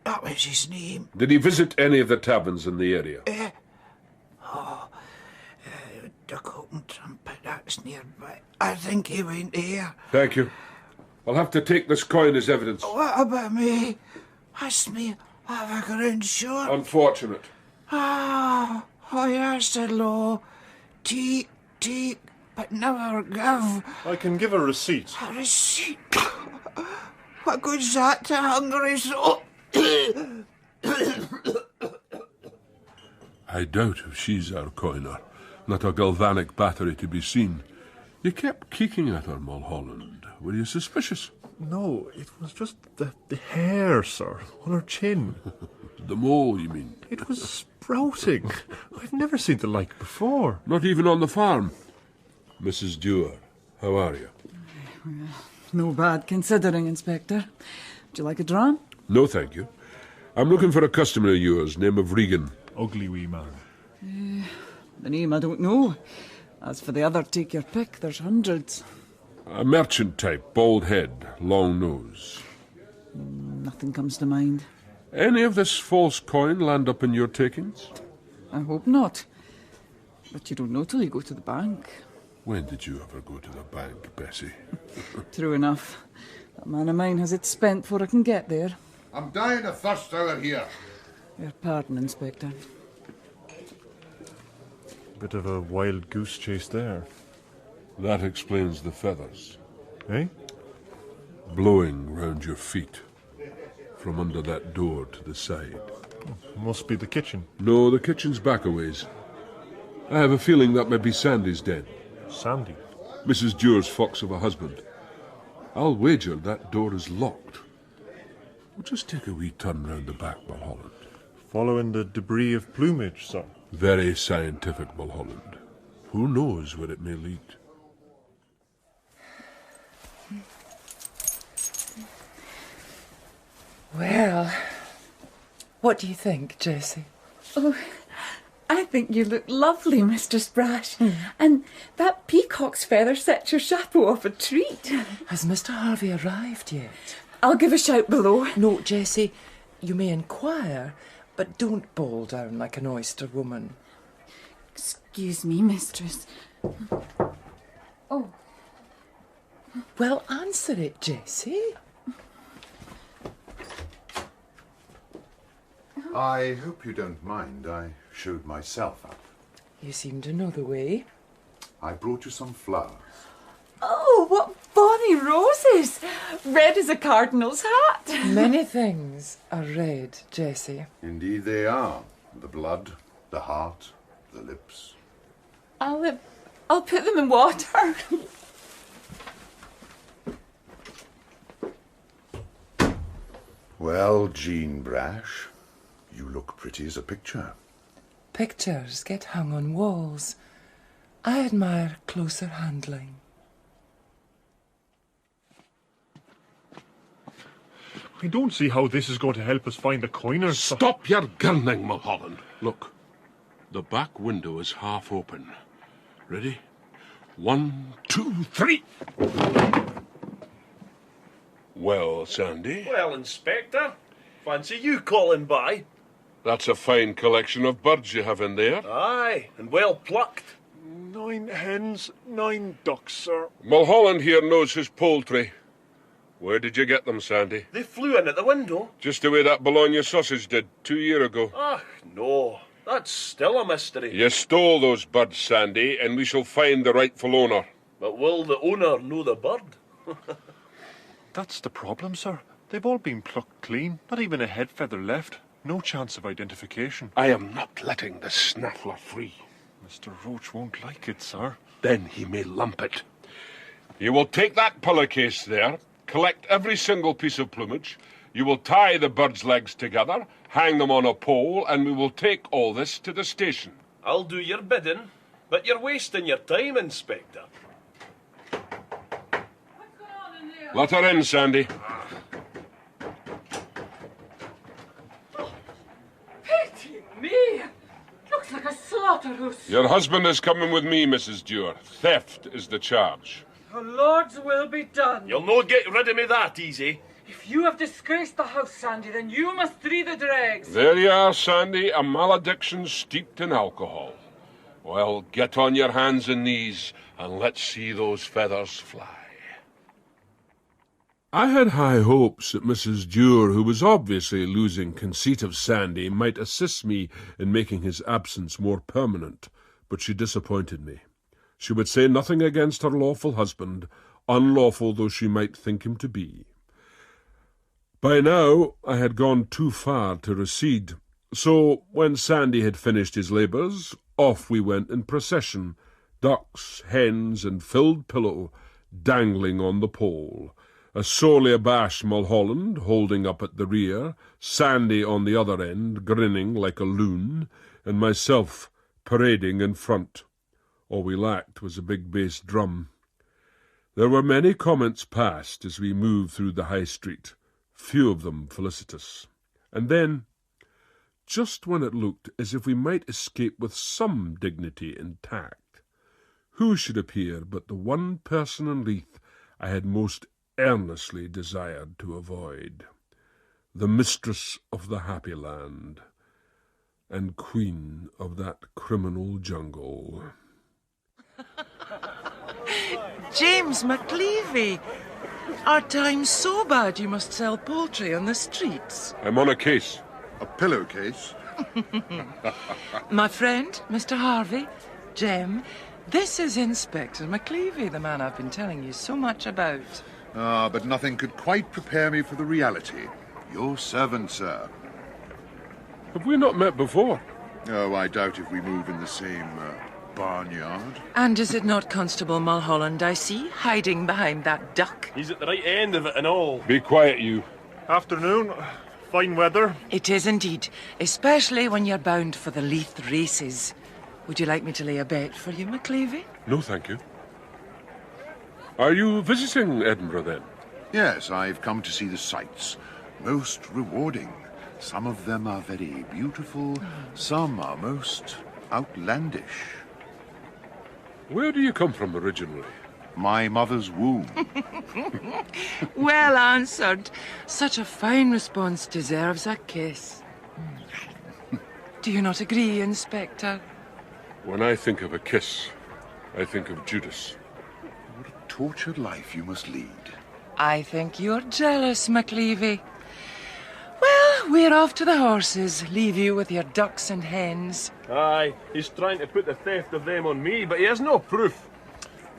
That was his name. Did he visit any of the taverns in the area? Duck Open Trumpet, that's nearby. I think he went there. Thank you. I'll have to take this coin as evidence. What about me? That's me. I have a ground short. Unfortunate. Here's the law. Take, but never give. I can give a receipt. A receipt? What good's that to hungry soul? I doubt if she's our coiner. Not a galvanic battery to be seen. You kept kicking at her, Mulholland. Were you suspicious? No, it was just the hair, sir, on her chin. The mole, you mean? It was sprouting. I've never seen the like before. Not even on the farm. Mrs. Dewar, how are you? No bad considering, Inspector. Would you like a dram? No, thank you. I'm looking for a customer of yours, name of Regan. Ugly wee man. The name I don't know. As for the other, take your pick. There's hundreds. A merchant type, bald head, long nose. Nothing comes to mind. Any of this false coin land up in your takings? I hope not. But you don't know till you go to the bank. When did you ever go to the bank, Bessie? True enough. That man of mine has it spent before I can get there. I'm dying of thirst out here. Your pardon, Inspector. Bit of a wild goose chase there. That explains the feathers. Eh? Blowing round your feet. From under that door to the side. Must be the kitchen. No, the kitchen's back a ways. I have a feeling that maybe Sandy's dead. Sandy? Mrs. Dewar's fox of a husband. I'll wager that door is locked. We'll just take a wee turn round the back, Mulholland. Following the debris of plumage, sir. Very scientific, Mulholland. Who knows where it may lead? Well, what do you think, Jessie? Oh, I think you look lovely, Mistress Brash. And that peacock's feather sets your chapeau off a treat. Has Mr. Harvey arrived yet? I'll give a shout below. No, Jessie, you may inquire, but don't bowl down like an oyster woman. Excuse me, mistress. Oh. Well, answer it, Jessie. I hope you don't mind. I showed myself up. You seem to know the way. I brought you some flowers. Oh, what bonny roses! Red as a cardinal's hat. Many things are red, Jessie. Indeed they are. The blood, the heart, the lips. I'll put them in water. Well, Jean Brash, you look pretty as a picture. Pictures get hung on walls. I admire closer handling. I don't see how this is going to help us find the coiners. Stop your gurning, Mulholland. Look, the back window is half open. Ready? 1, 2, 3. Well, Sandy? Well, Inspector, fancy you calling by. That's a fine collection of birds you have in there. Aye, and well plucked. 9 hens, 9 ducks, sir. Mulholland here knows his poultry. Where did you get them, Sandy? They flew in at the window. Just the way that Bologna sausage did 2 years ago. Ah, no. That's still a mystery. You stole those birds, Sandy, and we shall find the rightful owner. But will the owner know the bird? That's the problem, sir. They've all been plucked clean. Not even a head feather left. No chance of identification. I am not letting the snaffler free. Mr. Roach won't like it, sir. Then he may lump it. You will take that pillowcase there, collect every single piece of plumage. You will tie the birds' legs together, hang them on a pole, and we will take all this to the station. I'll do your bidding, but you're wasting your time, Inspector. Let her in, Sandy. Pity me! Looks like a slaughterhouse. Your husband is coming with me, Mrs. Dewar. Theft is the charge. The Lord's will be done. You'll not get rid of me that easy. If you have disgraced the house, Sandy, then you must dree the dregs. There you are, Sandy, a malediction steeped in alcohol. Well, get on your hands and knees, and let's see those feathers fly. I had high hopes that Mrs. Dewar, who was obviously losing conceit of Sandy, might assist me in making his absence more permanent, but she disappointed me. She would say nothing against her lawful husband, unlawful though she might think him to be. By now I had gone too far to recede, so when Sandy had finished his labours, off we went in procession, ducks, hens, and filled pillow dangling on the pole, a sorely abashed Mulholland holding up at the rear, Sandy on the other end grinning like a loon, and myself parading in front. All we lacked was a big bass drum. There were many comments passed as we moved through the high street, few of them felicitous. And then, just when it looked as if we might escape with some dignity intact, who should appear but the one person in Leith I had most earnestly desired to avoid, the mistress of the happy land, and queen of that criminal jungle. James McLevy, are times so bad you must sell poultry on the streets? I'm on a case. A pillowcase? My friend, Mr. Harvey, Jem, this is Inspector McLevy, the man I've been telling you so much about. Ah, but nothing could quite prepare me for the reality. Your servant, sir. Have we not met before? Oh, I doubt if we move in the same barnyard. And is it not Constable Mulholland I see, hiding behind that duck? He's at the right end of it and all. Be quiet, you. Afternoon. Fine weather. It is indeed, especially when you're bound for the Leith races. Would you like me to lay a bet for you, McLevy? No, thank you. Are you visiting Edinburgh, then? Yes, I've come to see the sights. Most rewarding. Some of them are very beautiful, some are most outlandish. Where do you come from originally? My mother's womb. Well answered. Such a fine response deserves a kiss. Do you not agree, Inspector? When I think of a kiss, I think of Judas. What a tortured life you must lead. I think you're jealous, McLevy. Well, we're off to the horses. Leave you with your ducks and hens. Aye, he's trying to put the theft of them on me, but he has no proof.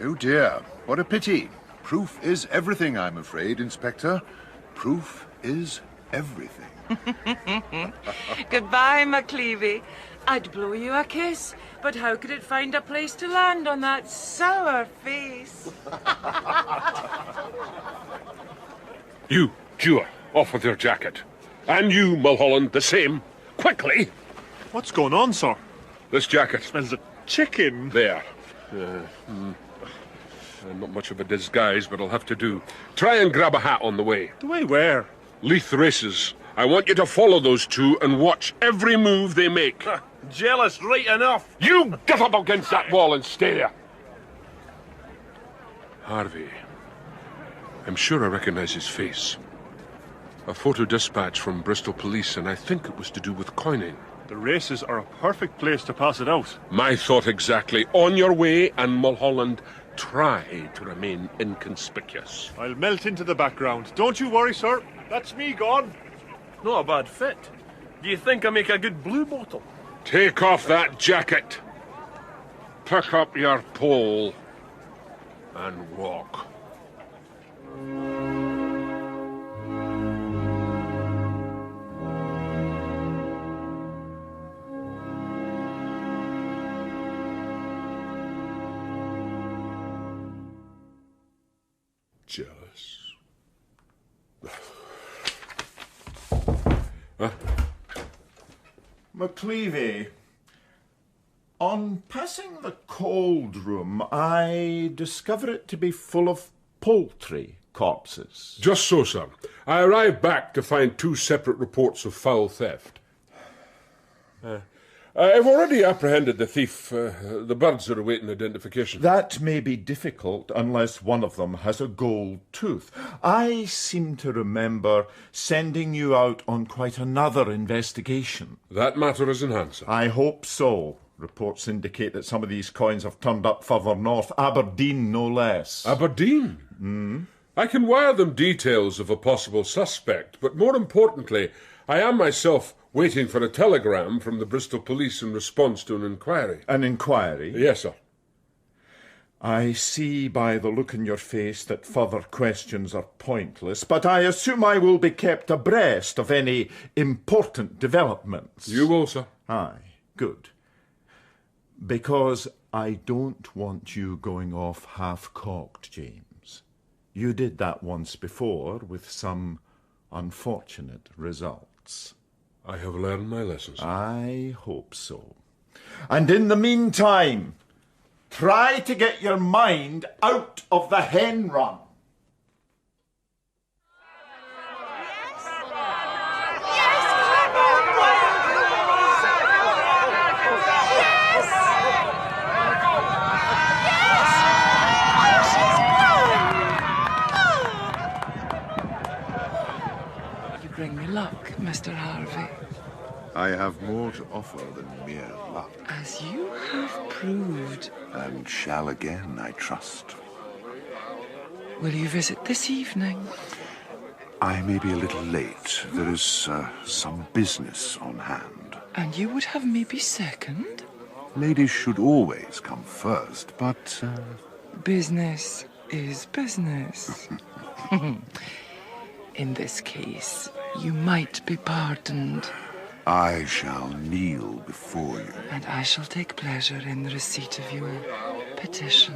Oh dear, what a pity. Proof is everything, I'm afraid, Inspector. Proof is everything. Goodbye, McLevy. I'd blow you a kiss, but how could it find a place to land on that sour face? You, Jewer, off with your jacket. And you, Mulholland, the same. Quickly! What's going on, sir? This jacket. Smells of chicken. There. Not much of a disguise, but I'll have to do. Try and grab a hat on the way. The way where? Leith races. I want you to follow those two and watch every move they make. Jealous, right enough. You get up against that wall and stay there. Harvey. I'm sure I recognize his face. A photo dispatch from Bristol Police, and I think it was to do with coining. The races are a perfect place to pass it out. My thought exactly. On your way, and Mulholland, try to remain inconspicuous. I'll melt into the background. Don't you worry, sir. That's me gone. Not a bad fit. Do you think I make a good blue bottle? Take off that jacket. Pick up your pole and walk. Jealous. Huh? McLevy, on passing the cold room, I discover it to be full of poultry corpses. Just so, sir. I arrived back to find 2 separate reports of foul theft. I've already apprehended the thief. The birds are awaiting identification. That may be difficult unless one of them has a gold tooth. I seem to remember sending you out on quite another investigation. That matter is in hand, sir. I hope so. Reports indicate that some of these coins have turned up further north, Aberdeen no less. Aberdeen? I can wire them details of a possible suspect, but more importantly, I am myself waiting for a telegram from the Bristol Police in response to an inquiry. An inquiry? Yes, sir. I see by the look in your face that further questions are pointless, but I assume I will be kept abreast of any important developments. You will, sir. Aye, good. Because I don't want you going off half-cocked, James. You did that once before with some unfortunate results. I have learned my lessons. I hope so. And in the meantime, try to get your mind out of the hen run. Bring me luck, Mr. Harvey. I have more to offer than mere luck. As you have proved. And shall again, I trust. Will you visit this evening? I may be a little late. There is some business on hand. And you would have me be second? Ladies should always come first, but... Business is business. In this case, you might be pardoned. I shall kneel before you. And I shall take pleasure in the receipt of your petition.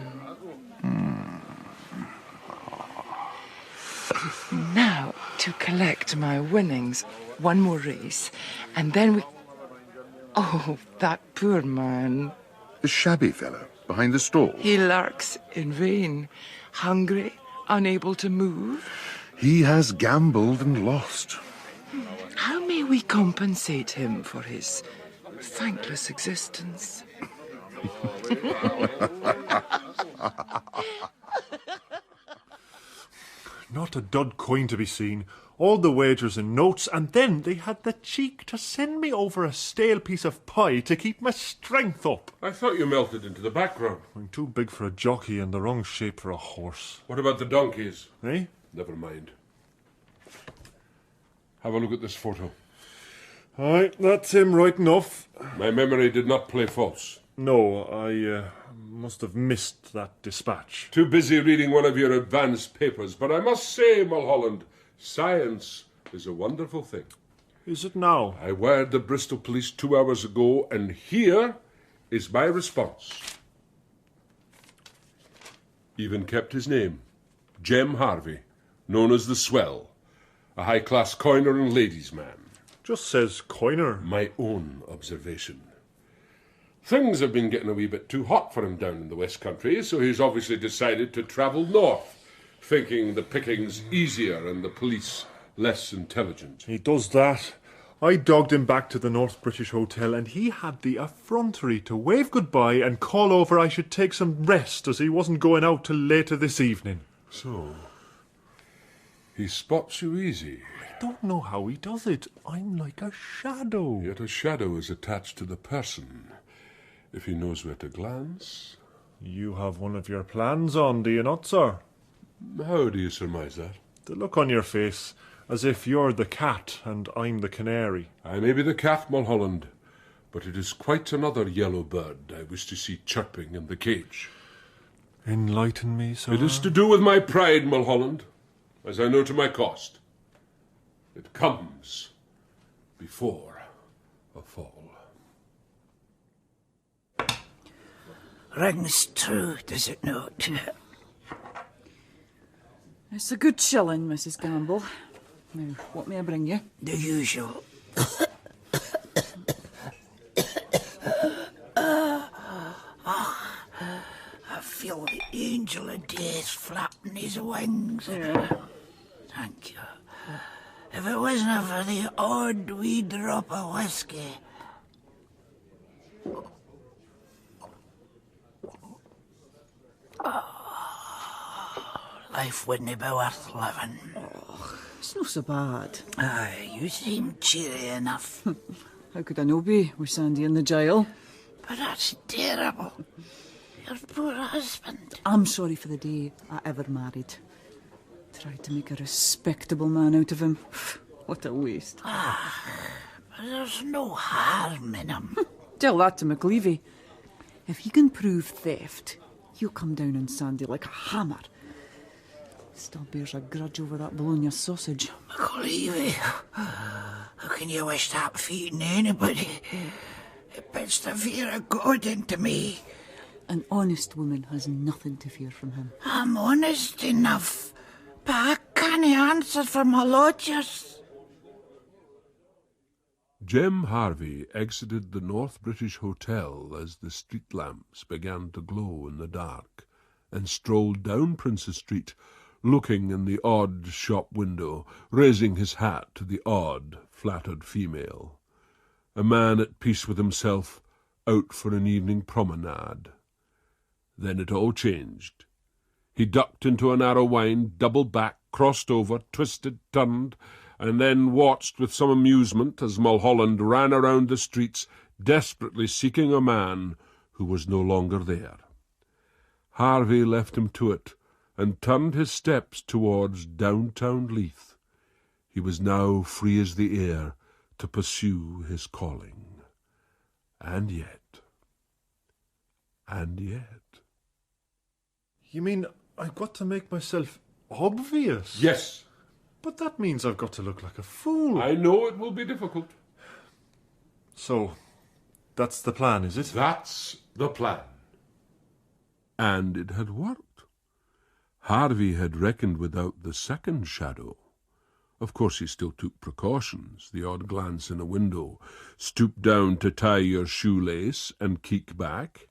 Now, to collect my winnings, one more race, and then we... Oh, that poor man. The shabby fellow behind the stall. He lurks in vain, hungry, unable to move. He has gambled and lost. How may we compensate him for his thankless existence? Not a dud coin to be seen. All the wagers in notes, and then they had the cheek to send me over a stale piece of pie to keep my strength up. I thought you melted into the background. I'm too big for a jockey and the wrong shape for a horse. What about the donkeys? Eh? Never mind. Have a look at this photo. Aye, that's him right enough. My memory did not play false. No, I must have missed that dispatch. Too busy reading one of your advanced papers, but I must say, Mulholland, science is a wonderful thing. Is it now? I wired the Bristol police 2 hours ago, and here is my response. Even kept his name. Jem Harvey, known as the Swell, a high-class coiner and ladies' man. Just says coiner. My own observation. Things have been getting a wee bit too hot for him down in the West Country, so he's obviously decided to travel north, thinking the pickings easier and the police less intelligent. He does that. I dogged him back to the North British Hotel, and he had the effrontery to wave goodbye and call over I should take some rest, as he wasn't going out till later this evening. So, he spots you easy. I don't know how he does it. I'm like a shadow. Yet a shadow is attached to the person. If he knows where to glance... You have one of your plans on, do you not, sir? How do you surmise that? The look on your face, as if you're the cat and I'm the canary. I may be the cat, Mulholland, but it is quite another yellow bird I wish to see chirping in the cage. Enlighten me, sir. It is to do with my pride, Mulholland, as I know to my cost. It comes before a fall. Rings true, does it not? It's a good shilling, Mrs. Gamble. Now, what may I bring you? The usual. I feel the angel of death flapping his wings. Yeah. Thank you. If it wasn't for the odd wee drop of whiskey... Life wouldn't be worth living. Oh, it's not so bad. Aye, you seem cheery enough. How could I no be with Sandy in the jail? But that's terrible. Your poor husband. I'm sorry for the day I ever married. Tried to make a respectable man out of him. What a waste. Ah, but there's no harm in him. Tell that to McLevy. If he can prove theft, he'll come down on Sandy like a hammer. Still bears a grudge over that bologna sausage. McLevy, how can you wish that fate in anybody? It puts the fear of God into me. An honest woman has nothing to fear from him. I'm honest enough. but I can't answer for my lodgers. Jem Harvey exited the North British Hotel as the street lamps began to glow in the dark, and strolled down Princess Street, looking in the odd shop window, raising his hat to the odd, flattered female. A man at peace with himself, out for an evening promenade. Then it all changed. He ducked into a narrow wind, doubled back, crossed over, twisted, turned, and then watched with some amusement as Mulholland ran around the streets, desperately seeking a man who was no longer there. Harvey left him to it, and turned his steps towards downtown Leith. He was now free as the air to pursue his calling. And yet... You mean I've got to make myself obvious? Yes. But that means I've got to look like a fool. I know it will be difficult. So, that's the plan, is it? That's the plan. And it had worked. Harvey had reckoned without the second shadow. Of course he still took precautions, the odd glance in a window, stoop down to tie your shoelace and keek back.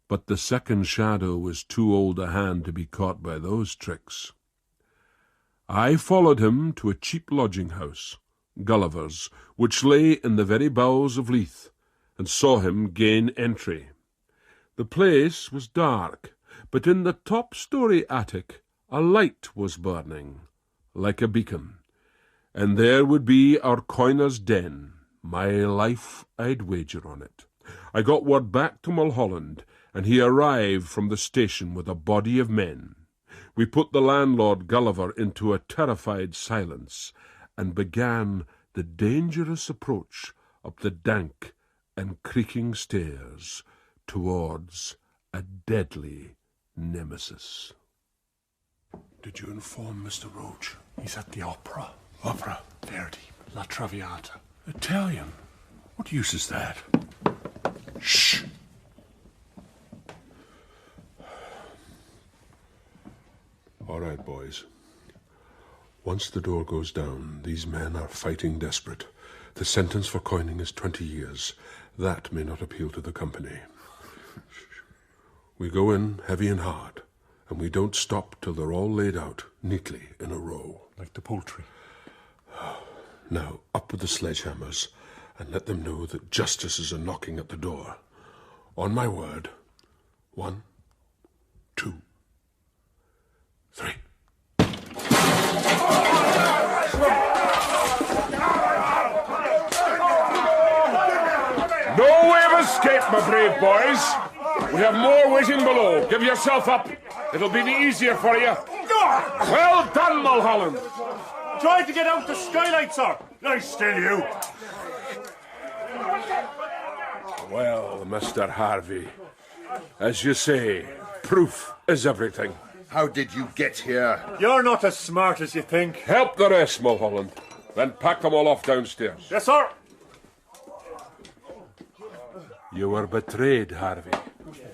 But the second shadow was too old a hand to be caught by those tricks. I followed him to a cheap lodging-house, Gulliver's, which lay in the very bowels of Leith, and saw him gain entry. The place was dark, but in the top-story attic a light was burning, like a beacon, and there would be our coiner's den. My life I'd wager on it. I got word back to Mulholland, and he arrived from the station with a body of men. We put the landlord Gulliver into a terrified silence, and began the dangerous approach up the dank and creaking stairs towards a deadly nemesis. Did you inform Mr. Roach? He's at the opera. Opera? Verdi, La Traviata. Italian? What use is that? Shh! All right, boys. Once the door goes down, these men are fighting desperate. The sentence for coining is 20 years. That may not appeal to the company. We go in heavy and hard, and we don't stop till they're all laid out neatly in a row. Like the poultry. Now, up with the sledgehammers, and let them know that justice is a-knocking at the door. On my word. 1, 2, 3. No way of escape, my brave boys. We have more waiting below. Give yourself up. It'll be easier for you. Well done, Mulholland. Try to get out the skylight, sir. Lie still, you. Well, Mr. Harvey, as you say, proof is everything. How did you get here? You're not as smart as you think. Help the rest, Mulholland. Then pack them all off downstairs. Yes, sir. You were betrayed, Harvey.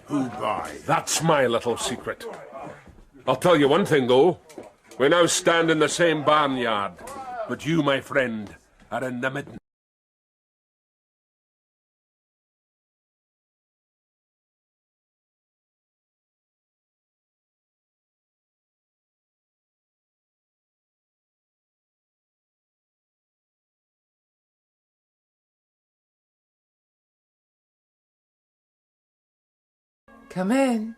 Who by? That's my little secret. I'll tell you one thing, though. We now stand in the same barnyard, but you, my friend, are in the midden. Come in.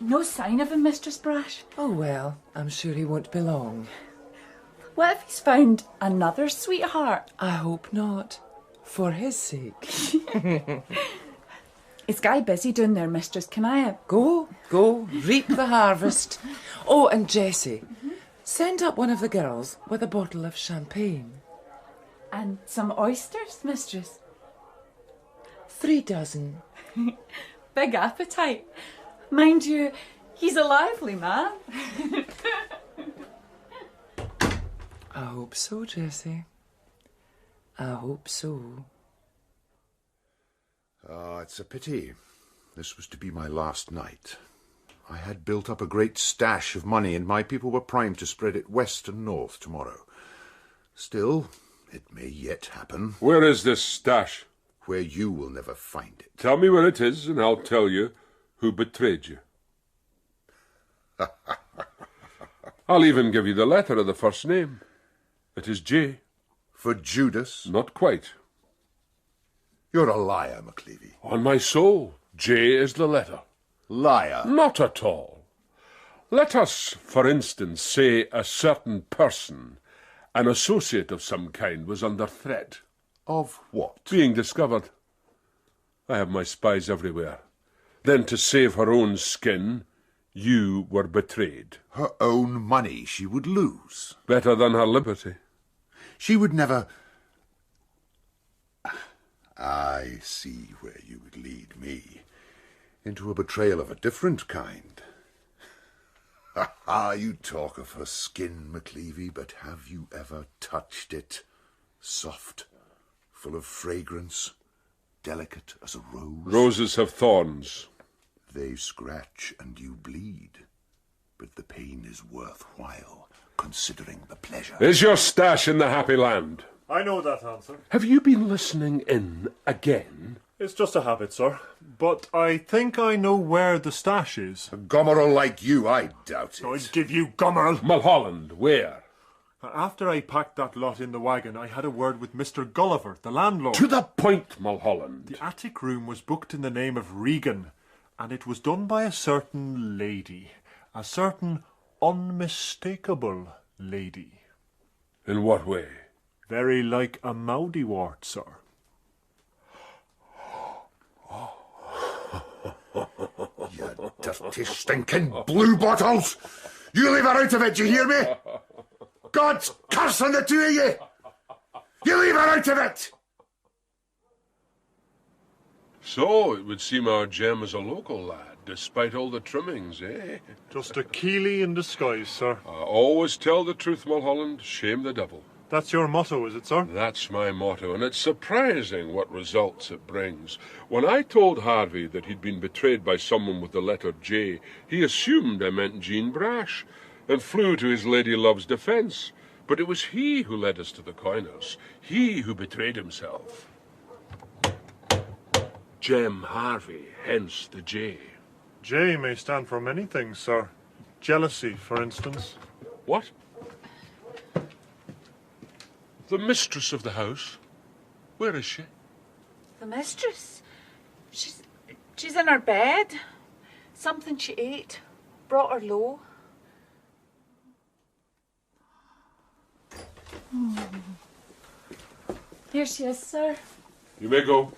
No sign of him, Mistress Brash. Oh, well, I'm sure he won't be long. What if he's found another sweetheart? I hope not. For his sake. Is Guy busy down there, Mistress? Can I... Go, reap the harvest. Oh, and Jessie, send up one of the girls with a bottle of champagne. And some oysters, Mistress? 3 dozen. Big appetite. Mind you, he's a lively man. I hope so, Jessie. I hope so. Ah, it's a pity. This was to be my last night. I had built up a great stash of money, and my people were primed to spread it west and north tomorrow. Still, it may yet happen. Where is this stash? Where you will never find it. Tell me where it is, and I'll tell you who betrayed you. I'll even give you the letter of the first name. It is J. For Judas? Not quite. You're a liar, McLevy. On my soul, J is the letter. Liar. Not at all. Let us, for instance, say a certain person, an associate of some kind, was under threat. Of what? Being discovered. I have my spies everywhere. Then, to save her own skin, you were betrayed. Her own money she would lose. Better than her liberty. She would never... I see where you would lead me. Into a betrayal of a different kind. You talk of her skin, McLevy, but have you ever touched it? Soft, full of fragrance, delicate as a rose. Roses have thorns. They scratch and you bleed, but the pain is worthwhile, considering the pleasure. Is your stash in the Happy Land? I know that answer. Have you been listening in again? It's just a habit, sir. But I think I know where the stash is. A gomerel like you, I doubt it. I'd give you gomerel. Mulholland, where? After I packed that lot in the wagon, I had a word with Mr. Gulliver, the landlord. To the point, Mulholland. The attic room was booked in the name of Regan, and it was done by a certain lady. A certain unmistakable lady. In what way? Very like a Moudywort, sir. You dirty, stinking blue bottles! You leave her out of it, do you hear me? God's curse on the two of you! You leave her out of it! So, it would seem our Jem is a local lad, despite all the trimmings, eh? Just a Keeley in disguise, sir. Always tell the truth, Mulholland, shame the devil. That's your motto, is it, sir? That's my motto, and it's surprising what results it brings. When I told Harvey that he'd been betrayed by someone with the letter J, he assumed I meant Jean Brash, and flew to his lady love's defence. But it was he who led us to the coiners, he who betrayed himself. Jem Harvey, hence the J. J may stand for many things, sir. Jealousy, for instance. What? The mistress of the house? Where is she? The mistress? She's in her bed. Something she ate brought her low. Here she is, sir. You may go.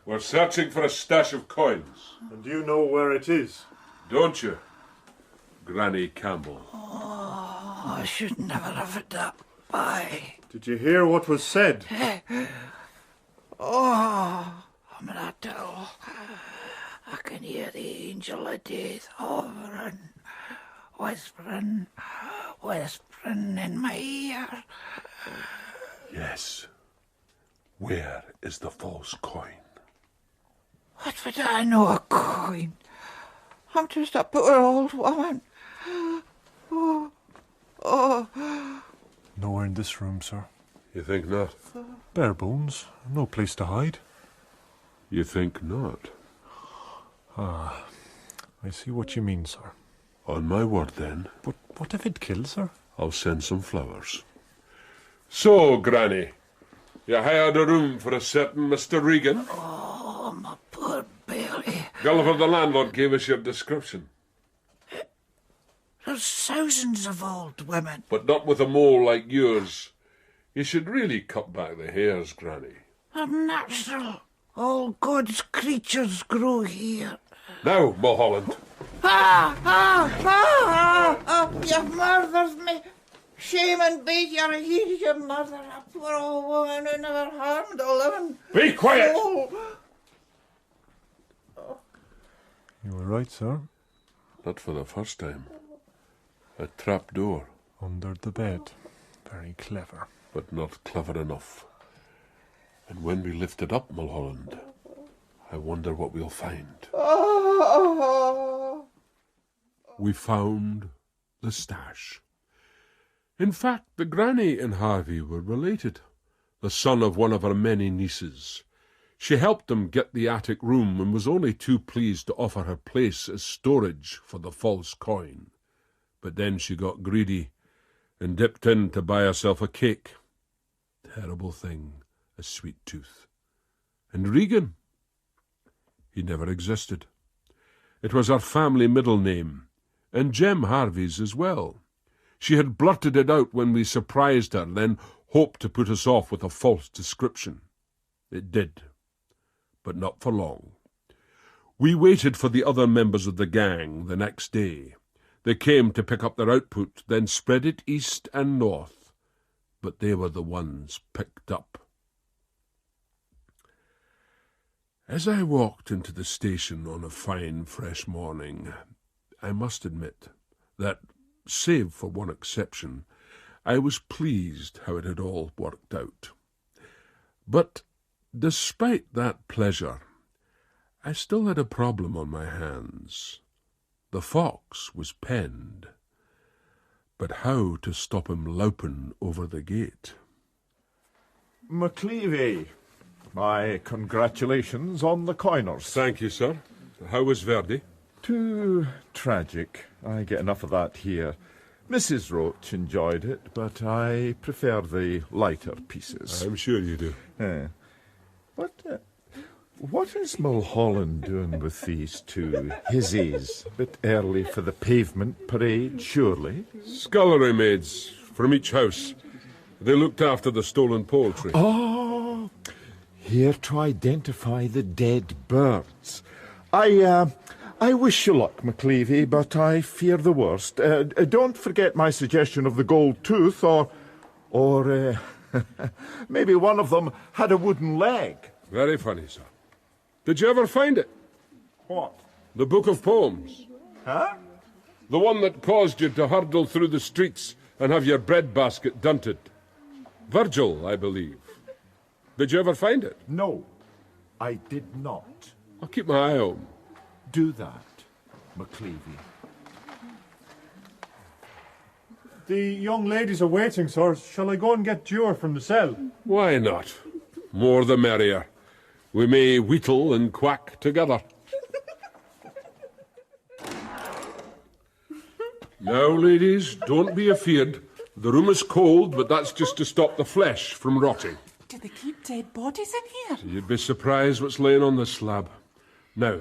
We're searching for a stash of coins. And you know where it is? Don't you, Granny Campbell? Oh, I should never have had that pie. Did you hear what was said? Oh, I'm an adult. I can hear the angel of death hovering, whispering in my ear. Yes. Where is the false coin? What would I know a coin? I'm just a poor old woman. Nowhere in this room, sir. You think not? Bare bones. No place to hide. You think not? Ah, I see what you mean, sir. On my word, then. But what if it kills her? I'll send some flowers. So, Granny, you hired a room for a certain Mr. Regan? Oh, my poor belly. Gulliver the landlord gave us your description. There's thousands of old women. But not with a mole like yours. You should really cut back the hairs, Granny. They're natural. All God's creatures grow here. Now, Mulholland. You murdered me. Shame and bait your heed, you murder. A poor old woman who never harmed a living. Be quiet! soul. You were right, sir. Not for the first time. A trap door. Under the bed. Very clever. But not clever enough. And when we lift it up, Mulholland, I wonder what we'll find. We found the stash. In fact, the granny and Harvey were related, the son of one of her many nieces. She helped them get the attic room and was only too pleased to offer her place as storage for the false coin. But then she got greedy and dipped in to buy herself a cake. Terrible thing, a sweet tooth. And Regan? He never existed. It was her family middle name, and Jem Harvey's as well. She had blurted it out when we surprised her, then hoped to put us off with a false description. It did, but not for long. We waited for the other members of the gang the next day. They came to pick up their output, then spread it east and north, but they were the ones picked up. As I walked into the station on a fine, fresh morning, I must admit that, save for one exception, I was pleased how it had all worked out. But despite that pleasure, I still had a problem on my hands. The fox was penned, but how to stop him louping over the gate? McLevy, my congratulations on the coiners. Thank you, sir. How was Verdi? Too tragic. I get enough of that here. Mrs. Roach enjoyed it, but I prefer the lighter pieces. I'm sure you do. What is Mulholland doing with these two hizzies? Bit early for the pavement parade, surely? Scullery maids from each house. They looked after the stolen poultry. Oh, here to identify the dead birds. I wish you luck, McLevy, but I fear the worst. Don't forget my suggestion of the gold tooth, or maybe one of them had a wooden leg. Very funny, sir. Did you ever find it? What? The book of poems. Huh? The one that caused you to hurtle through the streets and have your breadbasket dunted. Virgil, I believe. Did you ever find it? No, I did not. I'll keep my eye open. Do that, McLevy. The young ladies are waiting, sir. Shall I go and get Dewar from the cell? Why not? More the merrier. We may wheatle and quack together. Now, ladies, don't be afeard. The room is cold, but that's just to stop the flesh from rotting. Do they keep dead bodies in here? You'd be surprised what's laying on the slab. Now,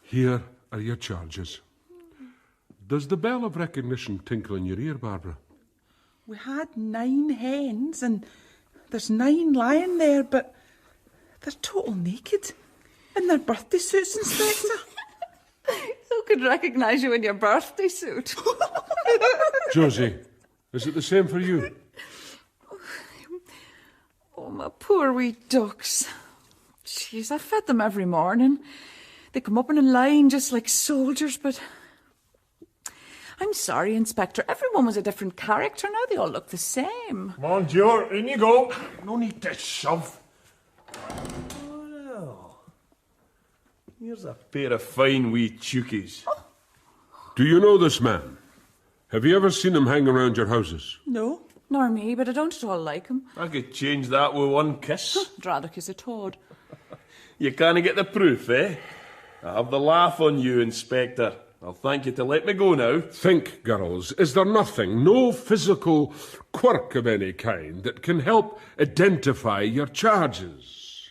here are your charges. Does the bell of recognition tinkle in your ear, Barbara? We had 9 hens, and there's 9 lying there, but they're total naked. In their birthday suits, Inspector. Who could recognise you in your birthday suit? Josie, is it the same for you? Oh, my poor wee ducks. Jeez, I fed them every morning. They come up in a line just like soldiers, but... I'm sorry, Inspector. Everyone was a different character. Now they all look the same. Come on, Dewar, in you go. No need to shove. Well, here's a pair of fine wee chookies. Oh. Do you know this man? Have you ever seen him hang around your houses? No, nor me, but I don't at all like him. I could change that with one kiss. I'd rather kiss a toad. You can't get the proof, eh? I have the laugh on you, Inspector. I'll thank you to let me go now. Think, girls, is there nothing, no physical quirk of any kind that can help identify your charges?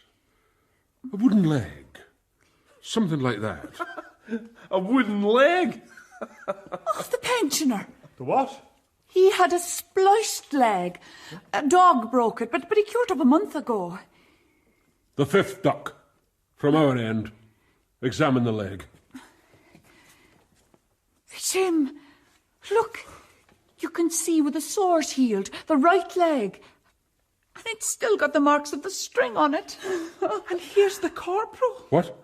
A wooden leg. Something like that. A wooden leg? Of the pensioner. The what? He had a spliced leg. A dog broke it, but he cured up a month ago. The 5th duck. From our end. Examine the leg. Jim, look. You can see where the sore's healed. The right leg. And it's still got the marks of the string on it. And here's the corporal. What?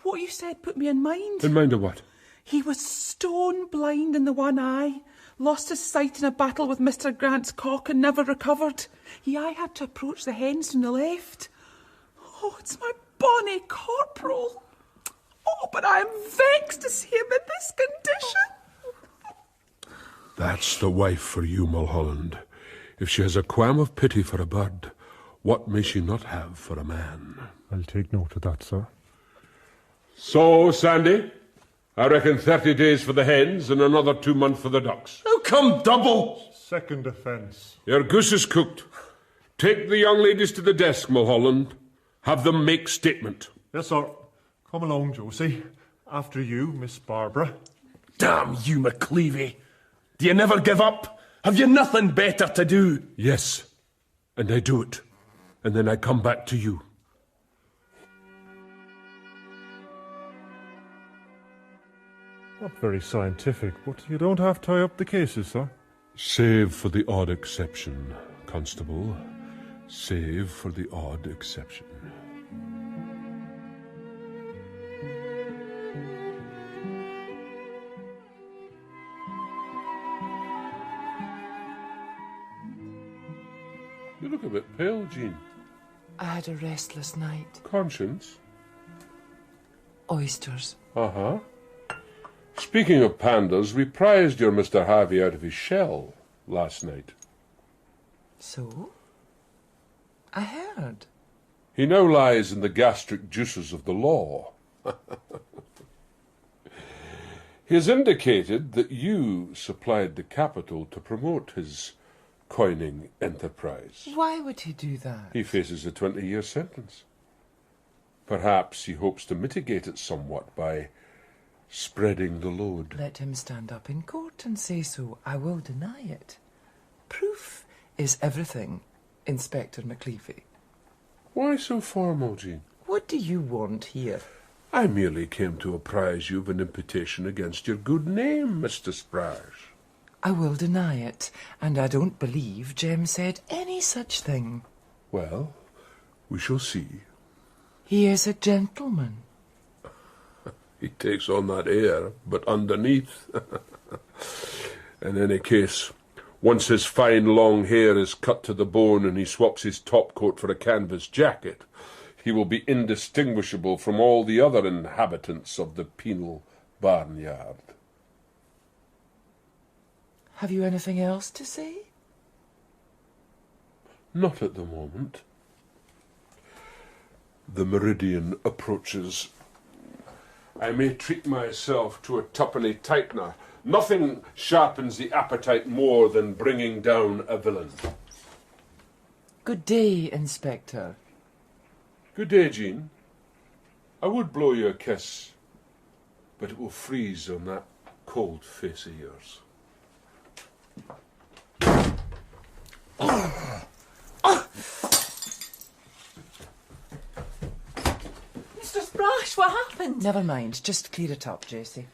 What you said put me in mind. In mind of what? He was stone blind in the one eye, lost his sight in a battle with Mr. Grant's cock and never recovered. I had to approach the hens from the left. Oh, it's my bonny corporal. Oh, but I am vexed to see him in this condition. That's the wife for you, Mulholland. If she has a qualm of pity for a bird, what may she not have for a man? I'll take note of that, sir. So, Sandy, I reckon 30 days for the hens and another 2 months for the ducks. How come double? Second offence. Your goose is cooked. Take the young ladies to the desk, Mulholland. Have them make statement. Yes, sir. Come along, Josie. After you, Miss Barbara. Damn you, McLevy. Do you never give up? Have you nothing better to do? Yes, and I do it. And then I come back to you. Not very scientific, but you don't have to tie up the cases, sir. Save for the odd exception, Constable. Save for the odd exception. You look a bit pale, Jean. I had a restless night. Conscience? Oysters. Uh-huh. Speaking of pandas, we prized your Mr. Harvey out of his shell last night. So? I heard. He now lies in the gastric juices of the law. He has indicated that you supplied the capital to promote his coining enterprise. Why would he do that? He faces a 20-year sentence. Perhaps he hopes to mitigate it somewhat by spreading the load. Let him stand up in court and say so. I will deny it. Proof is everything, Inspector McLevy. Why so formal, Jean? What do you want here? I merely came to apprise you of an imputation against your good name, Mr. Sprash. I will deny it, and I don't believe Jem said any such thing. Well, we shall see. He is a gentleman. He takes on that air, but underneath. In any case, once his fine long hair is cut to the bone and he swaps his topcoat for a canvas jacket, he will be indistinguishable from all the other inhabitants of the penal barnyard. Have you anything else to say? Not at the moment. The meridian approaches. I may treat myself to a twopenny tightener. Nothing sharpens the appetite more than bringing down a villain. Good day, Inspector. Good day, Jean. I would blow you a kiss, but it will freeze on that cold face of yours. Mr. Sprash, what happened? Never mind, just clear it up, Jessie.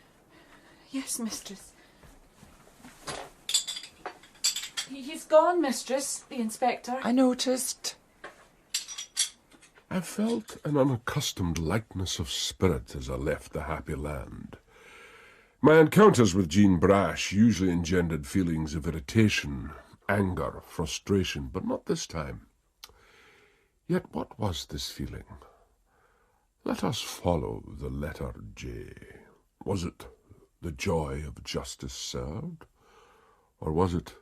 Yes, mistress. He's gone, mistress, the inspector. I noticed. I felt an unaccustomed lightness of spirit as I left the happy land. My encounters with Jean Brash usually engendered feelings of irritation, anger, frustration, but not this time. Yet what was this feeling? Let us follow the letter J. Was it the joy of justice served? Or was it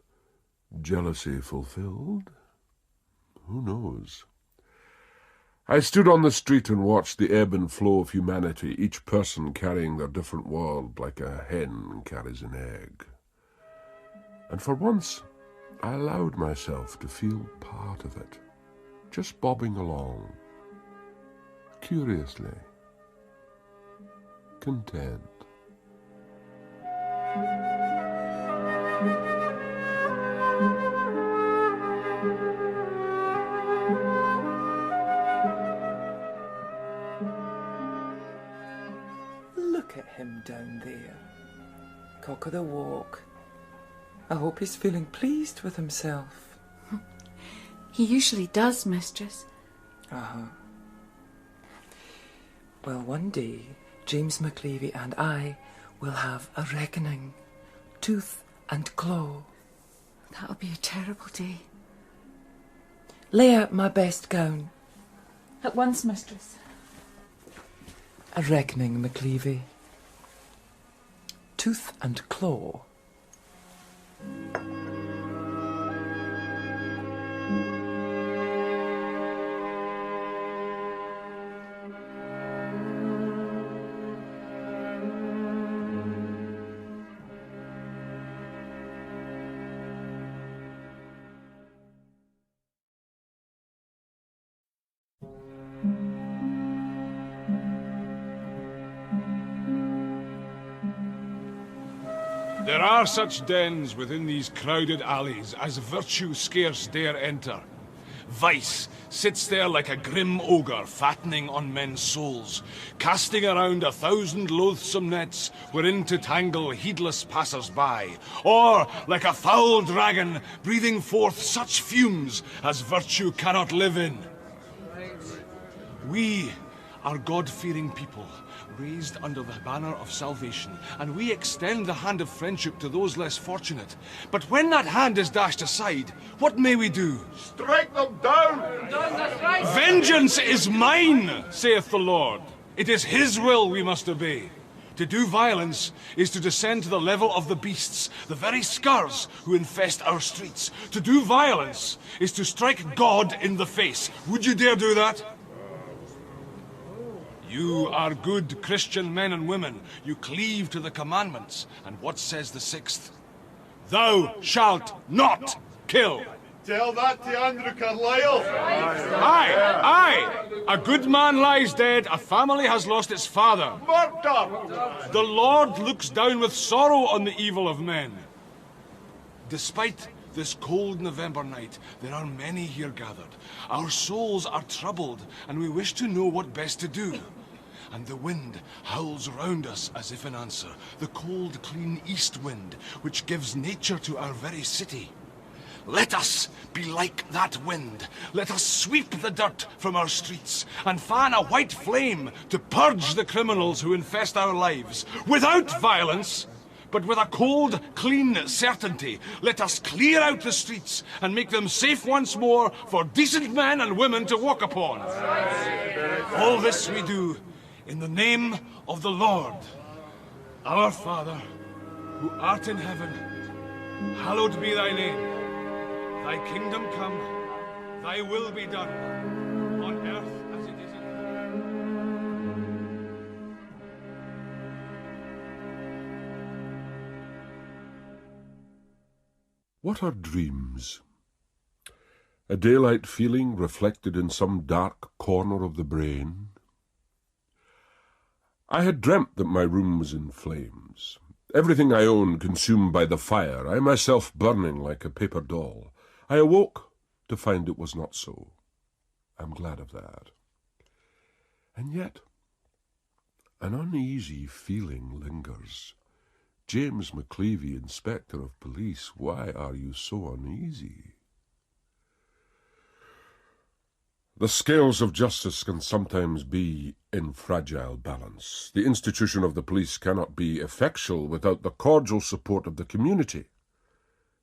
jealousy fulfilled? Who knows? I stood on the street and watched the ebb and flow of humanity, each person carrying their different world like a hen carries an egg. And for once, I allowed myself to feel part of it, just bobbing along, curiously, content. Look at him down there. Cock of the walk. I hope he's feeling pleased with himself. He usually does, mistress. Uh-huh. Well, one day, James McLevy and I will have a reckoning, tooth and claw. That'll be a terrible day. Lay out my best gown. At once, mistress. A reckoning, McLevy. Tooth and claw. There are such dens within these crowded alleys as virtue scarce dare enter. Vice sits there like a grim ogre fattening on men's souls, casting around 1,000 loathsome nets wherein to tangle heedless passers-by, or like a foul dragon breathing forth such fumes as virtue cannot live in. We are God-fearing people, raised under the banner of salvation, and we extend the hand of friendship to those less fortunate. But when that hand is dashed aside, what may we do? Strike them down! Vengeance is mine, saith the Lord. It is his will we must obey. To do violence is to descend to the level of the beasts, the very scars who infest our streets. To do violence is to strike God in the face. Would you dare do that? You are good Christian men and women. You cleave to the commandments. And what says the 6th? Thou shalt not kill. Tell that to Andrew Carlyle. Aye. A good man lies dead. A family has lost its father. Murder! The Lord looks down with sorrow on the evil of men. Despite this cold November night, there are many here gathered. Our souls are troubled, and we wish to know what best to do. And the wind howls round us as if in answer, the cold, clean east wind, which gives nature to our very city. Let us be like that wind. Let us sweep the dirt from our streets and fan a white flame to purge the criminals who infest our lives, without violence, but with a cold, clean certainty. Let us clear out the streets and make them safe once more for decent men and women to walk upon. All this we do in the name of the Lord. Our Father, who art in heaven, hallowed be thy name. Thy kingdom come, thy will be done, on earth as it is in heaven. What are dreams? A daylight feeling reflected in some dark corner of the brain? I had dreamt that my room was in flames. Everything I owned consumed by the fire, I myself burning like a paper doll. I awoke to find it was not so. I'm glad of that. And yet, an uneasy feeling lingers. James McLevy, Inspector of Police, why are you so uneasy? The scales of justice can sometimes be in fragile balance. The institution of the police cannot be effectual without the cordial support of the community.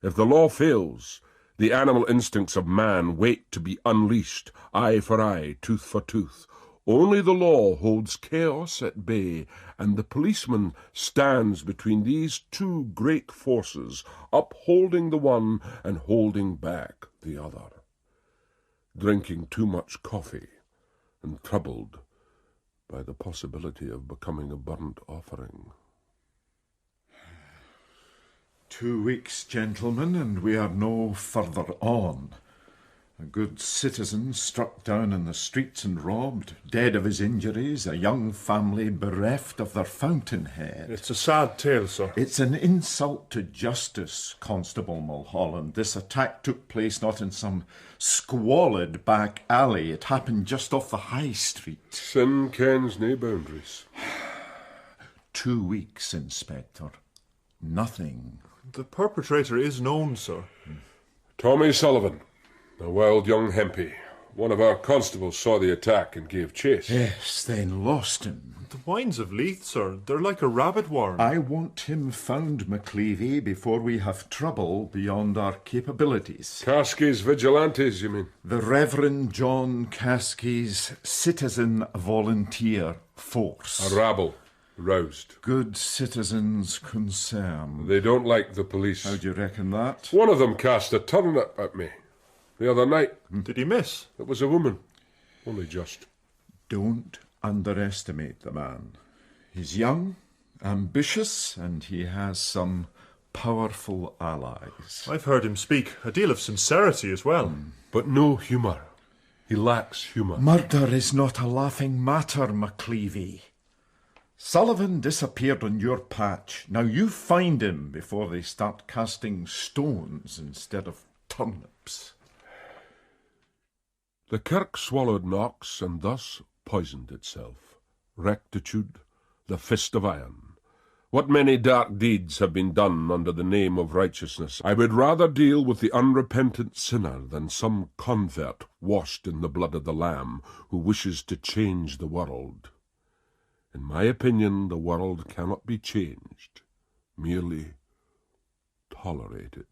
If the law fails, the animal instincts of man wait to be unleashed, eye for eye, tooth for tooth. Only the law holds chaos at bay, and the policeman stands between these two great forces, upholding the one and holding back the other. Drinking too much coffee and troubled by the possibility of becoming a burnt offering. 2 weeks, gentlemen, and we are no further on. A good citizen struck down in the streets and robbed, dead of his injuries, a young family bereft of their fountainhead. It's a sad tale, sir. It's an insult to justice, Constable Mulholland. This attack took place not in some squalid back alley. It happened just off the high street. Sin kens nae boundaries. 2 weeks, Inspector. Nothing. The perpetrator is known, sir. Tommy Sullivan, a wild young hempie. One of our constables saw the attack and gave chase. Yes, then lost him. The wines of Leith, sir, they're like a rabbit warren. I want him found, McLevy, before we have trouble beyond our capabilities. Caskey's vigilantes, you mean? The Reverend John Caskey's citizen volunteer force. A rabble, roused. Good citizens concerned. They don't like the police. How do you reckon that? One of them cast a turnip at me the other night. Did he miss? It was a woman. Only just. Don't underestimate the man. He's young, ambitious, and he has some powerful allies. I've heard him speak a deal of sincerity as well. But no humour. He lacks humour. Murder is not a laughing matter, McLevy. Sullivan disappeared on your patch. Now you find him before they start casting stones instead of turnips. The kirk swallowed Knox and thus poisoned itself. Rectitude, the fist of iron. What many dark deeds have been done under the name of righteousness. I would rather deal with the unrepentant sinner than some convert washed in the blood of the Lamb who wishes to change the world. In my opinion, the world cannot be changed, merely tolerated.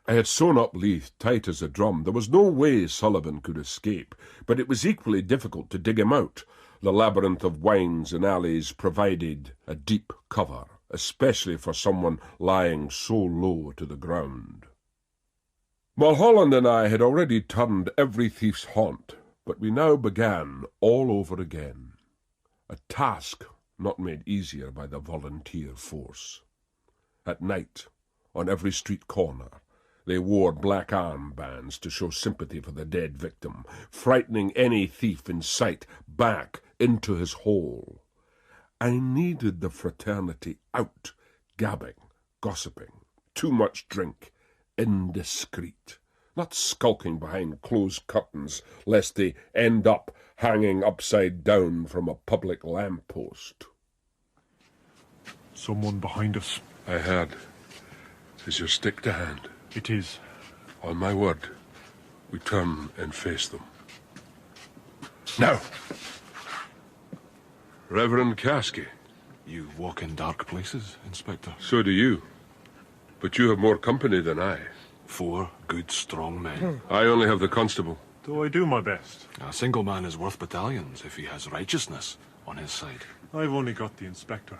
I had sewn up Leith tight as a drum. There was no way Sullivan could escape, but it was equally difficult to dig him out. The labyrinth of wynds and alleys provided a deep cover, especially for someone lying so low to the ground. Mulholland and I had already turned every thief's haunt, but we now began all over again. A task not made easier by the volunteer force. At night, on every street corner, they wore black armbands to show sympathy for the dead victim, frightening any thief in sight back into his hole. I needed the fraternity out, gabbing, gossiping, too much drink, indiscreet, not skulking behind closed curtains lest they end up hanging upside down from a public lamppost. Someone behind us. I heard. Is your stick to hand? It is. On my word, we turn and face them. Now! Reverend Caskey. You walk in dark places, Inspector. So do you. But you have more company than I. 4 good, strong men. I only have the constable. Though I do my best. A single man is worth battalions if he has righteousness on his side. I've only got the inspector.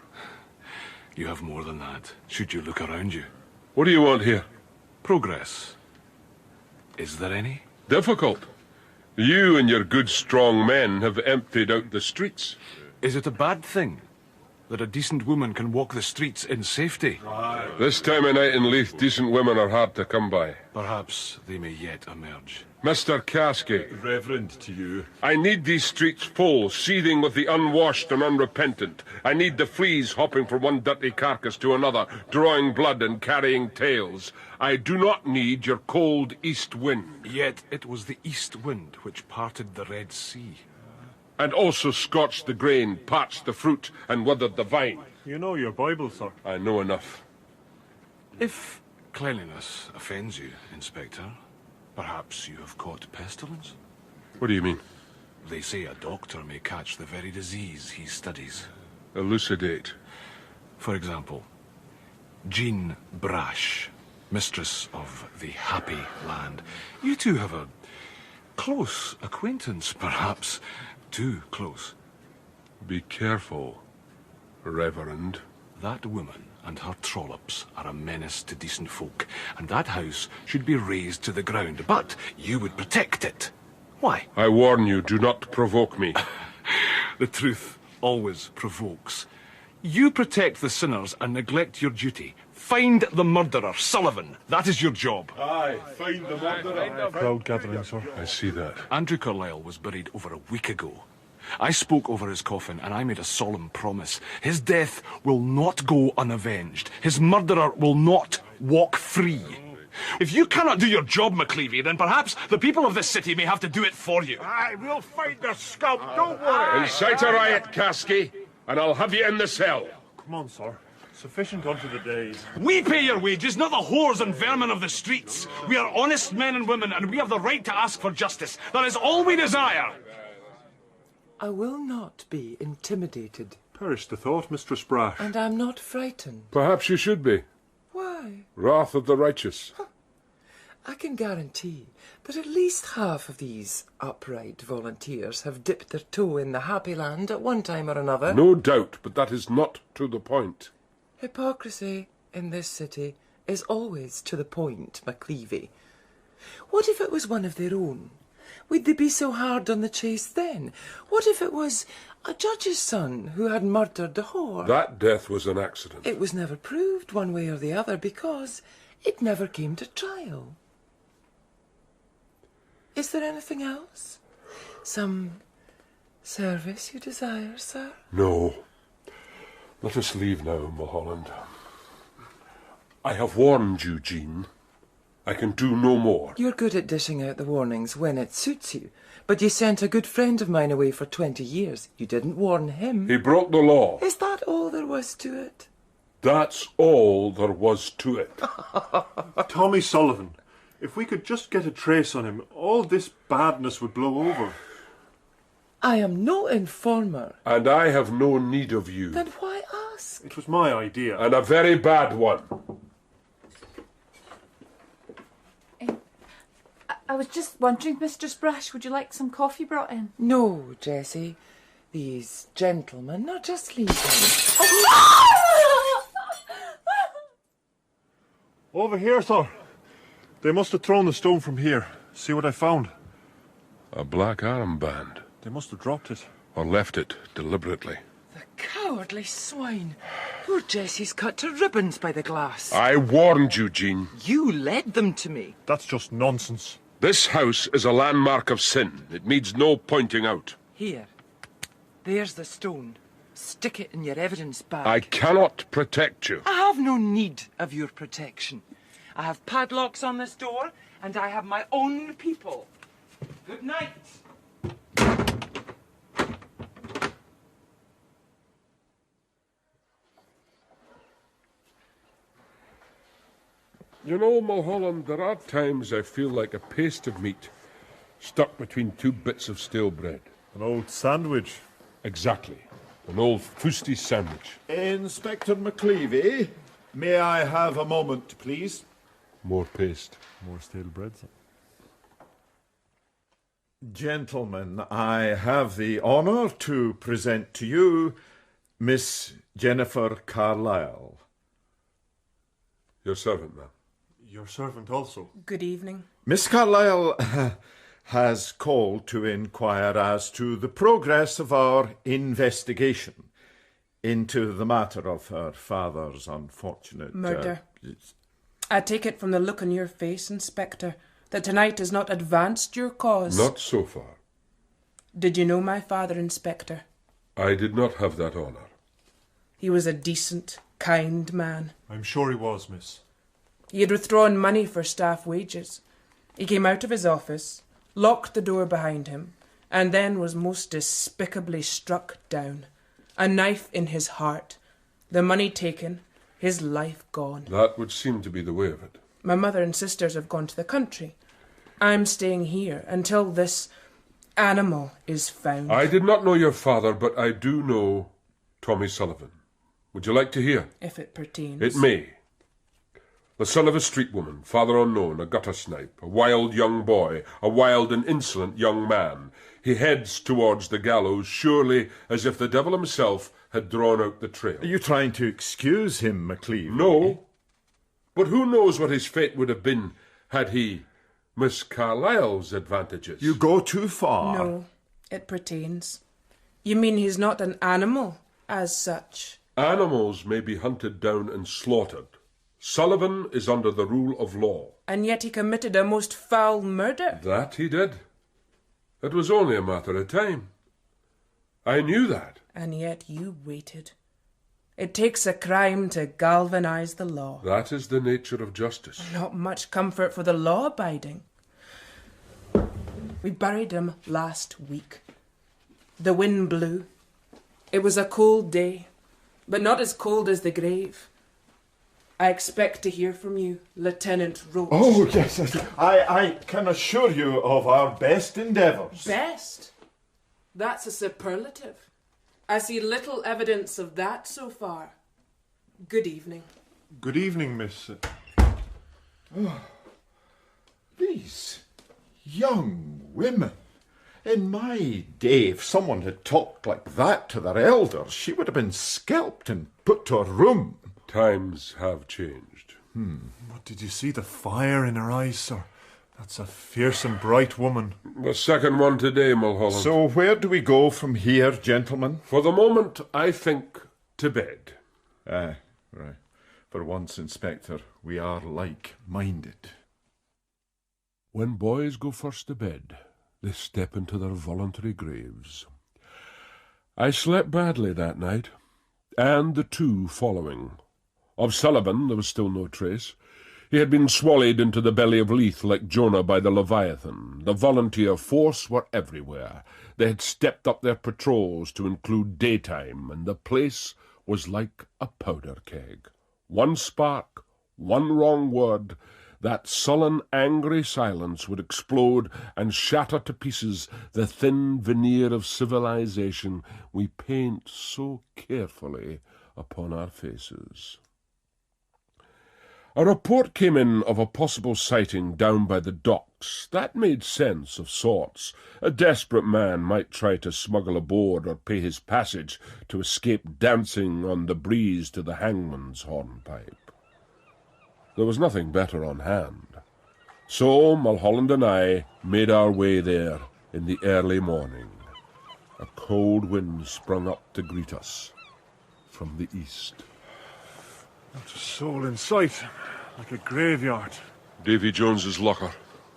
You have more than that, should you look around you. What do you want here? Progress. Is there any? Difficult. You and your good, strong men have emptied out the streets. Is it a bad thing that a decent woman can walk the streets in safety? This time of night in Leith, decent women are hard to come by. Perhaps they may yet emerge. Mr. Caskey. Reverend to you. I need these streets full, seething with the unwashed and unrepentant. I need the fleas hopping from one dirty carcass to another, drawing blood and carrying tales. I do not need your cold east wind. Yet it was the east wind which parted the Red Sea. And also scorched the grain, parched the fruit, and withered the vine. You know your Bible, sir. I know enough. If cleanliness offends you, Inspector, perhaps you have caught pestilence? What do you mean? They say a doctor may catch the very disease he studies. Elucidate. For example, Jean Brash, mistress of the Happy Land. You two have a close acquaintance, perhaps. Too close. Be careful, Reverend. That woman and her trollops are a menace to decent folk, and that house should be razed to the ground, but you would protect it. Why? I warn you, do not provoke me. The truth always provokes. You protect the sinners and neglect your duty. Find the murderer, Sullivan. That is your job. Aye, find the murderer. Crowd gathering, sir. I see that. Andrew Carlyle was buried over a week ago. I spoke over his coffin and I made a solemn promise. His death will not go unavenged. His murderer will not walk free. If you cannot do your job, McLevy, then perhaps the people of this city may have to do it for you. Aye, we'll find the scum, don't worry. Incite a riot, Caskey, and I'll have you in the cell. Come on, sir. Sufficient unto the days. We pay your wages, not the whores and vermin of the streets. We are honest men and women, and we have the right to ask for justice. That is all we desire. I will not be intimidated. Perish the thought, Mistress Brash. And I'm not frightened. Perhaps you should be. Why? Wrath of the righteous. I can guarantee that at least half of these upright volunteers have dipped their toe in the happy land at one time or another. No doubt, but that is not to the point. Hypocrisy in this city is always to the point, McLevy. What if it was one of their own? Would they be so hard on the chase then? What if it was a judge's son who had murdered the whore? That death was an accident. It was never proved one way or the other because it never came to trial. Is there anything else? Some service you desire, sir? No. Let us leave now, Mulholland. I have warned you, Jean. I can do no more. You're good at dishing out the warnings when it suits you. But you sent a good friend of mine away for 20 years. You didn't warn him. He broke the law. Is that all there was to it? That's all there was to it. Tommy Sullivan. If we could just get a trace on him, all this badness would blow over. I am no informer. And I have no need of you. Then why ask? It was my idea. And a very bad one. I was just wondering, Mistress Brash, would you like some coffee brought in? No, Jessie. These gentlemen are just leaving. Over here, sir. They must have thrown the stone from here. See what I found? A black armband. They must have dropped it. Or left it deliberately. The cowardly swine. Poor Jessie's cut to ribbons by the glass. I warned you, Jean. You led them to me. That's just nonsense. This house is a landmark of sin. It needs no pointing out. Here. There's the stone. Stick it in your evidence bag. I cannot protect you. I have no need of your protection. I have padlocks on this door, and I have my own people. Good night. You know, Mulholland, there are times I feel like a paste of meat stuck between two bits of stale bread. An old sandwich. Exactly. An old fusty sandwich. Inspector McLevy, may I have a moment, please? More paste. More stale bread. Gentlemen, I have the honour to present to you Miss Jennifer Carlyle. Your servant, ma'am. Your servant also. Good evening. Miss Carlyle has called to inquire as to the progress of our investigation into the matter of her father's unfortunate... murder. I take it from the look on your face, Inspector, that tonight has not advanced your cause. Not so far. Did you know my father, Inspector? I did not have that honour. He was a decent, kind man. I'm sure he was, miss. He had withdrawn money for staff wages. He came out of his office, locked the door behind him, and then was most despicably struck down. A knife in his heart, the money taken, his life gone. That would seem to be the way of it. My mother and sisters have gone to the country. I'm staying here until this animal is found. I did not know your father, but I do know Tommy Sullivan. Would you like to hear? If it pertains. It may. The son of a street woman, father unknown, a gutter snipe, a wild young boy, a wild and insolent young man. He heads towards the gallows, surely as if the devil himself had drawn out the trail. Are you trying to excuse him, McLevy? No. But who knows what his fate would have been had he Miss Carlyle's advantages? You go too far. No, it pertains. You mean he's not an animal, as such? Animals may be hunted down and slaughtered. Sullivan is under the rule of law. And yet he committed a most foul murder. That he did. It was only a matter of time. I knew that. And yet you waited. It takes a crime to galvanise the law. That is the nature of justice. Not much comfort for the law-abiding. We buried him last week. The wind blew. It was a cold day, but not as cold as the grave. I expect to hear from you, Lieutenant Roach. Oh, yes. I can assure you of our best endeavours. Best? That's a superlative. I see little evidence of that so far. Good evening. Good evening, miss. These young women. In my day, if someone had talked like that to their elders, she would have been scalped and put to a room. Times have changed. What, did you see the fire in her eyes, sir? That's a fierce and bright woman. The second one today, Mulholland. So where do we go from here, gentlemen? For the moment, I think to bed. Right. For once, Inspector, we are like-minded. When boys go first to bed, they step into their voluntary graves. I slept badly that night, and the two following. Of Sullivan there was still no trace. He had been swallowed into the belly of Leith like Jonah by the Leviathan. The volunteer force were everywhere. They had stepped up their patrols to include daytime, and the place was like a powder keg. One spark, one wrong word, that sullen, angry silence would explode and shatter to pieces the thin veneer of civilization we paint so carefully upon our faces. A report came in of a possible sighting down by the docks. That made sense of sorts. A desperate man might try to smuggle aboard or pay his passage to escape dancing on the breeze to the hangman's hornpipe. There was nothing better on hand. So Mulholland and I made our way there in the early morning. A cold wind sprung up to greet us from the east. Not a soul in sight, like a graveyard. Davy Jones's locker.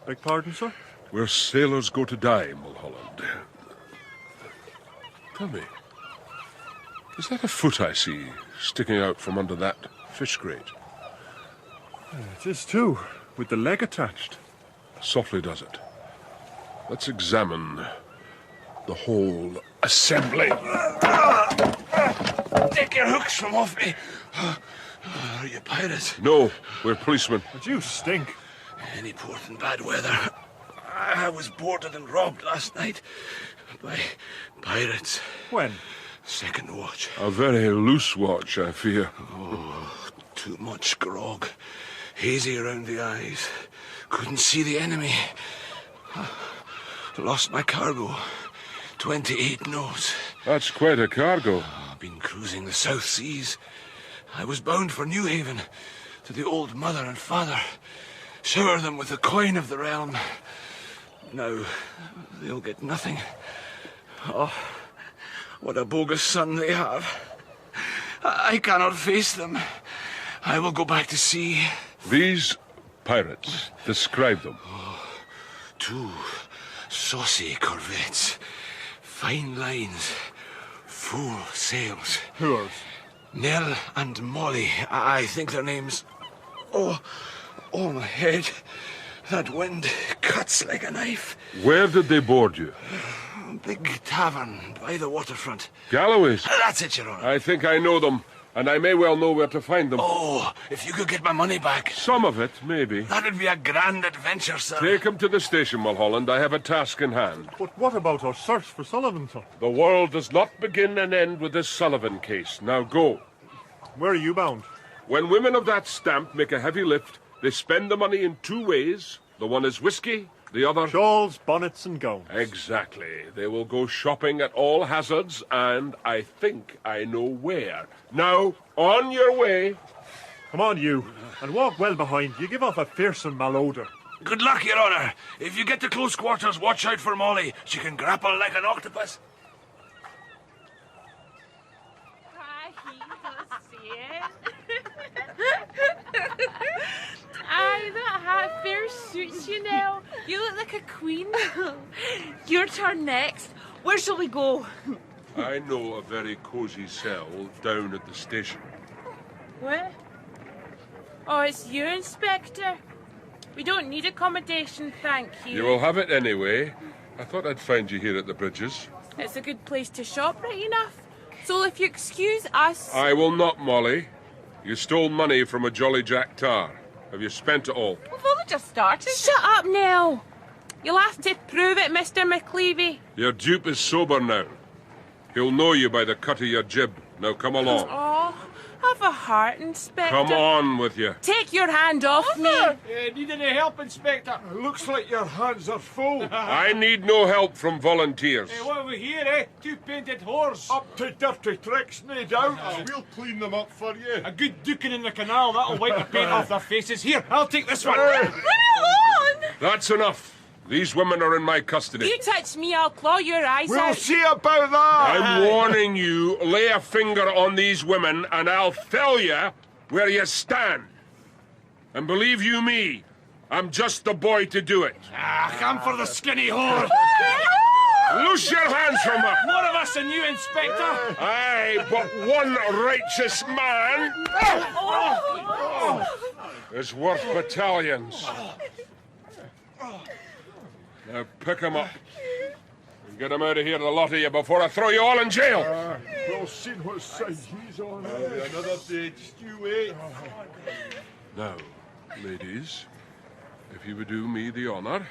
Beg pardon, sir? Where sailors go to die, Mulholland. Tell me, is that a foot I see sticking out from under that fish grate? It is too, with the leg attached. Softly does it. Let's examine the whole assembly. Take your hooks from off me. Are you pirates? No, we're policemen. But you stink. Any port in bad weather. I was boarded and robbed last night by pirates. When? Second watch. A very loose watch, I fear. Oh, too much grog. Hazy around the eyes. Couldn't see the enemy. Lost my cargo. 28 knots. That's quite a cargo. I've been cruising the South Seas. I was bound for New Haven, to the old mother and father. Shower them with the coin of the realm. Now, they'll get nothing. Oh, what a bogus son they have. I cannot face them. I will go back to sea. These pirates, describe them. Oh, two saucy corvettes, fine lines, full sails. Who's? Nell and Molly, I think their names. Oh, my head. That wind cuts like a knife. Where did they board you? Big tavern by the waterfront. Galloway's? That's it, Your Honour. I think I know them, and I may well know where to find them. Oh, if you could get my money back. Some of it, maybe. That would be a grand adventure, sir. Take him to the station, Mulholland. I have a task in hand. But what about our search for Sullivan, sir? The world does not begin and end with this Sullivan case. Now go. Where are you bound? When women of that stamp make a heavy lift, they spend the money in two ways. The one is whiskey, the other... shawls, bonnets and gowns. Exactly. They will go shopping at all hazards, and I think I know where. Now, on your way. Come on, you, and walk well behind. You give off a fearsome malodour. Good luck, Your Honour. If you get to close quarters, watch out for Molly. She can grapple like an octopus. Aye, that hat fair suits you now. You look like a queen. Your turn next. Where shall we go? I know a very cosy cell down at the station. What? Oh, it's you, Inspector. We don't need accommodation, thank you. You will have it anyway. I thought I'd find you here at the bridges. It's a good place to shop, right enough. So if you excuse us... I will not, Molly. You stole money from a Jolly Jack tar. Have you spent it all? We've only just started. Shut up, Nell. You'll have to prove it, Mr. McLevy. Your dupe is sober now. He'll know you by the cut of your jib. Now come along. Oh, Have a heart, Inspector. Come on with you. Take your hand off me. Need any help, Inspector? Looks like your hands are full. I need no help from volunteers. What have we here, Two painted whores. Up to dirty tricks, no doubt. We'll clean them up for you. A good duking in the canal, that'll wipe the paint off their faces. Here, I'll take this one. Leave me alone! That's enough. These women are in my custody. You touch me, I'll claw your eyes out. We'll see about that. I'm warning you, lay a finger on these women and I'll tell you where you stand. And believe you me, I'm just the boy to do it. Come for the skinny whore. Loose your hands from her. More of us than you, Inspector. Aye, but one righteous man is worth battalions. Now pick him up and get him out of here, the lot of you, before I throw you all in jail. We'll see what side he's on. Another day, you wait. Now, ladies, if you would do me the honour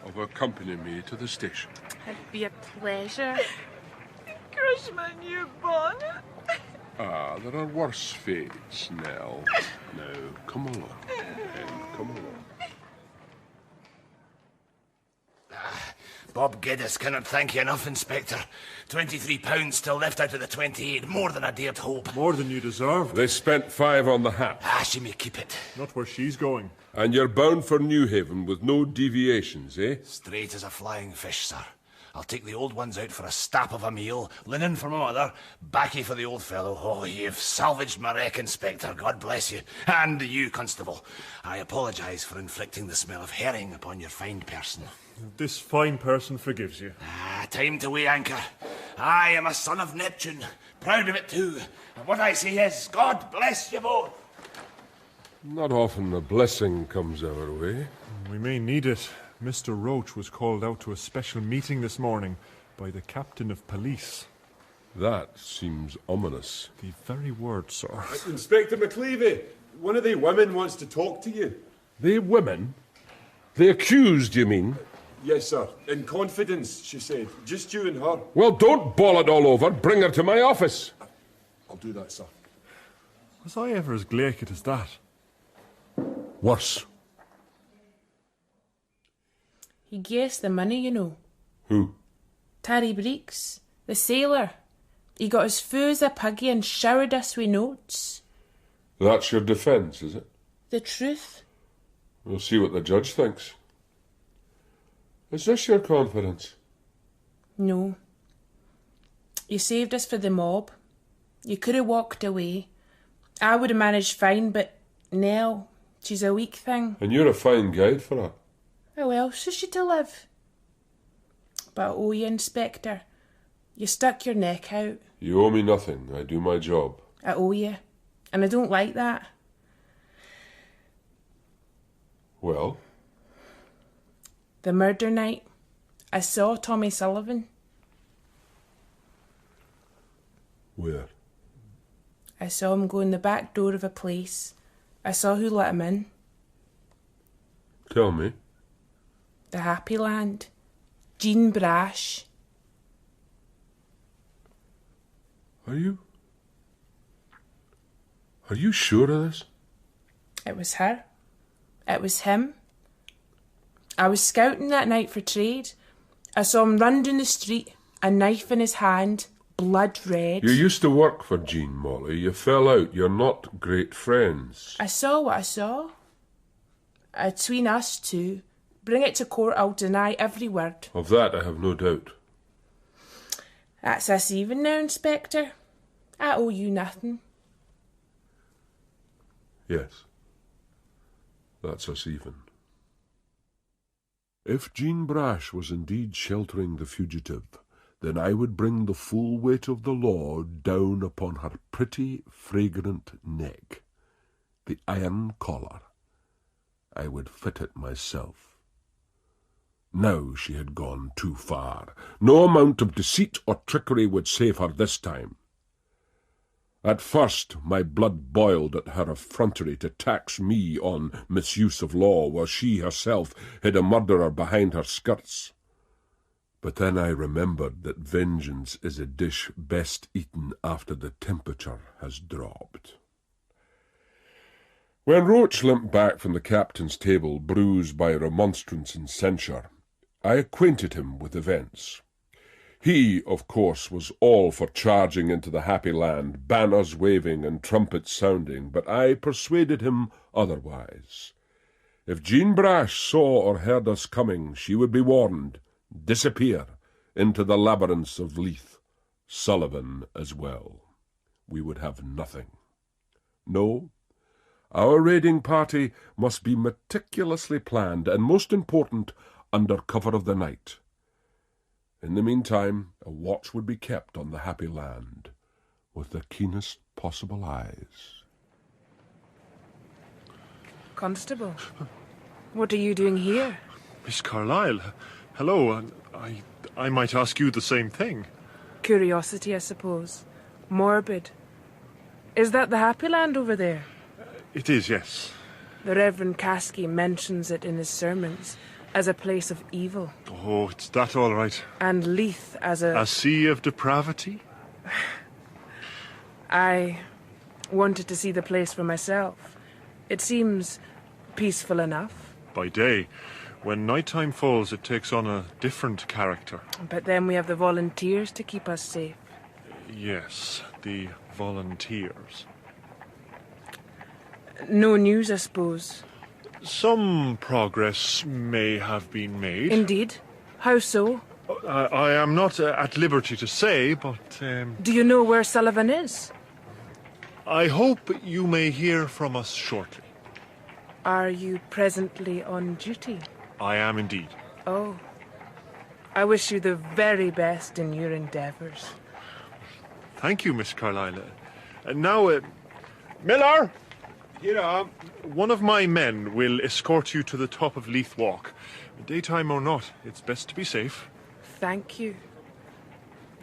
of accompanying me to the station. It'd be a pleasure. Crush my new bonnet. Ah, there are worse fates, Nell. Now, come along. Come along. Bob Geddes cannot thank you enough, Inspector. £23 still left out of the 28, more than I dared hope. More than you deserve. They spent 5 on the hat. She may keep it. Not where she's going. And you're bound for New Haven with no deviations, eh? Straight as a flying fish, sir. I'll take the old ones out for a stap of a meal, linen for my mother, baccy for the old fellow. Oh, you've salvaged my wreck, Inspector. God bless you. And you, Constable. I apologise for inflicting the smell of herring upon your fine person. This fine person forgives you. Time to weigh anchor. I am a son of Neptune, proud of it too. And what I say is, God bless you both. Not often a blessing comes our way. We may need it. Mr. Roach was called out to a special meeting this morning by the captain of police. That seems ominous. The very word, sir. Inspector McLevy, one of the women wants to talk to you. The women? The accused, you mean? Yes, sir. In confidence, she said. Just you and her. Well, don't bawl it all over. Bring her to my office. I'll do that, sir. Was I ever as glaikit as that? Worse. He gave us the money, you know. Who? Tarry Breeks, the sailor. He got as fou as a puggy and showered us with notes. That's your defence, is it? The truth. We'll see what the judge thinks. Is this your confidence? No. You saved us for the mob. You could have walked away. I would have managed fine, but Nell, she's a weak thing. And you're a fine guide for her. How else is she to live? But I owe you, Inspector. You stuck your neck out. You owe me nothing. I do my job. I owe you. And I don't like that. Well? The murder night, I saw Tommy Sullivan. Where? I saw him go in the back door of a place. I saw who let him in. Tell me. The Happy Land. Jean Brash. Are you sure of this? It was her. It was him. I was scouting that night for trade. I saw him run down the street, a knife in his hand, blood red. You used to work for Jean, Molly. You fell out. You're not great friends. I saw what I saw. Between us two, bring it to court, I'll deny every word. Of that I have no doubt. That's us even now, Inspector. I owe you nothing. Yes. That's us even. If Jean Brash was indeed sheltering the fugitive, then I would bring the full weight of the law down upon her pretty, fragrant neck. The iron collar. I would fit it myself. Now she had gone too far. No amount of deceit or trickery would save her this time. At first my blood boiled at her effrontery to tax me on misuse of law, while she herself hid a murderer behind her skirts. But then I remembered that vengeance is a dish best eaten after the temperature has dropped. When Roach limped back from the captain's table, bruised by remonstrance and censure, I acquainted him with events. He, of course, was all for charging into the happy land, banners waving and trumpets sounding, but I persuaded him otherwise. If Jean Brash saw or heard us coming, she would be warned, disappear into the labyrinths of Leith, Sullivan as well. We would have nothing. No, our raiding party must be meticulously planned and, most important, under cover of the night. In the meantime, a watch would be kept on the happy land, with the keenest possible eyes. Constable, what are you doing here? Miss Carlyle, hello. I might ask you the same thing. Curiosity, I suppose. Morbid. Is that the happy land over there? It is, yes. The Reverend Caskey mentions it in his sermons as a place of evil. Oh, it's that all right. And Leith as a sea of depravity? I wanted to see the place for myself. It seems peaceful enough. By day. When nighttime falls, it takes on a different character. But then we have the volunteers to keep us safe. Yes, the volunteers. No news, I suppose. Some progress may have been made. Indeed? How so? I am not at liberty to say, but... Do you know where Sullivan is? I hope you may hear from us shortly. Are you presently on duty? I am indeed. Oh. I wish you the very best in your endeavours. Thank you, Miss Carlyle. Now, Miller! Here I am. One of my men will escort you to the top of Leith Walk. Daytime or not, it's best to be safe. Thank you.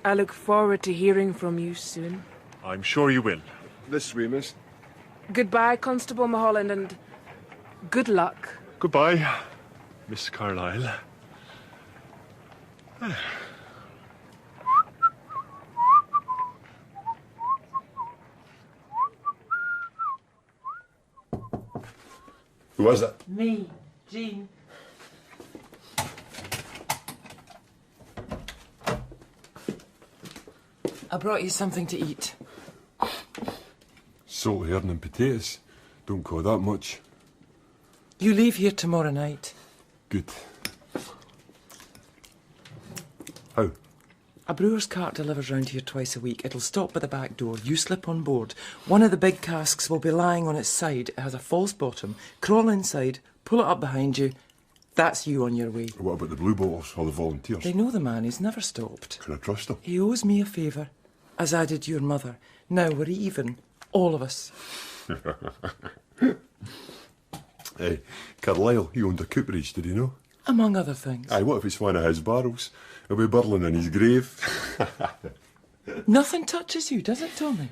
I look forward to hearing from you soon. I'm sure you will. This way, miss. Goodbye, Constable Mulholland, and good luck. Goodbye, Miss Carlyle. Who was it? Me, Jean. I brought you something to eat. Salt herring and potatoes. Don't call that much. You leave here tomorrow night. Good. How? A brewer's cart delivers round here twice a week. It'll stop by the back door. You slip on board. One of the big casks will be lying on its side. It has a false bottom. Crawl inside, pull it up behind you. That's you on your way. What about the blue bottles or the volunteers? They know the man. He's never stopped. Can I trust him? He owes me a favour, as I did your mother. Now we're even. All of us. Hey, Carlyle, he owned a cooperage, did he know? Among other things. Aye, what if it's one of his barrels? He'll be burling in his grave. Nothing touches you, does it, Tommy?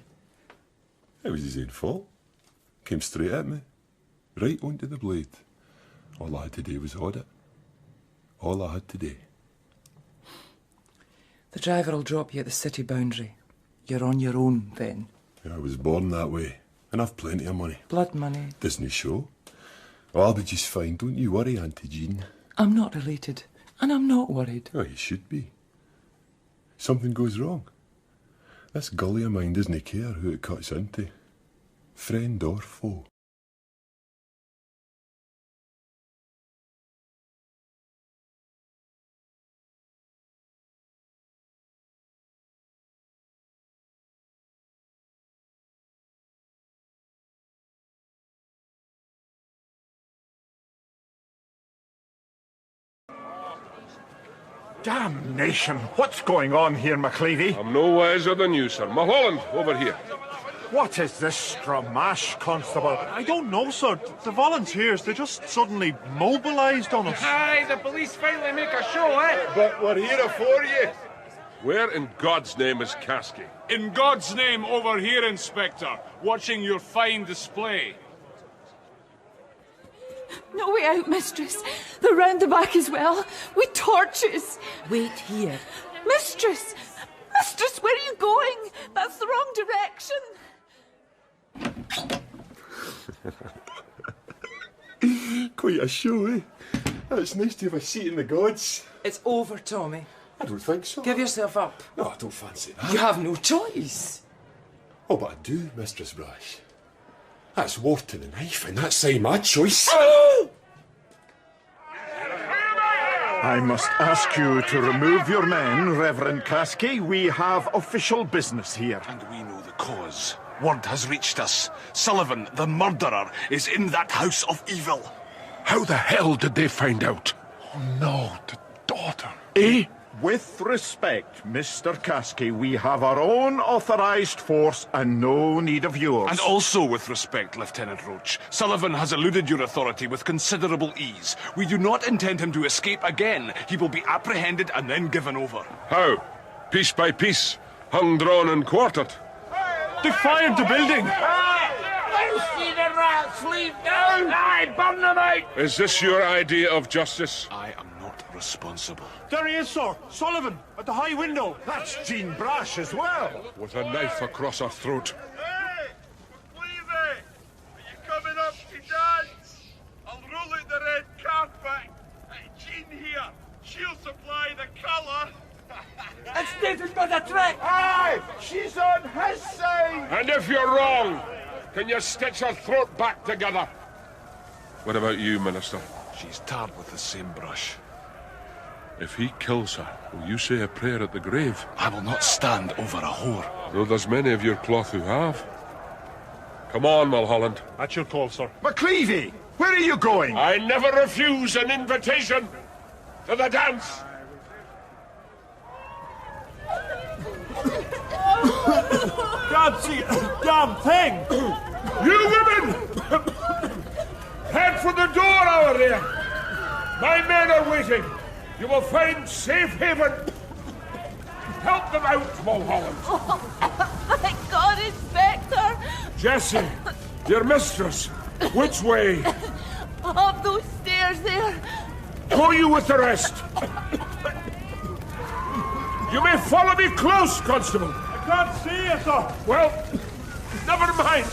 It was his own fault. Came straight at me. Right onto the blade. All I had to do was hold it. All I had to do. The driver will drop you at the city boundary. You're on your own then. I was born that way. And I've plenty of money. Blood money. Doesn't show. Oh, I'll be just fine. Don't you worry, Auntie Jean. I'm not related. And I'm not worried. Oh, you should be. Something goes wrong. This gully of mine doesn't care who it cuts into. Friend or foe. Damnation! What's going on here, McLevy? I'm no wiser than you, sir. Mulholland, over here. What is this stramash, Constable? I don't know, sir. The volunteers, they just suddenly mobilised on us. Aye, the police finally make a show, eh? But we're here for you. Where in God's name is Caskey? In God's name, over here, Inspector, watching your fine display. No way out, mistress. They're round the back as well, with torches. Wait here. Mistress! Mistress, where are you going? That's the wrong direction. Quite a show, eh? It's nice to have a seat in the gods. It's over, Tommy. I don't think so. Give yourself up. No, I don't fancy that. You have no choice. Oh, but I do, Mistress Brash. That's war to the knife, and that's my choice. I must ask you to remove your men, Reverend Caskey. We have official business here. And we know the cause. Word has reached us. Sullivan, the murderer, is in that house of evil. How the hell did they find out? Oh no, the daughter. Eh? With respect, Mr. Caskey, we have our own authorised force and no need of yours. And also with respect, Lieutenant Roach, Sullivan has eluded your authority with considerable ease. We do not intend him to escape again. He will be apprehended and then given over. How? Piece by piece? Hung, drawn and quartered? They fired the building! I see the rats leave down! Aye, burn them out! Is this your idea of justice? I am not responsible. There he is, sir. Sullivan, at the high window. That's Jean Brash as well. With a knife across her throat. Hey! McLevy! Are you coming up to dance? I'll roll out the red carpet. Jean here. She'll supply the colour. It's David by the trick! Aye! She's on his side! And if you're wrong, can you stitch her throat back together? What about you, Minister? She's tarred with the same brush. If he kills her, will you say a prayer at the grave? I will not stand over a whore. Though there's many of your cloth who have. Come on, Mulholland. At your call, sir. McLevy, where are you going? I never refuse an invitation to the dance. Damn thing! You women! Head for the door over there. My men are waiting. You will find safe haven. Help them out, Mulholland. Oh, thank God, Inspector. Jessie, your mistress. Which way? Up those stairs there. Go you with the rest. You may follow me close, Constable. I can't see you, sir. Well, never mind.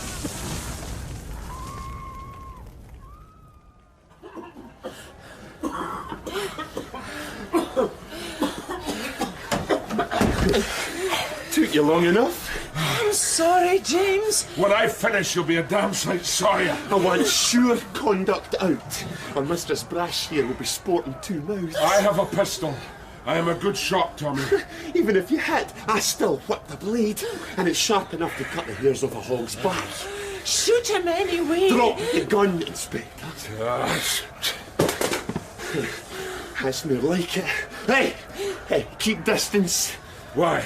Took you long enough. I'm sorry, James. When I finish, you'll be a damn sight sorrier. I want sure conduct out, or Mistress Brash here will be sporting two mouths. I have a pistol. I am a good shot, Tommy. Even if you hit, I still whip the blade, and it's sharp enough to cut the hairs off a hog's back. Shoot him anyway. Drop the gun, Inspector. That's more like it. Hey, keep distance. Why?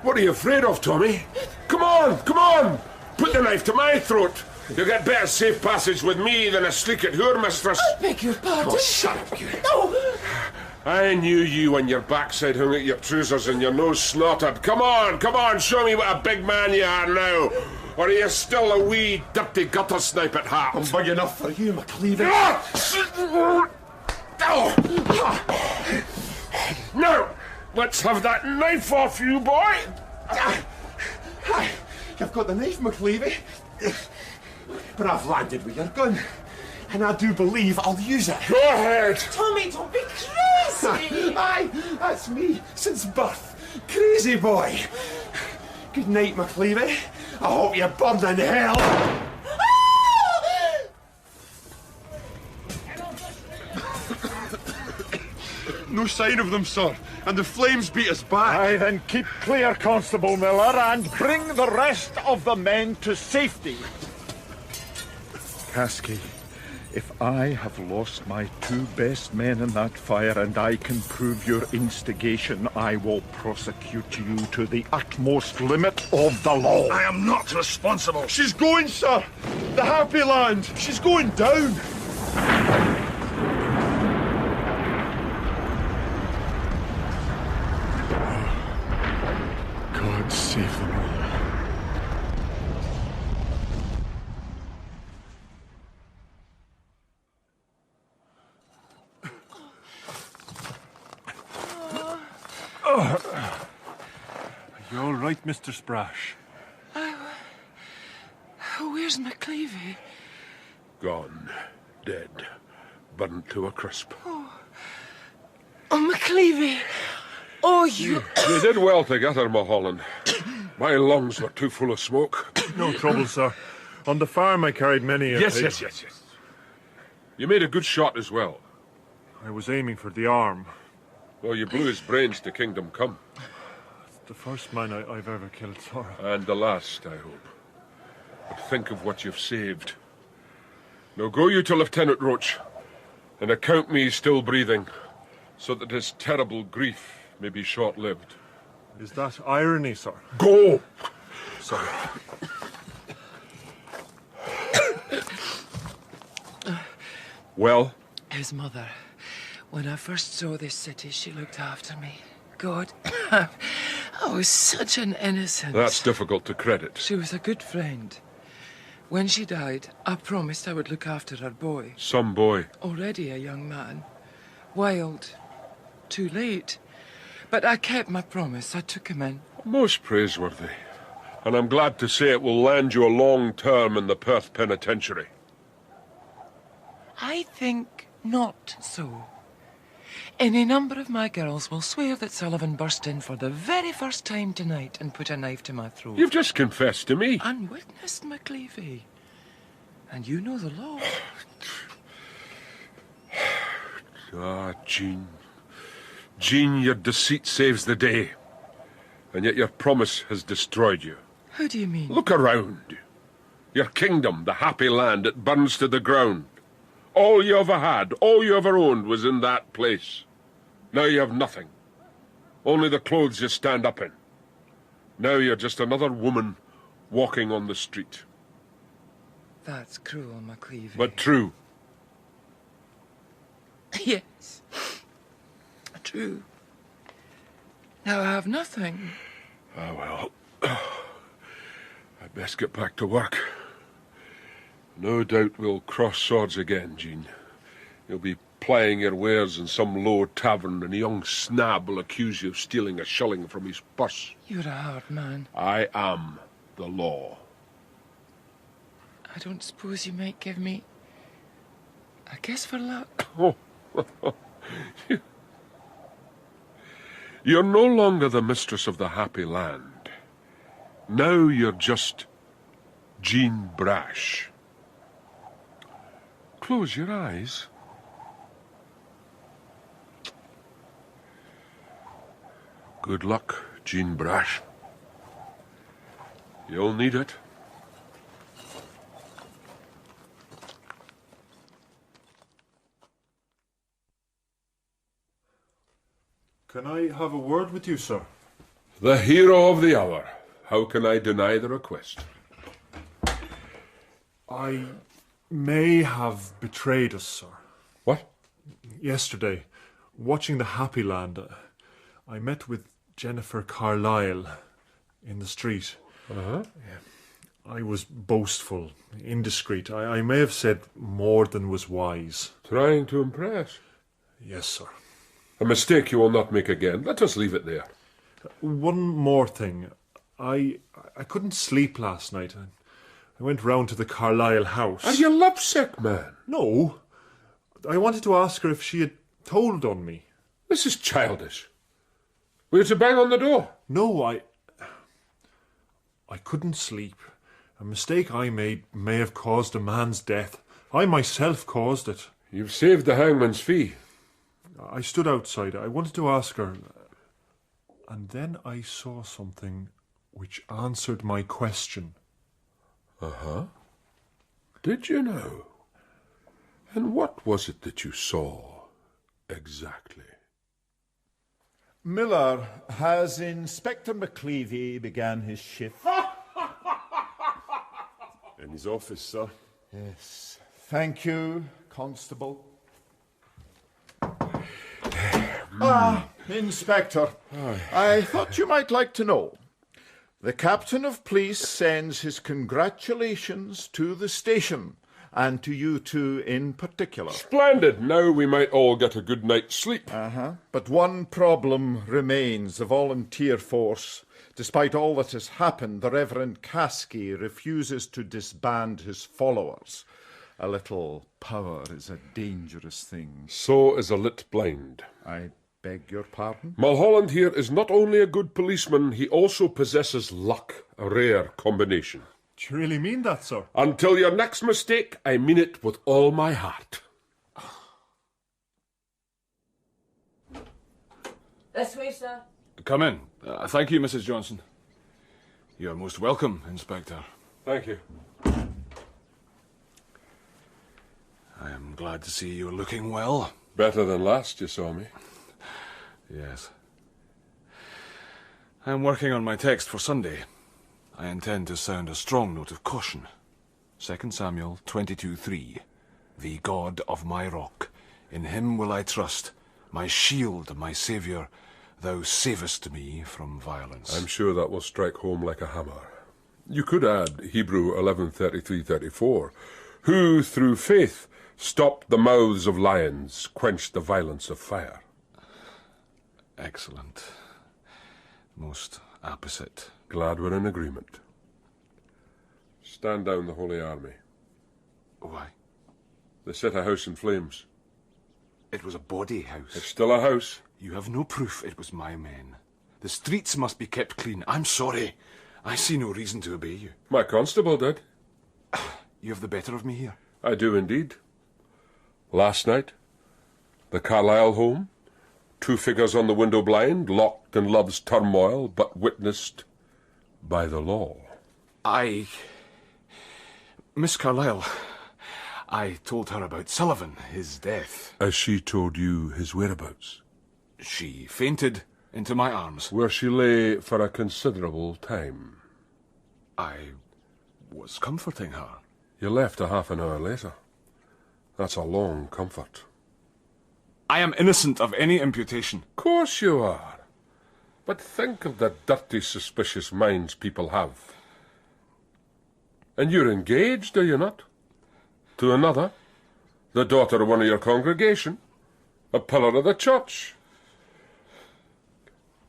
What are you afraid of, Tommy? Come on, come on! Put the knife to my throat. You'll get better safe passage with me than a sleek at your mistress. I beg your pardon. Oh, shut up, you. No. I knew you when your backside hung at your trousers and your nose snotted. Come on, show me what a big man you are now. Or are you still a wee, dirty gutter snipe at heart? I'm big enough for you, McLevy. Now, let's have that knife off you, boy. You've got the knife, McLevy. But I've landed with your gun. And I do believe I'll use it. Go ahead. Tommy, don't be crazy. Aye, that's me since birth. Crazy boy. Good night, McLevy. I hope you burn in hell. No sign of them, sir. And the flames beat us back. Aye, then keep clear, Constable Miller, and bring the rest of the men to safety. Caskey, if I have lost my two best men in that fire and I can prove your instigation, I will prosecute you to the utmost limit of the law. I am not responsible. She's going, sir. The Happy Land. She's going down. God save them all. right, Mr. Brash? Where's McLevy? Gone. Dead. Burnt to a crisp. Oh, McLevy! Oh, you... You did well together, Mulholland. My lungs were too full of smoke. No trouble, sir. On the farm I carried many a... Yes. You made a good shot as well. I was aiming for the arm. Well, you blew his brains to Kingdom Come. It's the first man I've ever killed, sir. And the last, I hope. But think of what you've saved. Now go you to Lieutenant Roach, and account me still breathing, so that his terrible grief may be short-lived. Is that irony, sir? Go! Sorry. Well? His mother. When I first saw this city, she looked after me. God, I was such an innocent. That's difficult to credit. She was a good friend. When she died, I promised I would look after her boy. Some boy. Already a young man. Wild. Too late. But I kept my promise. I took him in. Most praiseworthy. And I'm glad to say it will land you a long term in the Perth Penitentiary. I think not so. Any number of my girls will swear that Sullivan burst in for the very first time tonight and put a knife to my throat. You've just confessed to me. Unwitnessed, McLevy. And you know the law. Ah, Jean. Jean, your deceit saves the day. And yet your promise has destroyed you. How do you mean? Look around. Your kingdom, the happy land, it burns to the ground. All you ever had, all you ever owned was in that place. Now you have nothing. Only the clothes you stand up in. Now you're just another woman walking on the street. That's cruel, McLevy. But true. Yes. True. Now I have nothing. Ah, well. I'd best get back to work. No doubt we'll cross swords again, Jean. You'll be plying your wares in some low tavern, and a young snab will accuse you of stealing a shilling from his purse. You're a hard man. I am the law. I don't suppose you might give me a kiss for luck? Oh. You're no longer the mistress of the happy land. Now you're just Jean Brash. Close your eyes. Good luck, Jean Brash. You'll need it. Can I have a word with you, sir? The hero of the hour. How can I deny the request? I may have betrayed us, sir. What? Yesterday, watching the Happy Land, I met with Jennifer Carlyle in the street. Uh-huh. I was boastful, indiscreet. I may have said more than was wise. Trying to impress? Yes, sir. A mistake you will not make again. Let us leave it there. One more thing. I couldn't sleep last night. I went round to the Carlyle house. Are you lovesick, man? No. I wanted to ask her if she had told on me. This is childish. Were you to bang on the door? No, I couldn't sleep. A mistake I made may have caused a man's death. I myself caused it. You've saved the hangman's fee. I stood outside. I wanted to ask her. And then I saw something which answered my question. Uh-huh. Did you know? And what was it that you saw, exactly? Miller, has Inspector McLevy began his shift? In his office, sir. Yes. Thank you, Constable. Inspector, I thought you might like to know. The Captain of Police sends his congratulations to the station, and to you two in particular. Splendid! Now we might all get a good night's sleep. But one problem remains. The volunteer force Despite all that has happened, the Reverend Caskey refuses to disband his followers. A little power is a dangerous thing. So is a lit blind. I beg your pardon? Mulholland here is not only a good policeman, he also possesses luck, a rare combination. Do you really mean that, sir? Until your next mistake, I mean it with all my heart. This way, sir. Come in. Thank you, Mrs. Johnson. You are most welcome, Inspector. Thank you. I am glad to see you are looking well. Better than last you saw me. Yes. I am working on my text for Sunday. I intend to sound a strong note of caution. 2 Samuel 22:3. The God of my rock. In him will I trust. My shield, my saviour. Thou savest me from violence. I'm sure that will strike home like a hammer. You could add Hebrew 11:33-34, who through faith stopped the mouths of lions, quenched the violence of fire. Excellent. Most apposite. Glad we're in agreement. Stand down the Holy Army. Why? They set a house in flames. It was a body house. It's still a house. You have no proof it was my men. The streets must be kept clean. I'm sorry. I see no reason to obey you. My constable did. You have the better of me here. I do indeed. Last night, the Carlisle home, 2 figures on the window blind, locked in love's turmoil, but witnessed by the law. Miss Carlisle, I told her about Sullivan, his death. As she told you his whereabouts? She fainted into my arms. Where she lay for a considerable time. I was comforting her. You left a half an hour later. That's a long comfort. I am innocent of any imputation. Of course you are. But think of the dirty, suspicious minds people have. And you're engaged, are you not? To another, the daughter of one of your congregation, a pillar of the church.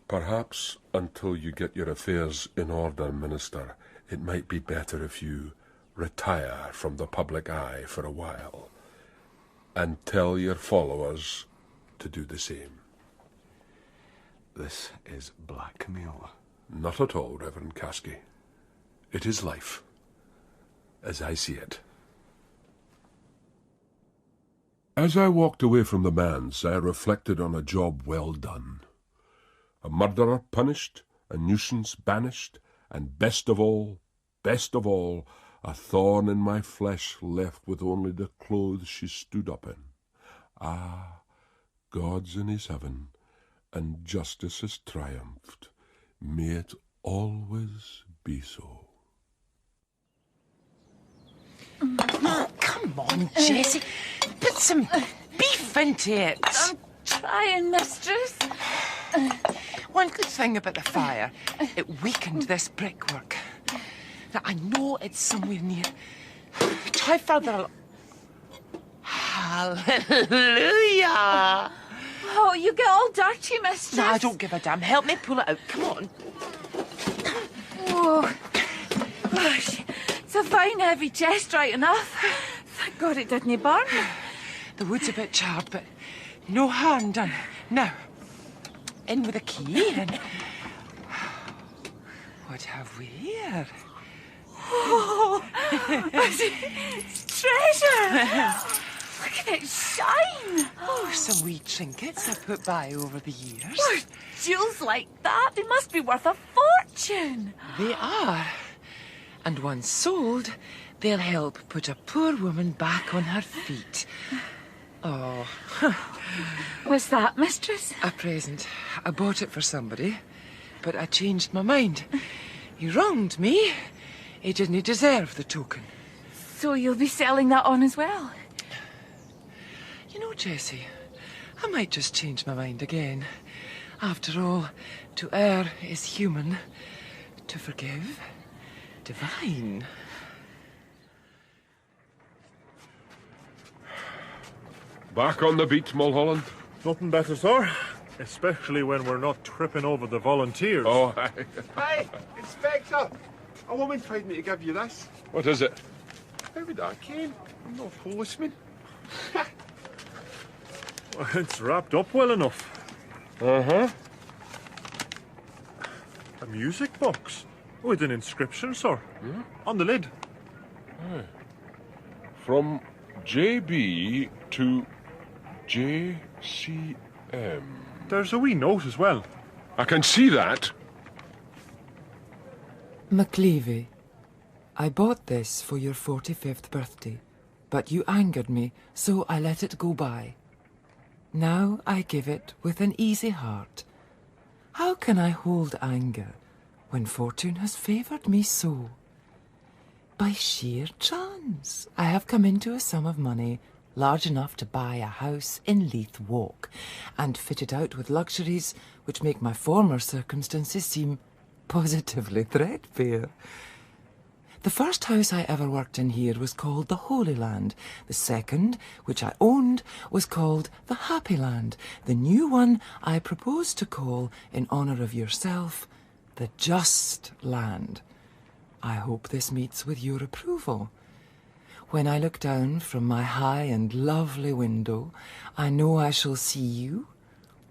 Perhaps until you get your affairs in order, Minister, it might be better if you retire from the public eye for a while and tell your followers to do the same. This is blackmail. Not at all, Reverend Caskey. It is life, as I see it. As I walked away from the manse, I reflected on a job well done. A murderer punished, a nuisance banished, and best of all, a thorn in my flesh left with only the clothes she stood up in. Ah, God's in his heaven, and justice has triumphed. May it always be so. Oh, come on, Jessie. Put some beef into it. I'm trying, mistress. One good thing about the fire, it weakened this brickwork. Now, I know it's somewhere near. Try further along. Hallelujah! Oh, you get all dirty, mistress. No, I don't give a damn. Help me pull it out. Come on. Oh, gosh. It's a fine heavy chest, right enough. Thank God it didn't burn. The wood's a bit charred, but no harm done. Now, in with a key and... What have we here? Oh, it's treasure. Look at it shine. Oh, some wee trinkets I've put by over the years. Oh, jewels like that, they must be worth a fortune. They are. And once sold, they'll help put a poor woman back on her feet. Oh. What's that, mistress? A present. I bought it for somebody, but I changed my mind. He wronged me. He didn't deserve the token. So you'll be selling that on as well? You know, Jessie, I might just change my mind again. After all, to err is human. To forgive, divine. Back on the beat, Mulholland? Nothing better, sir. Especially when we're not tripping over the volunteers. Oh, aye. Hey, Inspector! A woman told me to give you this. What is it? How would that came? I'm not a policeman. Well, it's wrapped up well enough. Uh-huh. A music box with an inscription, sir. Yeah? On the lid. Aye. From JB to JCM. There's a wee note as well. I can see that. McLevy, I bought this for your 45th birthday, but you angered me, so I let it go by. Now I give it with an easy heart. How can I hold anger when fortune has favoured me so? By sheer chance, I have come into a sum of money large enough to buy a house in Leith Walk, and fit it out with luxuries which make my former circumstances seem positively threadbare. The first house I ever worked in here was called the Holy Land. The second, which I owned, was called the Happy Land. The new one I propose to call, in honour of yourself, the Just Land. I hope this meets with your approval. When I look down from my high and lovely window, I know I shall see you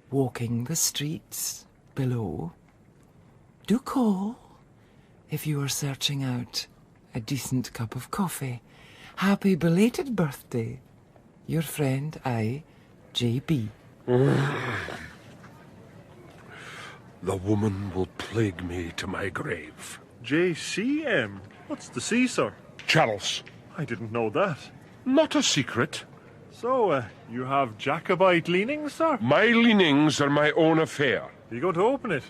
walking the streets below. Do call if you are searching out a decent cup of coffee. Happy belated birthday. Your friend, I, J.B. The woman will plague me to my grave. JCM? What's the C, sir? Charles. I didn't know that. Not a secret. So, you have Jacobite leanings, sir? My leanings are my own affair. Are you going to open it?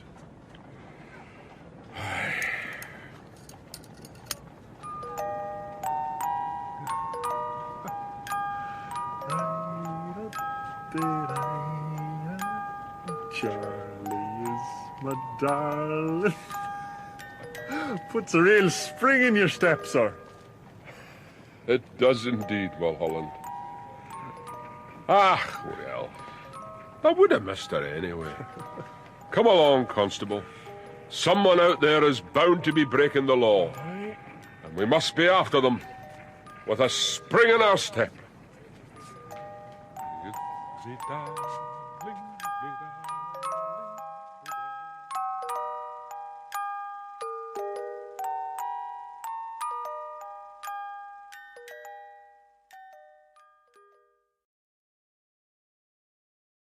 Charlie is my darling. Puts a real spring in your step, sir. It does indeed, Mulholland. Ah, well, I would have missed her anyway. Come along, Constable. Someone out there is bound to be breaking the law, and we must be after them with a spring in our step.